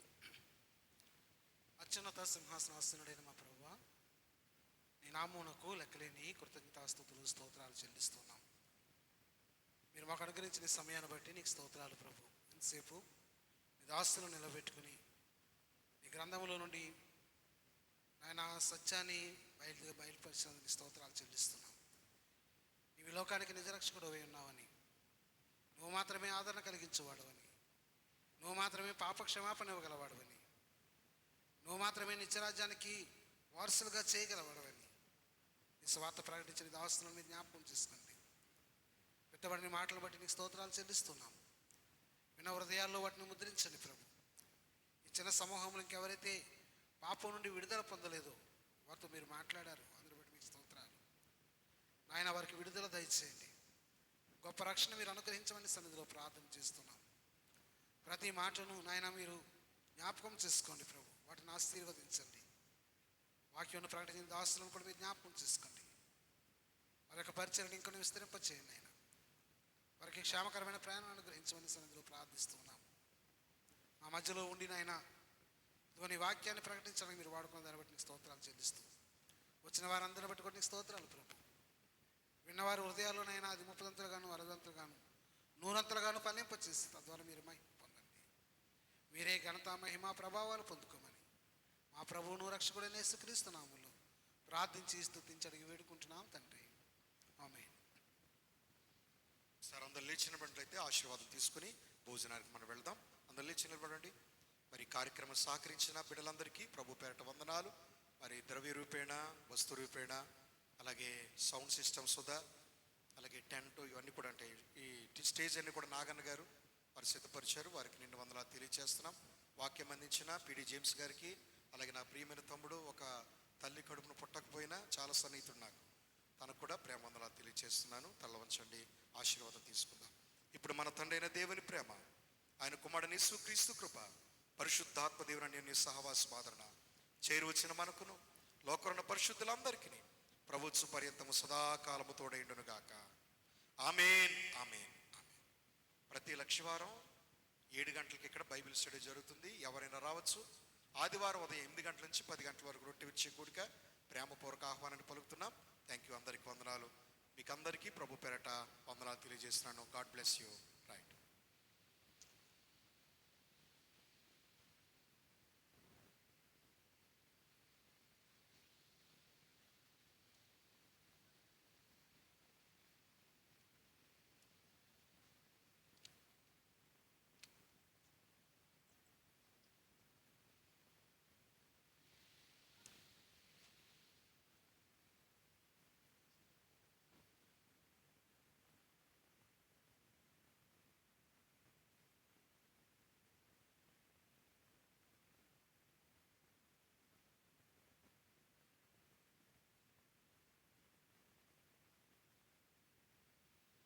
అత్యున్నత సింహాసనాసనుడైన మా ప్రభువా, నీ నామమునకు లెక్కలేని కృతజ్ఞతాస్తుతులు స్తోత్రాలు చెల్లిస్తున్నాం. మీరు మాకు అనుగ్రహించిన సమయాన్ని బట్టి నీకు స్తోత్రాలు ప్రభు. ఎంతసేపు నీ దాస్తులను నిలబెట్టుకుని నీ గ్రంథములో నుండి ఆయన సత్యాన్ని బయలుపరిచినందుకు స్తోత్రాలు చెల్లిస్తున్నాం. నీవు ఈ లోకానికి నిజరక్షకుడు అయి ఉన్నావని, నువ్వు మాత్రమే ఆదరణ కలిగించేవాడవని, నువ్వు మాత్రమే పాప క్షమాపణ ఇవ్వగలవాడవని, నువ్వు మాత్రమే నిత్యరాజ్యానికి వారసులుగా చేయగలవాడవని నీ స్వార్థ ప్రకటించిన దాస్తులను మీరు జ్ఞాపకం చేసుకోండి. పెట్టబడిన మాటలు బట్టి నీకు స్తోత్రాలు చెల్లిస్తున్నాం. విన్న హృదయాల్లో వాటిని ముద్రించండి ప్రభు. ఈ చిన్న సమూహంలో ఇంకెవరైతే పాపం నుండి విడుదల పొందలేదో వారితో మీరు మాట్లాడారు. అందుని బట్టి మీకు స్తోత్రాలు నాయన. వారికి విడుదల దయచేయండి. గొప్ప రక్షణ మీరు అనుగ్రహించమని సన్నిధిలో ప్రార్థన చేస్తున్నాం. ప్రతి మాటను నాయన మీరు జ్ఞాపకం చేసుకోండి ప్రభు. వాటిని ఆశీర్వదించండి. వాక్యం ప్రకటించిన దాసులను కూడా మీరు జ్ఞాపకం చేసుకోండి. వారి యొక్క పరిచయం ఇంకొన్ని విస్తరింపచేయండి ఆయన. వారికి క్షేమకరమైన ప్రయాణం అనుగ్రహించమని సన్నిధిలో ప్రార్థిస్తున్నాం. మా మధ్యలో ఉండిన ఆయన నీ వాక్యాన్ని ప్రకటించడానికి మీరు వాడుకున్న దాన్ని బట్టి నీకు స్తోత్రాలు చెల్లిస్తూ, వచ్చిన వారందరిని బట్టి కూడా నీకు స్తోత్రాలు ప్రభు. విన్నవారి హృదయాల్లోనైనా అది 30 60 100 ఫలింపచేసి తద్వారా మీరు మహిమ పొందండి. మీరే ఘనత, మహిమ, ప్రభావాలు పొందుకోమని మా ప్రభువును రక్షకుడైన యేసుక్రీస్తు నామములో ప్రార్థించి స్తుతించి అడిగి వేడుకుంటున్నాం తండ్రి, ఆమేన్. సార్ అందరు లేచి నిలబడినట్లయితే ఆశీర్వాదం తీసుకుని భోజనానికి మనం వెళ్దాం. అందరు లేచి నిలబడండి. మరి కార్యక్రమం సహకరించిన బిడ్డలందరికీ ప్రభు పేరిట వందనాలు. మరి ద్రవ్య రూపేణ, వస్తు రూపేణ, అలాగే సౌండ్ సిస్టమ్ సుధా, అలాగే టెంట్, ఇవన్నీ కూడా అంటే ఈ స్టేజ్ అన్ని కూడా నాగన్న గారు వారు సిద్ధపరిచారు. వారికి నిండు వందనాలు తెలియజేస్తున్నాం. వాక్యం అందించిన పిడి జేమ్స్ గారికి, అలాగే నా ప్రియమైన తమ్ముడు, ఒక తల్లి కడుపును పుట్టకపోయినా చాలా సన్నిహితుడు నాకు, తనకు కూడా ప్రేమ వందనాలు తెలియజేస్తున్నాను. తల్ల వంచండి, ఆశీర్వాదం తీసుకుందాం. ఇప్పుడు మన తండ్రి అయిన దేవుని ప్రేమ, ఆయన కుమారుని యేసుక్రీస్తు కృప, పరిశుద్ధాత్మ దేవుని అన్యోన్య సహవాస ఆదరణ చేరువచ్చిన మనకును లోకరున్న పరిశుద్ధులందరికీ ప్రభుత్వ పర్యంతము సదాకాలము తోడైండును గాక. ఆమేన్, ఆమేన్, ఆమేన్. ప్రతి లక్షవారం 7 గంటలకి ఇక్కడ బైబిల్ స్టడీ జరుగుతుంది. ఎవరైనా రావచ్చు. ఆదివారం ఉదయం 8 గంటల నుంచి 10 గంటల వరకు రొట్టె విచ్చే కూడిక ప్రేమపూర్వక ఆహ్వానాన్ని పలుకుతున్నాం. Thank you. అందరికీ వందనాలు. మీకు అందరికీ ప్రభు పేరట వందనాలు తెలియజేస్తున్నాను. God bless you.